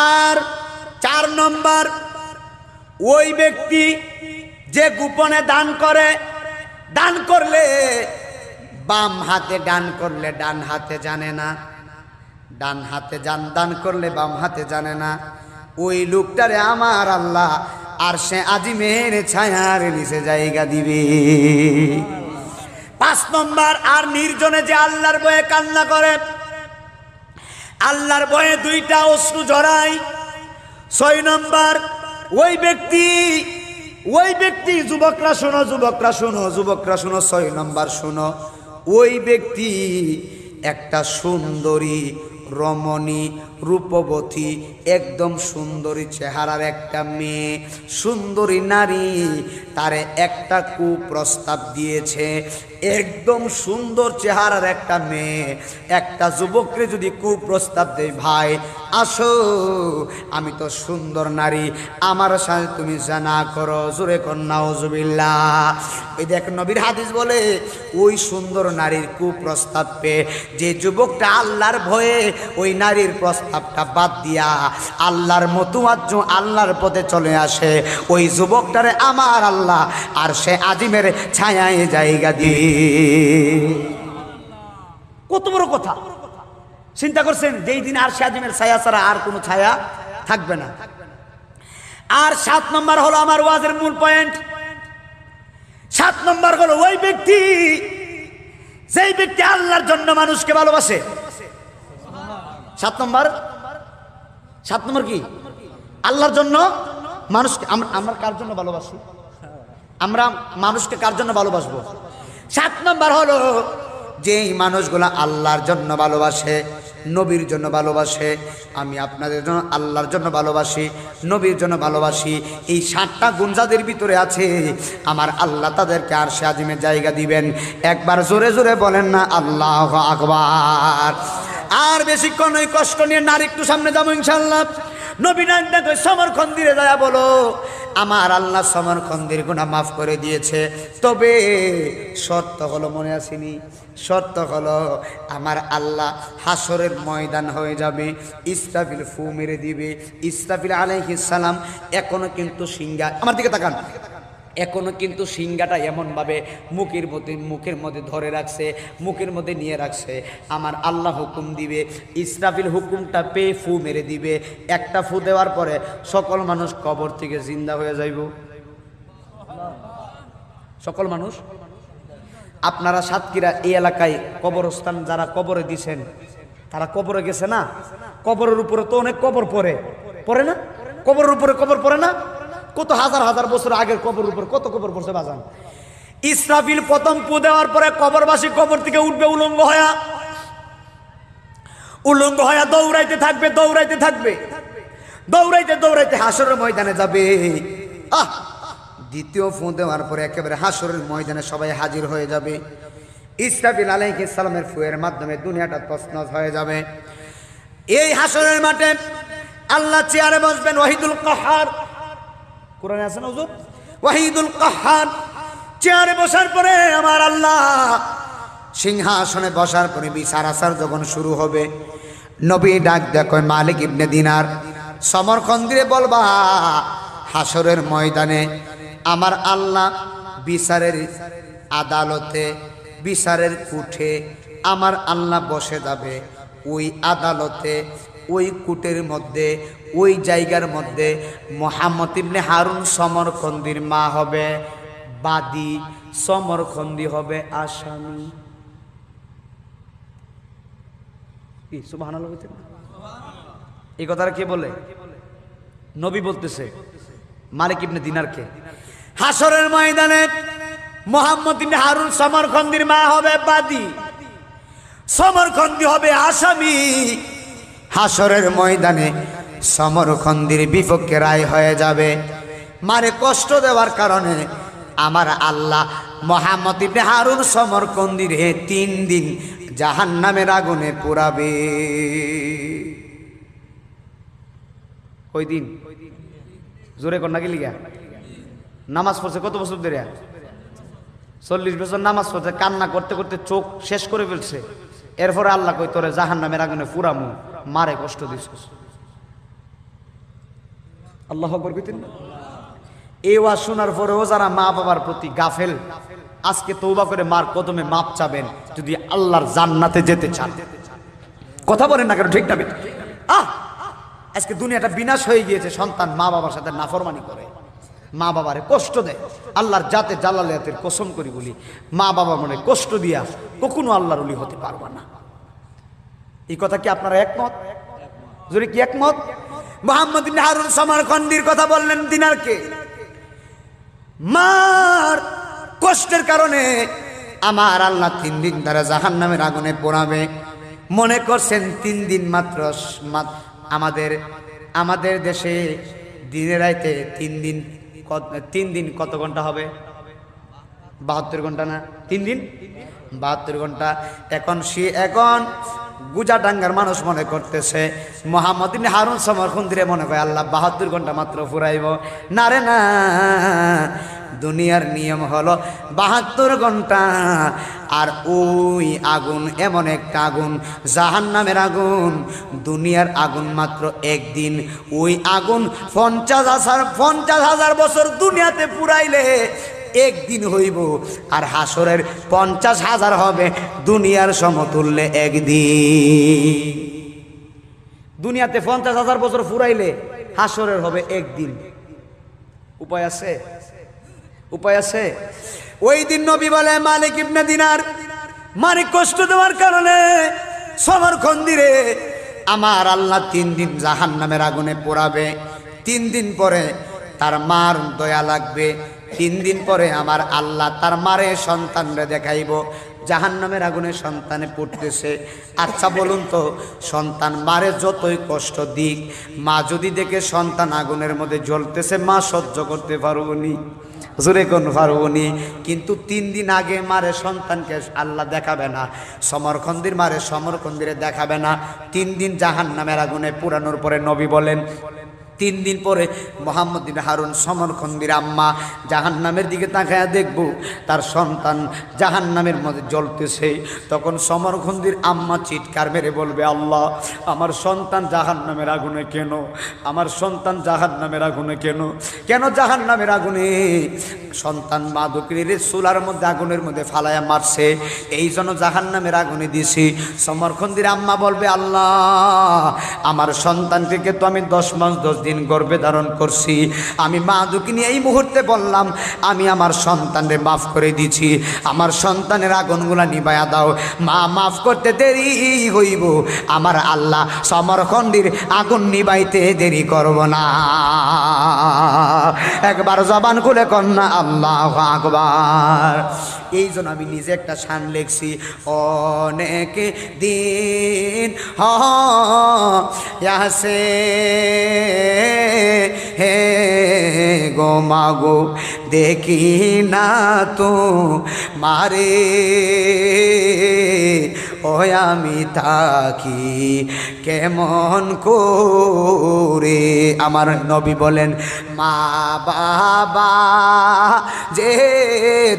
আর 4 নম্বর, ওই ব্যক্তি যে গোপনে দান করে, দান করলে বাম হাতে দান করলে ডান হাতে জানে না, ডান হাতে দান করলে বাম হাতে জানে না, ওই লোকটারে আমার আল্লাহ আরশে আজিমের ছায়ার নিচে জায়গা দিবে। 5 নম্বর, আর নির্জনে যে আল্লাহর ভয়ে কান্না করে, আল্লাহর ভয়ে 2টা অশ্রু ঝরায়। 6 নম্বর, ওই ব্যক্তি যুবকরা শোনো, যুবকরা শোনো, যুবকরা শোনো, 6 নম্বর শোনো, ওই ব্যক্তি একটা সুন্দরী রমণী রূপবতী একদম সুন্দরী চেহারার একটা মেয়ে, সুন্দরী নারী, তারে একটা কুপ্রস্তাব দিয়েছে। একদম সুন্দর চেহারার একটা মেয়ে একটা যুবককে যদি কুপ্রস্তাব দেয়, ভাই আসো, আমি তো সুন্দর নারী, আমার সাথে তুমি জানা করো, জোরে কর নাউজুবিল্লাহ। এই দেখ নবীর হাদিস বলে, ওই সুন্দর নারীর কুপ্রস্তাব পেয়ে যে যুবকটা আল্লাহর ভয়ে ওই নারীর প্রস্তাবটা বাদ দিয়া আল্লাহর মুতওয়াজ্জু আল্লাহর পথে চলে আসে, ওই যুবকটারে আমার আল্লাহ আর সে আজিমের ছায়ায় জায়গা দিয়ে। কত বড় কথা চিন্তা করছেন? যেই দিন আর সে আজিমের ছায়া ছাড়া আর কোনো ছায়া থাকবে না। আর 7 নম্বর হলো আমার ওয়াজের মূল পয়েন্ট। 7 নম্বর হলো ওই ব্যক্তি, যেই ব্যক্তি আল্লাহর জন্য মানুষকে ভালোবাসে। 7 নম্বর কি? আল্লাহর জন্য মানুষকে। আমরা কার জন্য ভালোবাসি? আমরা মানুষকে কার জন্য ভালোবাসবো? 7 নম্বর হলো যেই মানুষগুলো আল্লাহর জন্য ভালোবাসে, নবীর জন্য ভালোবাসে। আমি আপনাদের জন্য আল্লাহর জন্য ভালোবাসি, নবীর জন্য ভালোবাসি। এই 7টা গুণ যাদের ভিতরে আছে, আমার আল্লাহ তাদেরকে আরশে আজিমে জায়গা দিবেন। একবার জোরে জোরে বলেন না আল্লাহু আকবার। আর বেশিক্ষণ ওই কষ্ট নিয়ে নারী একটু সামনে যাবো ইনশাআল্লাহ। নবী নায়ক সমরখন দিয়ে যায় বলো, আমার আল্লাহ সমরখন্দের গুনাহ মাফ করে দিয়েছে। তবে শর্ত হলো, মনে আসেনি? শর্ত হলো আমার আল্লাহ হাসরের ময়দান হয়ে যাবে, ইসরাফিল ফু মেরে দিবে। ইসরাফিল আলাইহিস সালাম এখনো কিন্তু সিংহা, আমার দিকে তাকান, এখনো কিন্তু সিংহাটা এমনভাবে মুখের মধ্যে ধরে রাখছে, মুখের মধ্যে নিয়ে রাখছে। আমার আল্লাহ হুকুম দিবে, ইসরাফিল হুকুমটা পেয়ে ফু মেরে দিবে। একটা ফু দেওয়ার পরে সকল মানুষ কবর থেকে জিন্দা হয়ে যাইব। সকল মানুষ। আপনারা সাতক্ষীরা এই এলাকায় কবরস্থান যারা কবরে দিছেন, তারা কবরে গেছে না? কবরের উপরে তো অনেক কবর পড়ে না? কবরের উপরে কবর পড়ে না? কত হাজার হাজার বছর আগের কবর উপর কত কবর পড়ছে বাজান। ইসরাফিল প্রথম পু দেওয়ার পরে কবরবাসী কবর থেকে উঠবে উলঙ্গ হয়া দৌড়াইতে থাকবে, দৌড়াইতে হাসরের ময়দানে যাবে। দ্বিতীয় ফু দেওয়ার পরে একেবারে হাসরের ময়দানে সবাই হাজির হয়ে যাবে। ইসরাফিল আলাইহিস সালামের ফুয়ের মাধ্যমে দুনিয়াটা তছনছ হয়ে যাবে। এই হাসরের মাঠে আল্লাহ চেয়ারে বসবেন, ওয়াহিদুল কাহ্হার, কোরআনে আছে না হুজুর? ওয়াহিদুল কাহ্হার চেয়ারে বসার পরে আমার আল্লাহ সিংহাসনে বসার পরে বিচার আচার যখন শুরু হবে, নবী ডাক দেখো মালিক ইবনে দিনার, সমরখন্দিরে বলবা হাসরের ময়দানে আমার আল্লাহ বিচারের আদালতে, বিচারের কুঠে আমার আল্লাহ বসে যাবে। ওই আদালতে, ওই কুটের মধ্যে, ওই জায়গার মধ্যে মুহাম্মদ ইবনে হারুন সমরখন্দির মা হবে বাদী, সমরখন্দি হবে আসামি। কি সুবহানাল্লাহ বলতে? এই কথাটা কে বলে? নবী বলতেছে মালিক ইবনে দিনারকে। হাসরের ময়দানে মুহাম্মদ ইবনে হারুন সমরখন্দির মা হবে বাদী, সমরখন্দি হবে আসামি। হাসরের ময়দানে সমরখন্দির বিপক্ষে রায় হয়ে যাবে। মারে কষ্ট দেওয়ার কারণে আমার আল্লাহ মুহাম্মদ ইবনে হারুন সমরখন্দির 3 দিন জাহান্নামের আগুনে পোড়াবে। কই দিন? জোরে কর নাকি লিগা? নামাজ পড়ছে কত বছর ধরে? 40 বছর নামাজ পড়ছে, কান্না করতে করতে চোখ শেষ করে ফেলছে। এরপরে আল্লাহ কই তোরে জাহান্নামের আগুনে পুরামু, মারে কষ্ট দিছিস। আল্লাহু আকবার কইতেন না? এই ওয়াজ শোনার পরেও যারা মা বাবার প্রতি গাফেল, আজকে তওবা করে মার কদমে মাপ চাবেন যদি আল্লাহর জান্নাতে যেতে চান। কথা বলেন না কেন? ঠিক না? আজকে দুনিয়াটা বিনাশ হয়ে গিয়েছে, সন্তান মা বাবার সাথে নাফরমানি করে, মা বাবারে কষ্ট দেয়। আল্লাহর জাতে জালালিয়াতের কসম করি বলি, মা বাবা মনে কষ্ট দিয়া কখনো আল্লাহর ওলি হতে পারবা না। এই কথা কি আপনারা একমত? যদি কি একমত? মুহাম্মদ ইবনে হারুন সমরখন্দির কথা বললেন দিনারকে। মার কষ্টের কারণে আমার আল্লাহ 3 দিন তারা জাহান্নামের আগুনে পোড়াবে। মনে করছেন 3 দিন মাত্র? আমাদের দেশে দিনে রাইতে 3 দিন কত ঘন্টা হবে? 72 ঘন্টা না? 3 দিন 72 ঘন্টা। এখন গুজাডাঙ্গার মানুষ মনে করতেছে মুহাম্মদ ইবনে হারুন সমরখন্দিরে মনে হয় আল্লাহ 72 ঘন্টা মাত্র ফুরাইব। না রে না, দুনিয়ার নিয়ম হলো 72 ঘন্টা। আর ওই আগুন এমন একটা আগুন, জাহান্নামের আগুন, দুনিয়ার আগুন মাত্র 1 দিন। ওই আগুন 50,000 বছর দুনিয়াতে পুরাইলে 1 দিন হইব, আর হাসরের 50,000 হবে দুনিয়ার সমতুল্য 1 দিন। দুনিয়াতে 50,000 বছর ফুরাইলে হাসরের হবে 1 দিন। উপায় আছে? উপায় আছে? ওই দিন নবী বলে মালিক ইবনে দিনার, মালিক কষ্ট দেওয়ার কারণে সমরখন্দিরে আমার আল্লাহ 3 দিন জাহান্নামের আগুনে পোড়াবে। 3 দিন পরে তার মার দয়া লাগবে। 3 দিন পরে আমার আল্লাহ তার মারে সন্তানরে দেখাইব জাহান্নামের আগুনে সন্তানে পড়তেছে। আচ্ছা বলুন তো, সন্তান মারে যতই কষ্ট দিক, মা যদি দেখে সন্তান আগুনের মধ্যে জ্বলতেছে, মা সহ্য করতে পারবনি? জোরে কোন পারবনি? কিন্তু 3 দিন আগে মারে সন্তানকে আল্লাহ দেখাবে না, সমরখন্দির মারে সমরখন্দিরে দেখাবে না। 3 দিন জাহান্নামের আগুনে পুরানোর পরে নবী বলেন 3 দিন পরে মোহাম্মদ বিন হারুন সমরখন্দির আম্মা জাহান্নামের দিকে তাকায়া দেখব তার সন্তান জাহান্নামের মধ্যে জ্বলতেছে। তখন সমরখন্দির আম্মা চিৎকার মেরে বলবে, আল্লাহ আমার সন্তান জাহান্নামের আগুনে কেন, আমার সন্তান জাহান্নামের আগুনে কেন, কেন জাহান্নামের আগুনে? সন্তান মাদকের চুলার মধ্যে আগুনের মধ্যে ফালায়া মারছে, এই জন্য জাহান্নামের আগুনে দিছি। সমরখন্দির আম্মা বলবে, আল্লাহ আমার সন্তানকে তো আমি 10 মাস 10 দিন গর্ভে ধারণ করছি, আমি মা দুঃখিনী এই মুহূর্তে বললাম আমি আমার সন্তানকে মাফ করে দিছি, আমার সন্তানের আগুনগুলা নিবায়া দাও। মা মাফ করতে দেরি হইব, আমার আল্লাহ সমরখন্দির আগুন নিবাইতে দেরি করব না। একবার জবান খুলে কন্যা আল্লাহু আকবার। এই জন্য আমি নিজে একটা শান লেখছি, অনেক দিন হসে হে গো মাগো দেখি না তো মারে, ও আমি থাকি কেমন করে। আমার নবী বলেন, মা বাবা যে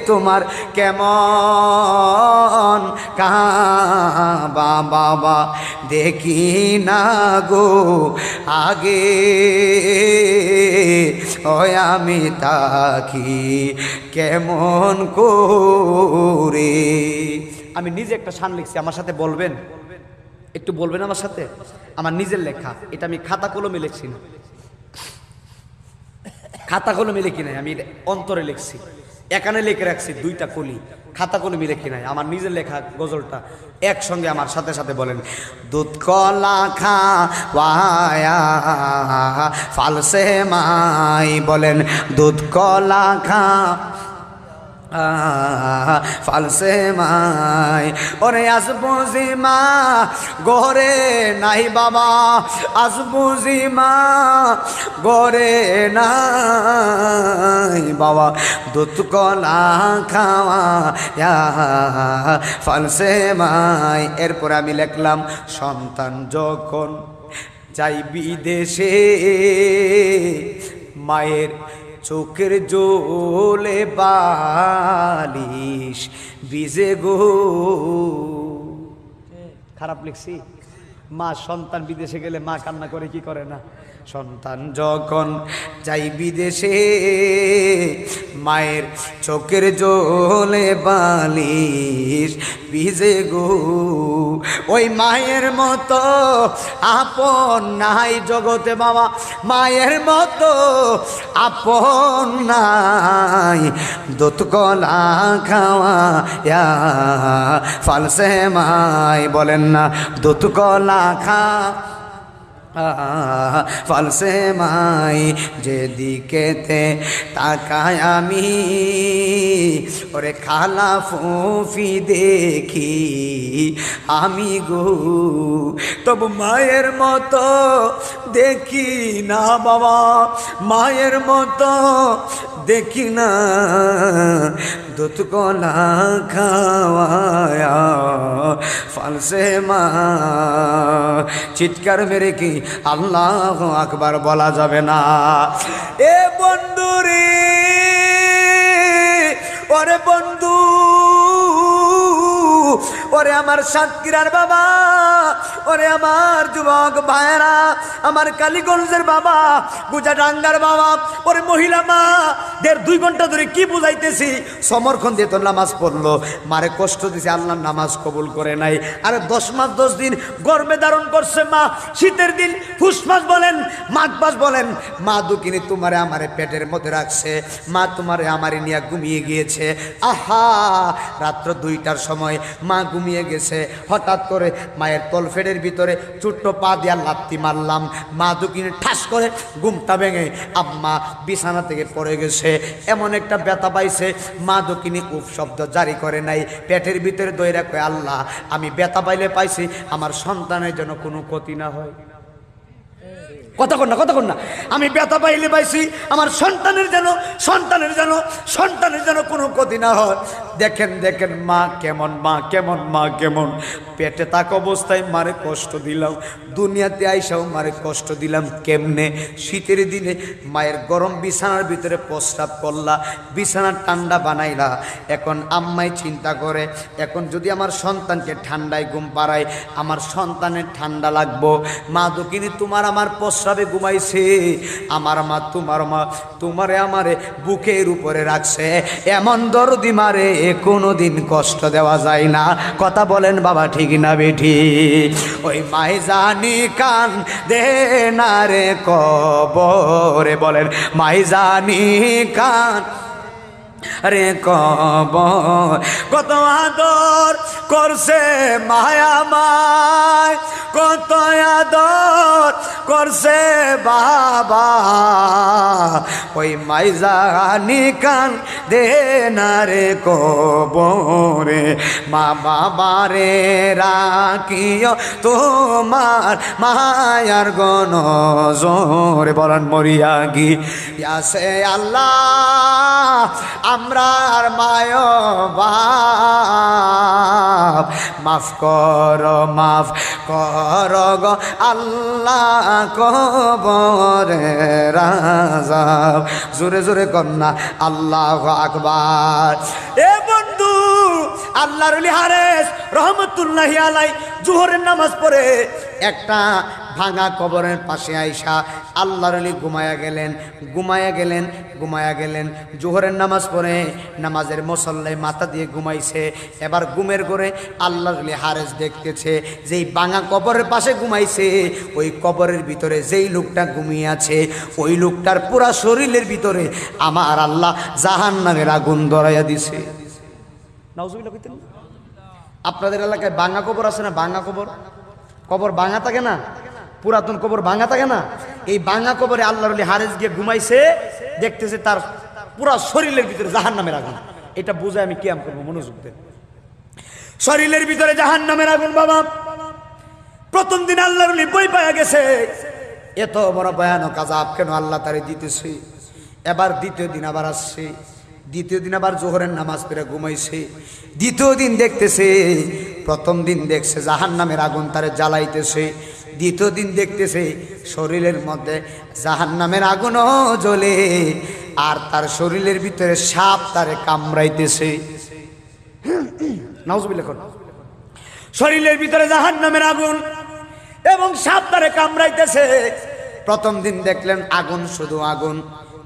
তোমার কেমন কাবা বাবা দেখি না গো আগে, ও আমি থাকি কেমন করে। আমি নিজে একটা শান লিখছি, আমার সাথে বলবেন, একটু বলবেন আমার সাথে। আমার নিজের লেখা, এটা আমি খাতা কলমে লিখছি না, খাতা কলমে লিখি নাই, আমি অন্তরে লিখছি, এখানে লিখে রাখছি 2টা কলি, খাতা কলমে লিখি নাই, আমার নিজের লেখা গজলটা। একসঙ্গে আমার সাথে সাথে বলেন, দুধ কলা খাওয়ায়া ফালসে মাই, বলেন দুধ কলা খা ফালসে মাই, ওরে আজ বুঝি মা গরে নাই বাবা, আজ বুঝি মা গরে নাই বাবা, দুধ কলা খাওয়া ফালসে মাই। এরপর আমি লিখলাম, সন্তান যখন যাই বিদেশে মায়ের চোখের জলে বালিশ ভিজে গো। খারাপ লিখছি? মা সন্তান বিদেশে গেলে মা কান্না করে কি করে না? সন্তান যখন যাই বিদেশে মায়ের চোখের জলে বালিশ ভিজে গো। ওই মায়ের মতো আপন নাই জগতে বাবা, মায়ের মতো আপন নাই, দুধ কলা খাওয়া ফালসে মাই, বলেন না দুধ কলা খা ফালসে মাই। যেদিকেতে তাকায় আমি ওরে খালা ফুফি দেখি আমি গো, তবু মায়ের মতো দেখি না বাবা, মায়ের মতো দেখি না, দুধ কলা খাওয়ায়া ফালসে মা। চিৎকার মেরে কি আল্লাহু আকবার বলা যাবে না? এ বন্ধু রে, ওরে বন্ধু, ওরে আমার সাতক্ষীরার বাবা, ওরে আমার যুবক ভাইরা, আমার কালীগঞ্জের বাবা, গুজাডাঙ্গার বাবা, ওরে মহিলা মা, 1.5-2 ঘন্টা ধরে কি বুঝাইতেছি। সমরখন্দ দিয়ে তো নামাজ পড়লো, মারে কষ্ট দিছে, আল্লাহ নামাজ কবুল করে নাই। আরে 10 মাস 10 দিন গর্ভে ধারণ করছে মা, শীতের দিন পুষ মাস বলেন মাঘ মাস বলেন, মা দুঃখিনী তোমারে আমারে পেটের মধ্যে রাখছে, মা তোমারে আমারে নিয়ে ঘুমিয়ে গিয়েছে। আহা, রাত্র 2টার সময় মা ঘুমিয়ে গেছে, হঠাৎ করে মায়ের তলফেডের ভিতরে ছোট্ট পা দিয়া লাত্তি মারলাম, মা দুঃখিনী ঠাস করে ঘুমটা ভেঙে আম্মা বিছানা থেকে পড়ে গেছে। এমন একটা ব্যথা পাইছে, মা দুঃখিনী উফ শব্দ জারি করে নাই, পেটের ভিতরে দইরা কয় আল্লাহ আমি ব্যথা পাইলে পাইছি, আমার সন্তানের জন্য কোনো ক্ষতি না হয়। কথা কন না আমি ব্যথা পাইলে পাইছি আমার সন্তানের যেন কোনো ক্ষতি না হয়। দেখেন মা কেমন পেটে থাকা অবস্থায় মারে কষ্ট দিলাম, দুনিয়াতে আইসাও মারে কষ্ট দিলাম। কেমনে? শীতের দিনে মায়ের গরম বিছানার ভিতরে প্রস্রাব করলা, বিছানা ঠান্ডা বানাইলা। এখন আম্মাই চিন্তা করে, এখন যদি আমার সন্তানকে ঠান্ডায় ঘুম পাড়ায় আমার সন্তানের ঠান্ডা লাগবো। মা দক্ষিণী তোমার আমার প্রস্রাবে ঘুমাইছে, আমার মা তোমারে আমারে বুকের উপরে রাখছে। এমন দরদি মারে কোনোদিন কষ্ট দেওয়া যায় না। কথা বলেন বাবা, ঠিক না বেঠি? ওই মাই জানি কান দে না রে কবরে, বলেন মাই জানি কান রে কবর। কত আদর করছে মায়া মায়, কত আদর করছে বাবা। ওই মাই জানি কান দে না রে কবরে, মা বাবারে রাখিও তোমার মায়ার গনজরে। বলেন মরিয়া গিয়াছে আল্লাহ আমরার মায় বাপ, মাফ কর গো আল্লাহ কবরে রাজাব। জোরে জোরে কন্যা আল্লাহু আকবার। এ বন্ধু, আল্লাহর ওলি হারেস রহমতুল্লাহি আলাই জোহরের নামাজ পড়ে একটা ভাঙা কবরের পাশে আইসা আল্লাহর ওলি ঘুমায়া গেলেন। জোহরের নামাজ পড়ে নামাজের মুসল্লায় মাথা দিয়ে ঘুমাইছে। এবার ঘুমের ঘরে আল্লাহর ওলি হারেস দেখতেছে যেই ভাঙা কবরের পাশে ঘুমাইছে, ওই কবরের ভিতরে যেই লোকটা ঘুমিয়ে আছে ওই লোকটার পুরা শরীরের ভিতরে আমার আল্লাহ জাহান্নামের আগুন ধরাইয়া দিছে। নাউজুবিল্লাহ কইতেন? আপনাদের এলাকায় ভাঙা কবর আছে না? ভাঙা কবর ভাঙা থাকে না? পুরাতন কবর ভাঙা থাকে না? এই ভাঙা কবরে আল্লাহর ওলি হারেস গিয়ে ঘুমাইছে, দেখতেছে তার পুরা শরীরের ভিতরে জাহান্নামের আগুন। এটা বুঝে আমি কিয়াম করবো, মনোযোগ দেন। শরীরের ভিতরে জাহান্নামের আগুন বাবা। প্রথম দিন আল্লাহর ওলি বই পায়া গেছে, এত বড় ভয়ানক আযাব কেন আল্লাহ তারে দিতেছে। এবার দ্বিতীয় দিন আবার আসছে, দ্বিতীয় দিন আবার জোহরের নামাজ পড়ে ঘুমাইছে। দ্বিতীয় দিন দেখতেছে, প্রথম দিন দেখছে জাহান্নামের আগুন তারে জ্বালাইতেছে, দ্বিতীয় দিন দেখতেছে শরীরের মধ্যে জাহান্নামের আগুনও জ্বলে, আর তার শরীরের ভিতরে সাপ তারে কামড়াইতেছে। নাউজুবিল্লাহ। শরীরের ভিতরে জাহান্নামের আগুন এবং সাপ তারে কামড়াইতেছে। প্রথম দিন দেখলেন আগুন, শুধু আগুন।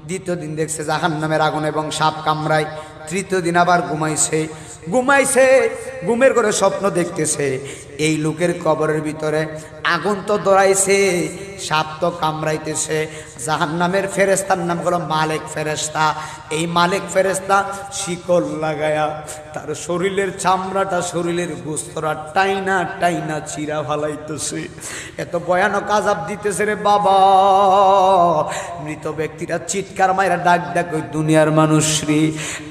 দ্বিতীয় দিন দেখছে জাহান্নামের আগুন এবং সাপ কামড়ায়। তৃতীয় দিন আবার ঘুমাইছে। ঘুমের করে স্বপ্ন দেখতেছে এই লোকের কবরের ভিতরে আগুন তো দৌড়াইছে, সাপ তো কামড়াইতেছে। জাহান্নামের ফেরেস্তার নাম হলো মালিক ফেরেস্তা। এই মালিক ফেরেস্তা শিকল লাগায়া তার শরীরের চামড়াটা, শরীরের গোস্তরা টাইনা চিরা ফালাইতেছে। এত ভয়ানক আযাব দিতেছে রে বাবা। মৃত ব্যক্তিরা চিৎকার মাইরা ডাক ওই দুনিয়ার মানুষ রে,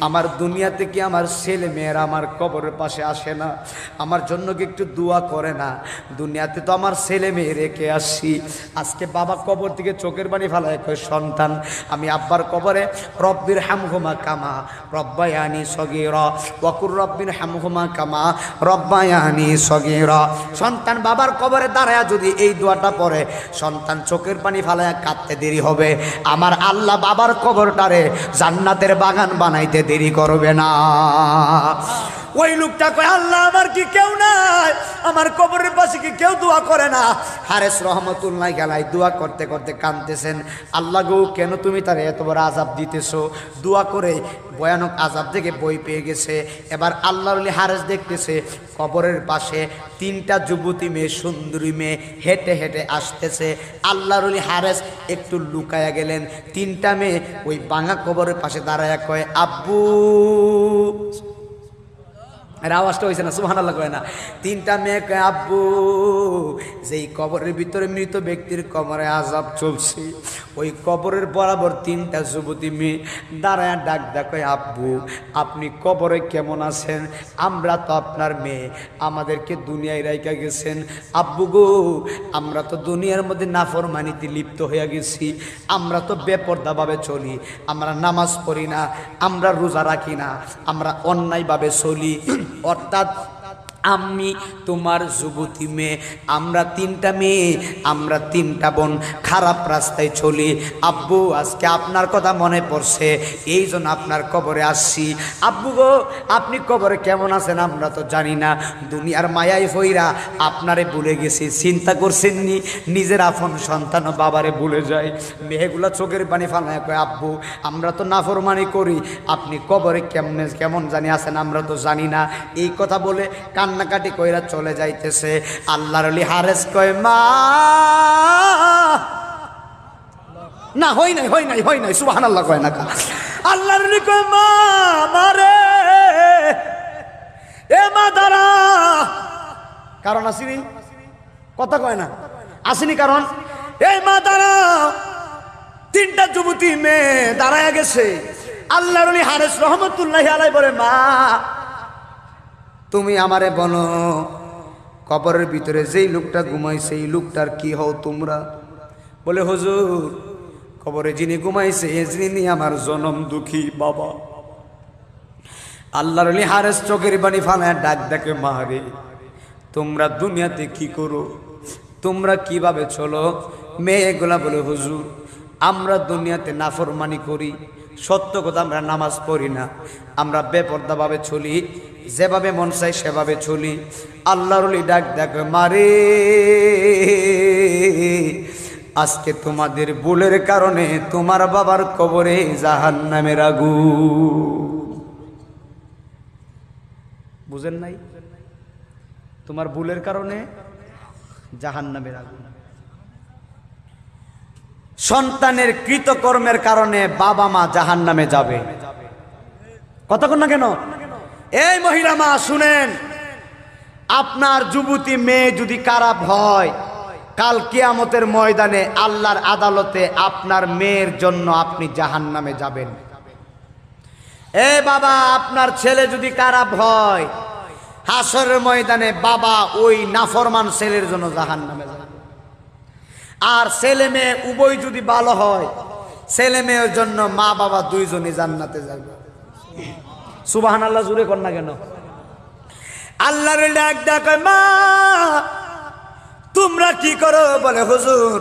আমার দুনিয়াতে কি আমার ছেলে মেয়েরা আমার কবরের পাশে আসে না? আমার জন্য কি একটু দোয়া করে না? দুনিয়াতে তো আমার ছেলে মেয়ে রেখে আসছি। আজকে বাবা কবর থেকে চোখের পানি ফালায় কয়, সন্তান আমি আব্বার কবরে রব্বির হামহুমা কামা রব্বায়ানি সগীরা ওয়াকুর রব্বির হামহুমা কামা রব্বায়ানি সগীরা। সন্তান বাবার কবরে দাঁড়ায়া যদি এই দোয়াটা পড়ে, সন্তান চোখের পানি ফালায়া কাঁদতে দেরি হবে, আমার আল্লাহ বাবার কবরটারে জান্নাতের বাগান বানাইতে দেরি করবে না। ওই লোকটা কয়, আল্লাহ আমার কি কেউ নাই? আমার কবরের পাশে কি কেউ দোয়া করে না? হারেস রহমতুল্লাহ গেলাই দোয়া করতে করতে কাঁদতেছেন, আল্লাহ গো কেন তুমি তার এত বড় আযাব দিতেছো? দোয়া করে ভয়ানক আযাব থেকে বই পেয়ে গেছে। এবার আল্লাহর ওলি হারেস দেখতেছে কবরের পাশে তিনটা যুবতী মেয়ে, সুন্দরী মেয়ে হেঁটে হেঁটে আসতেছে। আল্লাহর ওলি হারেস একটু লুকায়া গেলেন। তিনটা মেয়ে ওই ভাঙা কবরের পাশে দাঁড়ায়া কয়, আব্বু আর আওয়াজটা হয়েছে না, সুবহানাল্লাহ কয় না। তিনটা মেয়ে কয় আব্বু, যেই কবরের ভিতরে মৃত ব্যক্তির কবরে আযাব চলছে, ওই কবরের বরাবর তিনটা যুবতী মেয়ে দাঁড়ায় ডাক কয় আব্বু আপনি কবরে কেমন আছেন? আমরা তো আপনার মেয়ে, আমাদেরকে দুনিয়ায় রাইখা গেছেন। আব্বু গো, আমরা তো দুনিয়ার মধ্যে নাফরমানিতে লিপ্ত হয়ে গেছি, আমরা তো বেপরদাভাবে চলি, আমরা নামাজ পড়ি না, আমরা রোজা রাখি না, আমরা অন্যায়ভাবে চলি। অর্থাৎ আমি তোমার যুবতী মেয়ে, আমরা তিনটা মেয়ে, আমরা তিনটা বোন খারাপ রাস্তায় চলি। আব্বু আজকে আপনার কথা মনে পড়ছে, এই জন্য আপনার কবরে আসছি। আব্বু গো, আপনি কবরে কেমন আছেন আমরা তো জানি না, দুনিয়ার মায়ায় হইরা আপনারে ভুলে গেছি। চিন্তা করছেননি, নিজের আপন সন্তান বাবারে ভুলে যায়। মেয়েগুলা চোখের পানি ফালায় কয় আব্বু আমরা তো নাফরমানি করি, আপনি কবরে কেমন জানি আছেন আমরা তো জানি না। এই কথা বলে কান্নাকাটি কইরা চলে যাইতেছে। আল্লাহর ওলি হারেস কয় মা না, হই নাই সুবহানাল্লাহ কয় না। আল্লাহর ওলি কয় মা মারে, এ মা দাঁড়া। কারণ আসিনি, কথা কয় না, আসিনি কারণ। এই মা দাঁড়া, তিনটা যুবতী মেয়ে দাঁড়ায় গেছে। আল্লাহর ওলি হারেস রহমতুল্লাহি আলাইহি বলে মা তুমি আমারে বলো, কবরের ভিতরে যেই লোকটা ঘুমাইছে এই লোকটার কি হও তোমরা? বলে হুজুর, কবরে যিনি ঘুমাইছে যিনি আমার জনম দুঃখী বাবা। আল্লাহর ওলি হারেস চোখের পানি ফালায় ডাক ডাকে মারে, তোমরা দুনিয়াতে কি করো, তোমরা কিভাবে চলো? মেয়েগুলা বলে হুজুর আমরা দুনিয়াতে নাফরমানি করি, সত্য কথা আমরা নামাজ পড়ি না, আমরা বেপরদাভাবে চলি, যেভাবে মন চাই সেভাবে চলি। আল্লাহর ওলি ডাক ডাক মারে, আজকে তোমাদের ভুলের কারণে তোমার বাবার কবরে জাহান্নামের আগুন। বুঝেন নাই? তোমার ভুলের কারণে জাহান্নামের আগুন। সন্তানের কৃতকর্মের কারণে বাবা মা জাহান্নামে যাবে। কতক্ষণ না কেন? এই মহিলা মা শুনেন, আপনার যুবতী মেয়ে যদি খারাপ হয়, কাল কিয়ামতের ময়দানে আল্লাহর আদালতে আপনার মেয়ের জন্য আপনি জাহান্নামে যাবেন। এ বাবা, আপনার ছেলে যদি খারাপ হয়, হাসরের ময়দানে বাবা ওই নাফরমান ছেলের জন্য জাহান্নামে যাবে। আর ছেলে মেয়ে উভয় যদি ভালো হয়, ছেলে মেয়ের জন্য মা বাবা দুইজনই জান্নাতে যাবে। সুবহানাল্লাহ জুড়ে কর না কেন? আল্লাহর ডাক ডাক মা তোমরা কি করো? বলে হুজুর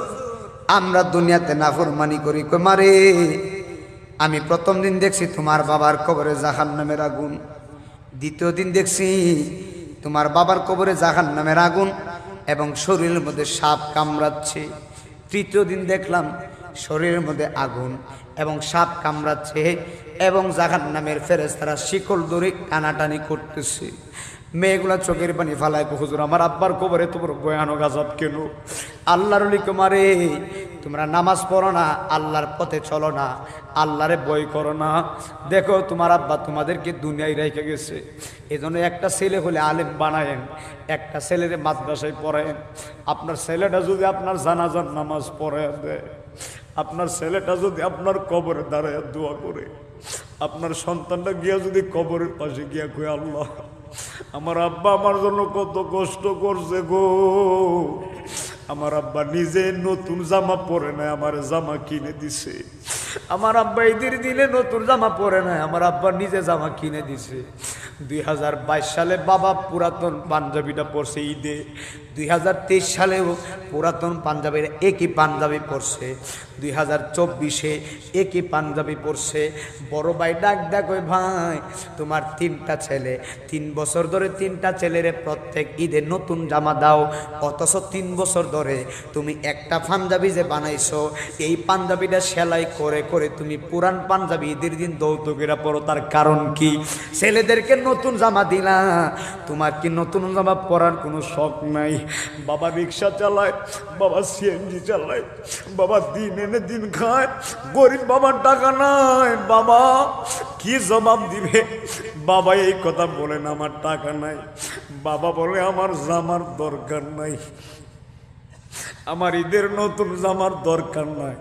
আমরা দুনিয়াতে নাফরমানি করি। কই মারে, আমি প্রথম দিন দেখছি তোমার বাবার কবরে জাহান্নামের আগুন, দ্বিতীয় দিন দেখছি তোমার বাবার কবরে জাহান্নামের আগুন এবং শরীরের মধ্যে সাপ কামড়াচ্ছে, তৃতীয় দিন দেখলাম শরীরের মধ্যে আগুন এবং সাপ কামড়াচ্ছে এবং জাহান্নামের ফেরেশতারা শিকল ধরে টানাটানি করতেছে। মেয়েগুলা চোখের পানি ফালায়, হুজুর আমার আব্বার কবরে তোমার ভয়ানক আযাব কেন? আল্লাহর ওলি মারে, তোমরা নামাজ পড়ো না, আল্লাহর পথে চলো না, আল্লাহরে ভয় করো না। দেখো তোমার আব্বা তোমাদেরকে দুনিয়ায় রেখে গেছে, এজন্য একটা ছেলে হলে আলেম বানায়েন, একটা ছেলের মাদ্রাসায় পড়ায়েন। আপনার ছেলেটা যদি আপনার জানাজার নামাজ পড়ায় দেয়, আপনার ছেলেটা যদি আপনার কবরে দাঁড়ায় দোয়া করে, আপনার সন্তানটা গিয়া যদি কবরের পাশে গিয়া কই আল্লাহ আমার আব্বা আমার জন্য কত কষ্ট করছে গো, আমার আব্বা নিজে নতুন জামা পরে নাই, আমার জামা কিনে দিছে, আমার আব্বা ঈদের দিনে নতুন জামা পরে নাই, আমার আব্বা নিজে জামা কিনে দিছে। 2022 সালে বাবা পুরাতন পাঞ্জাবিটা পরছে ঈদে, 2023 সালেও পুরাতন পাঞ্জাবির একই পাঞ্জাবি পরছে, 2024-এ একই পাঞ্জাবি পরছে। বড় ভাই ডাক ডাক ওই ভাই তোমার 3টা ছেলে, 3 বছর ধরে 3টা ছেলেরে প্রত্যেক ঈদে নতুন জামা দাও, অথচ 3 বছর ধরে তুমি একটা পাঞ্জাবি যে বানাইছো, এই পাঞ্জাবিটা সেলাই করে করে তুমি পুরান পাঞ্জাবি ঈদের দিন দৌতকেরা পরো, তার কারণ কি? ছেলেদেরকে নতুন জামা দিলা, তোমার কি নতুন জামা পরার কোনো শখ নাই? বাবা রিক্সা চালায়, বাবা সিএনজি চালায়, বাবা দিন এনে দিন খায়, গরিব বাবার টাকা নাই, বাবা কি জবাব দিবে? বাবা এই কথা বলেন আমার টাকা নাই, বাবা বলে আমার জামার দরকার নাই, আমার ঈদের নতুন জামার দরকার নাই।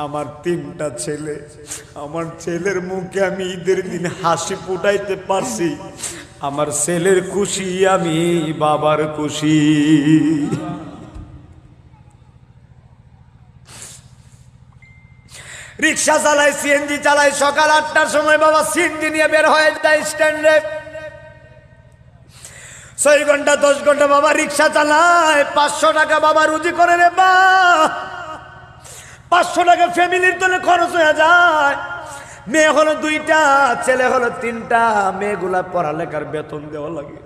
আমার 3টা ছেলে, আমার ছেলের মুখে আমি ঈদের দিন হাসি ফুটাইতে পারছি, আমার ছেলের খুশি, আমি বাবার খুশি। রিক্সা চালাই, সিএনজি চালাই, সকাল 8টার সময় বাবা সিএনজি নিয়ে বের হয়ে যায় স্ট্যান্ডে, 6 ঘন্টা 10 ঘন্টা বাবা রিক্সা চালায়, 500 টাকা বাবা রুজি করে রে বা, 500 টাকা ফ্যামিলির জন্য খরচ হয়ে যায়। মেয়ে হলো 2টা, ছেলে হলো 3টা, মেয়েগুলা পড়ালেখার বেতন দেওয়া লাগে।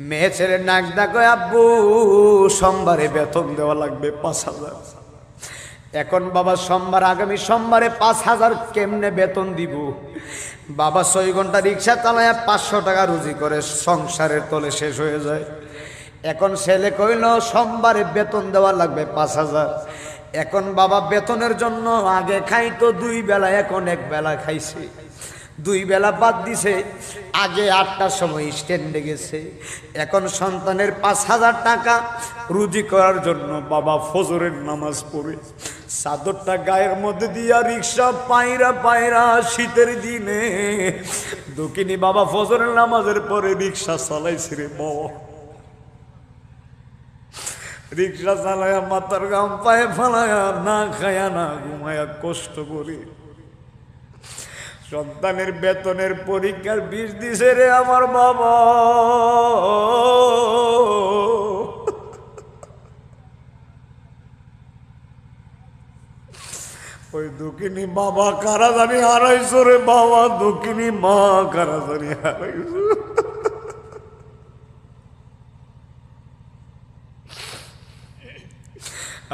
মেয়ে ছেলে নাক ডাকে আব্বু সোমবারে বেতন দেওয়া লাগবে 5000। এখন বাবা সোমবার, আগামী সোমবারে 5000 কেমনে বেতন দিব? বাবা 6 ঘন্টা রিক্সা চালায় 500 টাকা রুজি করে, সংসারের তলে শেষ হয়ে যায়। এখন ছেলে কইল সোমবারে বেতন দেওয়া লাগবে 5000। এখন বাবা বেতনের জন্য আগে খাইতো 2 বেলা, এখন 1 বেলা খাইছে, 2 বেলা বাদ দিছে। আগে 8টার সময় স্ট্যান্ডে গেছে, এখন সন্তানের 5000 টাকা রুজি করার জন্য বাবা ফজরের নামাজ পড়ে চাদরটা গায়ের মধ্যে দিয়া রিক্সা পায়রা পায়রা শীতের দিনে দক্ষিণী বাবা ফজরের নামাজের পরে রিক্সা চালাইছে রে বাবা। রিক্সা চালায়া মাথার গাম পায়ে ফালায়া, না খায়া না ঘুমায়া কষ্ট করি সন্তানের বেতনের পরীক্ষার বিষ দিছে রে আমার বাবা। ওই দুঃখিনী বাবা কারা জানি হারাইছো রে বাবা, দুঃখিনী মা কারা জানি হারাইছো।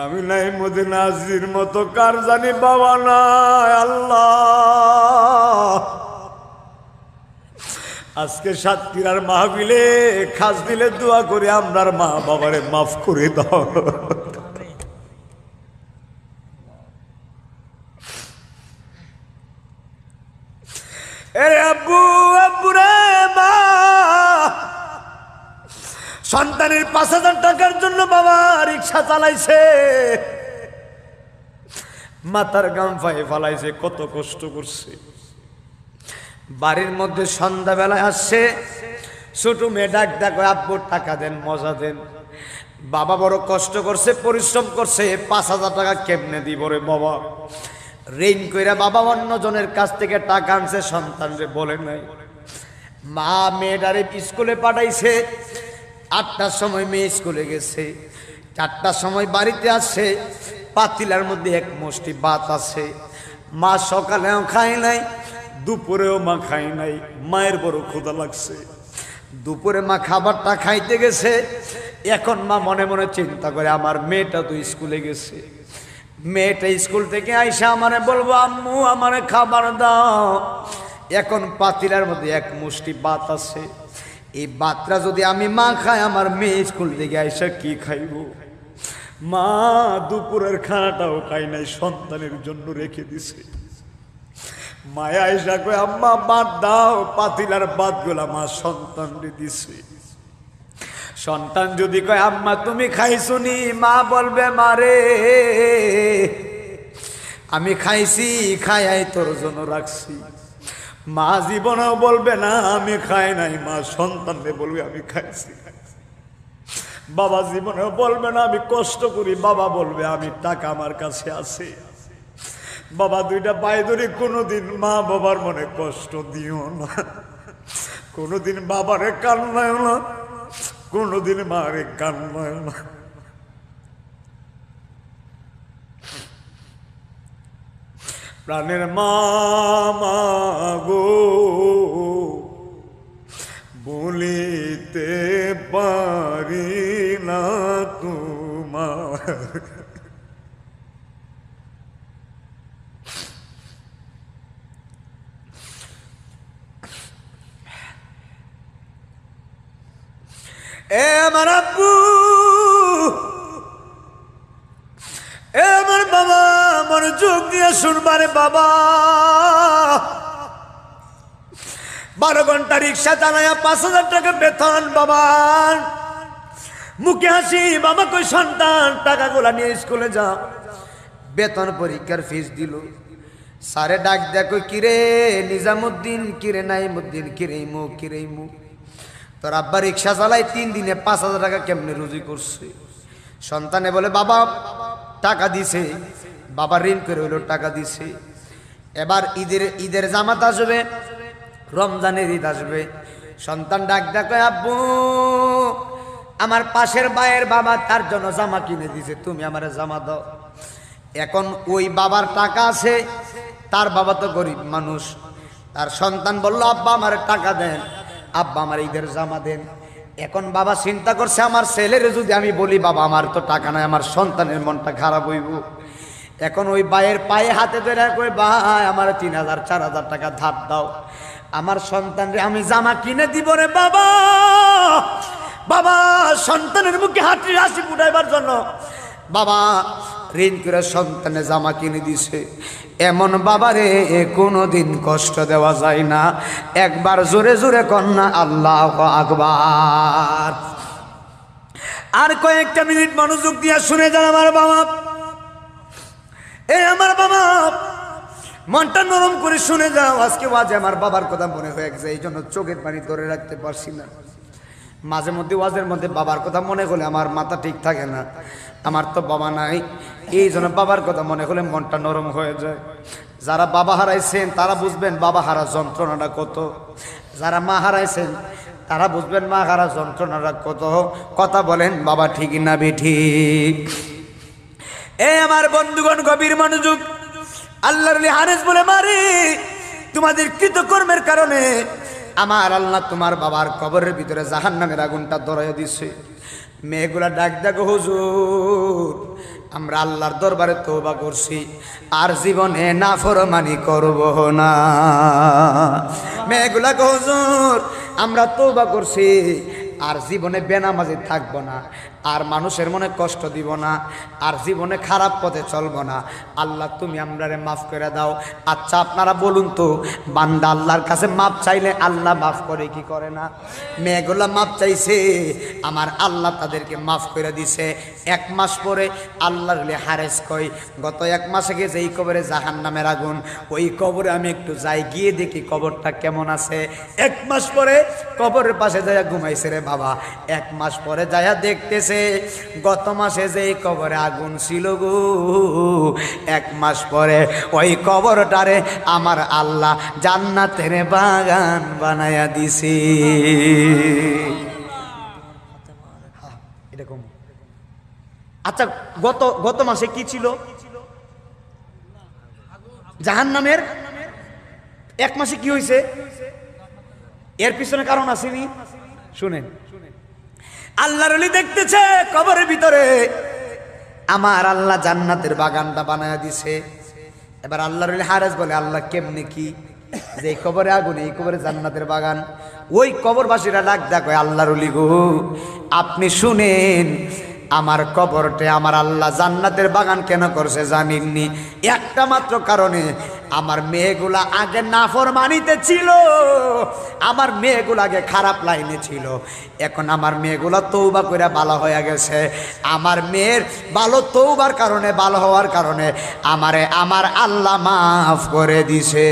আমি নাই মদিন আজির মতো কার জানি বাবা নাই। আল্লাহ আজকে সাতক্ষীরার মাহফিলে খাস দিলে দোয়া করে আমরার মা বাবারে মাফ করে দাও। আব্বু আব্বু রে মা, সন্তানের 5000 টাকার জন্য বাবা রিক্সা চালাইছে, মাথার গাম পায়ে ফালাইছে, কত কষ্ট করছে। বাড়ির মধ্যে সন্ধ্যাবেলায় আসছে, ছোট মেয়ে ডাক ডাক আব্বু টাকা দেন, মজা দেন। বাবা বড় কষ্ট করছে, পরিশ্রম করছে, 5000 টাকা কেমনে দিব রে বাবা? ঋণ কইরা বাবা অন্যজনের কাছ থেকে টাকা আনছে, সন্তানরে বলে নাই। মা মেয়েটারে স্কুলে পাঠাইছে, 8টার সময় মেয়ে স্কুলে গেছে, 4টার সময় বাড়িতে আসছে, পাতিলার মধ্যে 1 মুষ্টি ভাত আছে। মা সকালেও খায় নাই, দুপুরেও মা খায় নাই, মায়ের বড় ক্ষুধা লাগছে। দুপুরে মা খাবারটা খাইতে গেছে, এখন মা মনে মনে চিন্তা করে আমার মেয়েটা তো স্কুলে গেছে, মেয়েটা স্কুল থেকে আইসা আমারে বলবো আম্মু আমারে খাবার দাও। এখন পাতিলার মধ্যে 1 মুষ্টি ভাত আছে, এই ভাতটা যদি আমি মা খাই, আমার মেয়ে স্কুল থেকে আইসা কি খাইব? মা দুপুরের খানাটাও খাই নাই, সন্তানের জন্য রেখে দিছে। মায়া আইসা কয় আম্মা ভাত দাও, পাতিলার ভাতগুলা মা সন্তানরে দিছে। সন্তান যদি কয় আম্মা তুমি খাইছো নি, মা বলবে মারে আমি খাইছি, খাই তোর জন্য রাখছি। মা জীবনেও বলবে না আমি খাই নাই, মা সন্তানরে বলবে আমি খাইছি। বাবা জীবনেও বলবে না আমি কষ্ট করি, বাবা বলবে আমি টাকা আমার কাছে আছে। বাবা 2টা পায়ে ধরে কোনোদিন মা বাবার মনে কষ্ট দিও না, কোনোদিন বাবারে কান্নায় না, কোনোদিন মারে কান্নায় না। প্রাণের মা গো বলিতে পারি না তোমার, এ আমার আব্বু, এ আমার বাবা, মনোযোগ দিয়ে শুনবারে বাবা। 12 ঘন্টা রিক্সা চালায়া 5,000 টাকা বেতন বাবা। মুখে হাসি, বাবা কই সন্তান টাকাগুলা নিয়ে স্কুলে যাও। বেতন পরীক্ষার ফিস দিল। স্যারে ডাক দেখো, কিরে নিজামুদ্দিন, কিরে নাইমুদ্দিন, কিরে ইমু, কিরে ইমু, তোর আব্বা রিক্সা চালাই 3 দিনে 5,000 টাকা কেমনে রুজি করছে? সন্তানে বলে বাবা টাকা দিছে, বাবা ঋণ করে হইলো টাকা দিছে। এবার ঈদের জামাত আসবে, রমজানের ঈদ আসবে। সন্তান ডাক দেখো, আব্বু আমার পাশের ভাইয়ের বাবা তার জন্য জামা কিনে দিছে, তুমি আমার জামা দাও। এখন ওই বাবার টাকা আছে, তার বাবা তো গরিব মানুষ। তার সন্তান বলল আব্বা আমার টাকা দেন, আব্বা আমার ঈদের জামা দেন। এখন বাবা চিন্তা করছে, আমার ছেলের যদি আমি বলি বাবা আমার তো টাকা নাই, আমার সন্তানের মনটা খারাপ হইব। এখন ওই ভাইয়ের পায়ে হাতে ধরে কই, ভাই আমার 3,000 4,000 টাকা ধার দাও, আমার সন্তানরে আমি জামা কিনে দিব রে বাবা। বাবা সন্তানের মুখে হাসি ফুটাইবার জন্য বাবা ঋণ করে সন্তানের জামা কিনে দিছে। এমন বাবারে কোনোদিন কষ্ট দেওয়া যায় না। একবার জোরে জোরে কন্যা আল্লাহু আকবার। আর কয়েকটা মিনিট মনোযোগ দিয়ে শুনে যান আমার বাবা। এই আমার বাবা মনটা নরম করে শুনে যাও। আজকে ওয়াজে আমার বাবার কথা মনে হয়ে গেছে, এই জন্য চোখের পানি ধরে রাখতে পারছি না। মাঝে মধ্যে ওয়াজের মধ্যে বাবার কথা মনে হলে আমার মাথা ঠিক থাকে না। আমার তো বাবা নাই, এই জন্য বাবার কথা মনে হলে মনটা নরম হয়ে যায়। যারা বাবা হারাইছেন তারা বুঝবেন বাবা হারা যন্ত্রণাটা কত, যারা মা হারাইছেন তারা বুঝবেন মা হারা যন্ত্রণাটা কত। কথা বলেন বাবা ঠিক না বেঠিক? এই আমার বন্ধুগণ গভীর মনোযোগ। আল্লাহর ওলি হারেস বলে, মারি তোমাদের কৃতকর্মের কারণে আমার আল্লাহ তোমার বাবার কবরের ভিতরে জাহান্নামের আগুনটা ধরাইয়া দিছে। মেয়েগুলা ডাক ডাক, হুজুর আমরা আল্লাহর দরবারে তওবা করছি, আর জীবনে নাফরমানি করব না। মেয়েগুলা কয়, হুজুর আমরা তওবা করছি, আর জীবনে বেনামাজি থাকবো না, আর মানুষের মনে কষ্ট দিব না, আর জীবনে খারাপ পথে চলবো না। আল্লাহ তুমি আমরারে মাফ করে দাও। আচ্ছা আপনারা বলুন তো, বান্দা আল্লাহর কাছে মাফ চাইলে আল্লাহ মাফ করে কি করে না? মেয়েগুলা মাফ চাইছে, আমার আল্লাহ তাদেরকে মাফ করে দিছে। 1 মাস পরে আল্লাহর ওলি হারেস কই, গত 1 মাসে গেছে এই কবরে জাহান্নামের আগুন, ওই কবরে আমি একটু যাই, গিয়ে দেখি কবরটা কেমন আছে। 1 মাস পরে কবরের পাশে যাইয়া ঘুমাইছে রে বাবা। 1 মাস পরে যাইয়া দেখতেছে গত মাসে যে কবরে আগুন ছিল গো, 1 মাস পরে ওই কবরটারে আমার আল্লাহ জান্নাতের বাগান বানায়া দিছে। এরকম। আচ্ছা গত মাসে কি ছিল? জাহান্নামের। 1 মাসে কি হয়েছে? এর পিছনে কারণ আসেনি? শুনেন, আল্লাহর ওলি দেখতেছে কবরের ভিতরে আমার আল্লাহ জান্নাতের বাগানটা বানায়া দিছে। এবার আল্লাহর ওলি হারেস বলে, আল্লাহ কেমনে কি? যে কবরে আগুন, এই কবরে জান্নাতের বাগান। ওই কবরবাসীরা ডাক দেখো, আল্লাহর ওলি গো আপনি শুনেন, আমার কবরটে আমার আল্লাহ জান্নাতের বাগান কেন করছে জানেননি? একটা মাত্র কারণে, আমার মেয়েগুলা আগে নাফরমানিতে ছিল, আমার মেয়েগুলা আগে খারাপ লাইনে ছিল, এখন আমার মেয়েগুলা তওবা করে ভালো হয়ে গেছে। আমার মেয়ের ভালো তওবার কারণে, ভালো হওয়ার কারণে আমারে আমার আল্লাহ মাফ করে দিছে।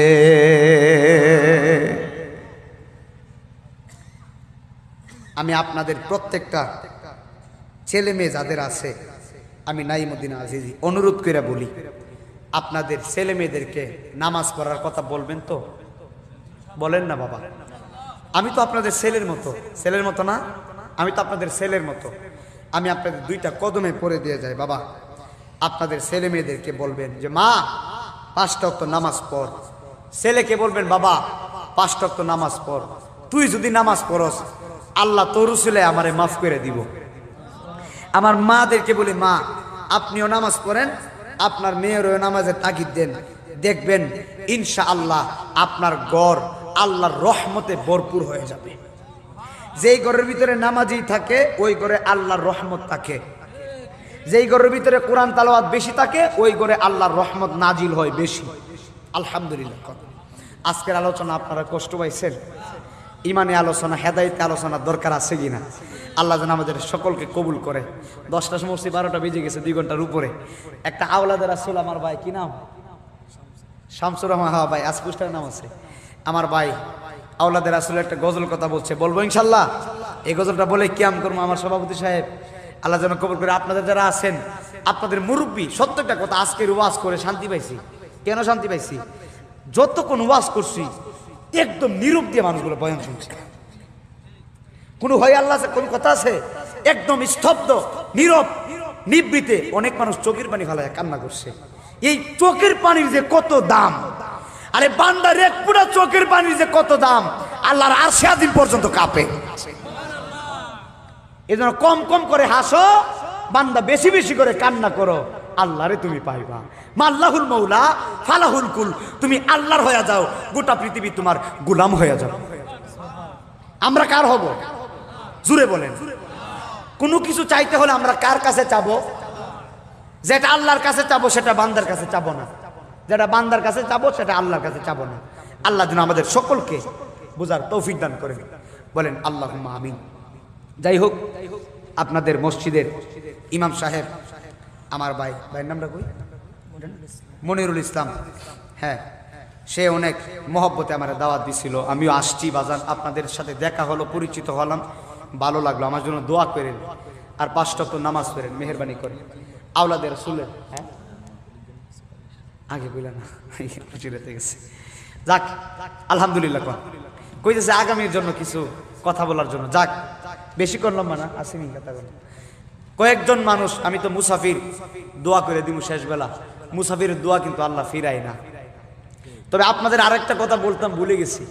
আমি আপনাদের প্রত্যেকটা ছেলে মেয়ে যাদের আছে, আমি নাইমুদ্দিন আজিজি অনুরোধ করে বলি, আপনাদের ছেলে মেয়েদেরকে নামাজ পড়ার কথা বলবেন তো? বলেন না বাবা। আমি তো আপনাদের ছেলের মতো, ছেলের মতো না, আমি তো আপনাদের ছেলের মতো। আমি আপনাদের 2টা কদমে পড়ে দিয়ে যাই বাবা। আপনাদের ছেলে মেয়েদেরকে বলবেন যে মা 5 ওয়াক্ত নামাজ পড়। ছেলেকে বলবেন বাবা 5 ওয়াক্ত নামাজ পড়। তুই যদি নামাজ পড়স আল্লাহ তোর উসিলে আমারে মাফ করে দিব। আমার মাদেরকে বলি, মা আপনিও নামাজ পড়েন, আপনার মেয়েরও নামাজের তাগিদ দেন, দেখবেন ইনশাআল্লাহ আপনার ঘর আল্লাহর রহমতে ভরপুর হয়ে যাবে। যেই ঘরের ভিতরে নামাজি থাকে ওই ঘরে আল্লাহর রহমত থাকে, যেই ঘরের ভিতরে কোরআন তালাওয়াত বেশি থাকে ওই ঘরে আল্লাহর রহমত নাজিল হয় বেশি। আলহামদুলিল্লাহ। আজকের আলোচনা আপনারা কষ্ট পাইছেন? ইমানে আলোচনা, হেদায়েতে আলোচনার দরকার আছে কিনা? আল্লাহ যেন আমাদের সকলকে কবুল করে। 10টার সময় 12টা বেজে গেছে, 2 ঘন্টার উপরে। একটা আওলাদের রাসূল আমার ভাই, কি নাম? শামসুর রহমান। হ্যাঁ ভাই, আজ পুস্টার নাম আছে। আমার ভাই আওলাদের রাসূলের একটা গজল কথা বলছে, বলবো ইনশাল্লাহ। এই গজলটা বলে কিয়াম করবো। আমার সভাপতি সাহেব আল্লাহ যেন কবুল করে। আপনাদের যারা আছেন, আপনাদের মুরব্বী, সত্যটা কথা, আজকের ওয়াজ করে শান্তি পাইছি। কেন শান্তি পাইছি? যতক্ষণ ওয়াজ করছি একদম নীরব দিয়ে মানুষগুলো বয়ান শুনছে। কোনো হয় আল্লাহ আছে, কোন কথা আছে? একদম স্তব্ধ, নীরব, নিবৃতে। অনেক মানুষ চোখের পানি ফেলায় কান্না করছে। এই চোখের পানির যে কত দাম! আরে বান্দার এক পুরা চোখের পানির যে কত দাম! আল্লাহর আরশে আজিম পর্যন্ত কাঁপে। এজন্য কম কম করে হাসো, বান্দা বেশি বেশি করে কান্না করো, আল্লাহরে তুমি পাইবা। মাল্লাহুল মৌলা ফালাহুল কুল। তুমি আল্লাহর হয়ে যাও, গোটা পৃথিবী তোমার গোলাম হয়ে যাও। আমরা কার হব? জুড়ে বলেন। কোনো কিছু চাইতে হলে আমরা কার কাছে চাবো? যেটা আল্লাহর কাছে চাবো সেটা বান্দার কাছে চাবো না, যেটা বান্দার কাছে চাবো সেটা আল্লাহর কাছে চাবো না। আল্লাহ যেন আমাদের সকলকে বুঝার তৌফিক দান করেন, বলেন আল্লাহুম্মা আমিন। যাই হোক, আপনাদের মসজিদের ইমাম সাহেব আমার ভাইয়ের নামটা কই? মনিরুল ইসলাম। হ্যাঁ, সে অনেক মহব্বতে আমার দাওয়াত দিছিল, আমিও আসছি বাজান। আপনাদের সাথে দেখা হলো, পরিচিত হলাম, ভালো লাগলো। আমার জন্য দোয়া করেন আর 5 ওয়াক্ত নামাজ পড়েন মেহেরবানি করে। আওলাদের রাসূলের হ্যাঁ আগে কইলা না, চিরাতে গেছে। যাক আলহামদুলিল্লাহ। কইতেছে আগামীর জন্য কিছু কথা বলার জন্য। যাক, বেশি করলাম না, আসেনি কথা বল। কয়েকজন মানুষ, আমি তো মুসাফির, দোয়া করে দিব শেষ বেলা। মুসাফিরের দোয়া কিন্তু আল্লাহ ফিরায় না। তবে আপনাদের আরেকটা কথা বলতাম, ভুলে গেছি।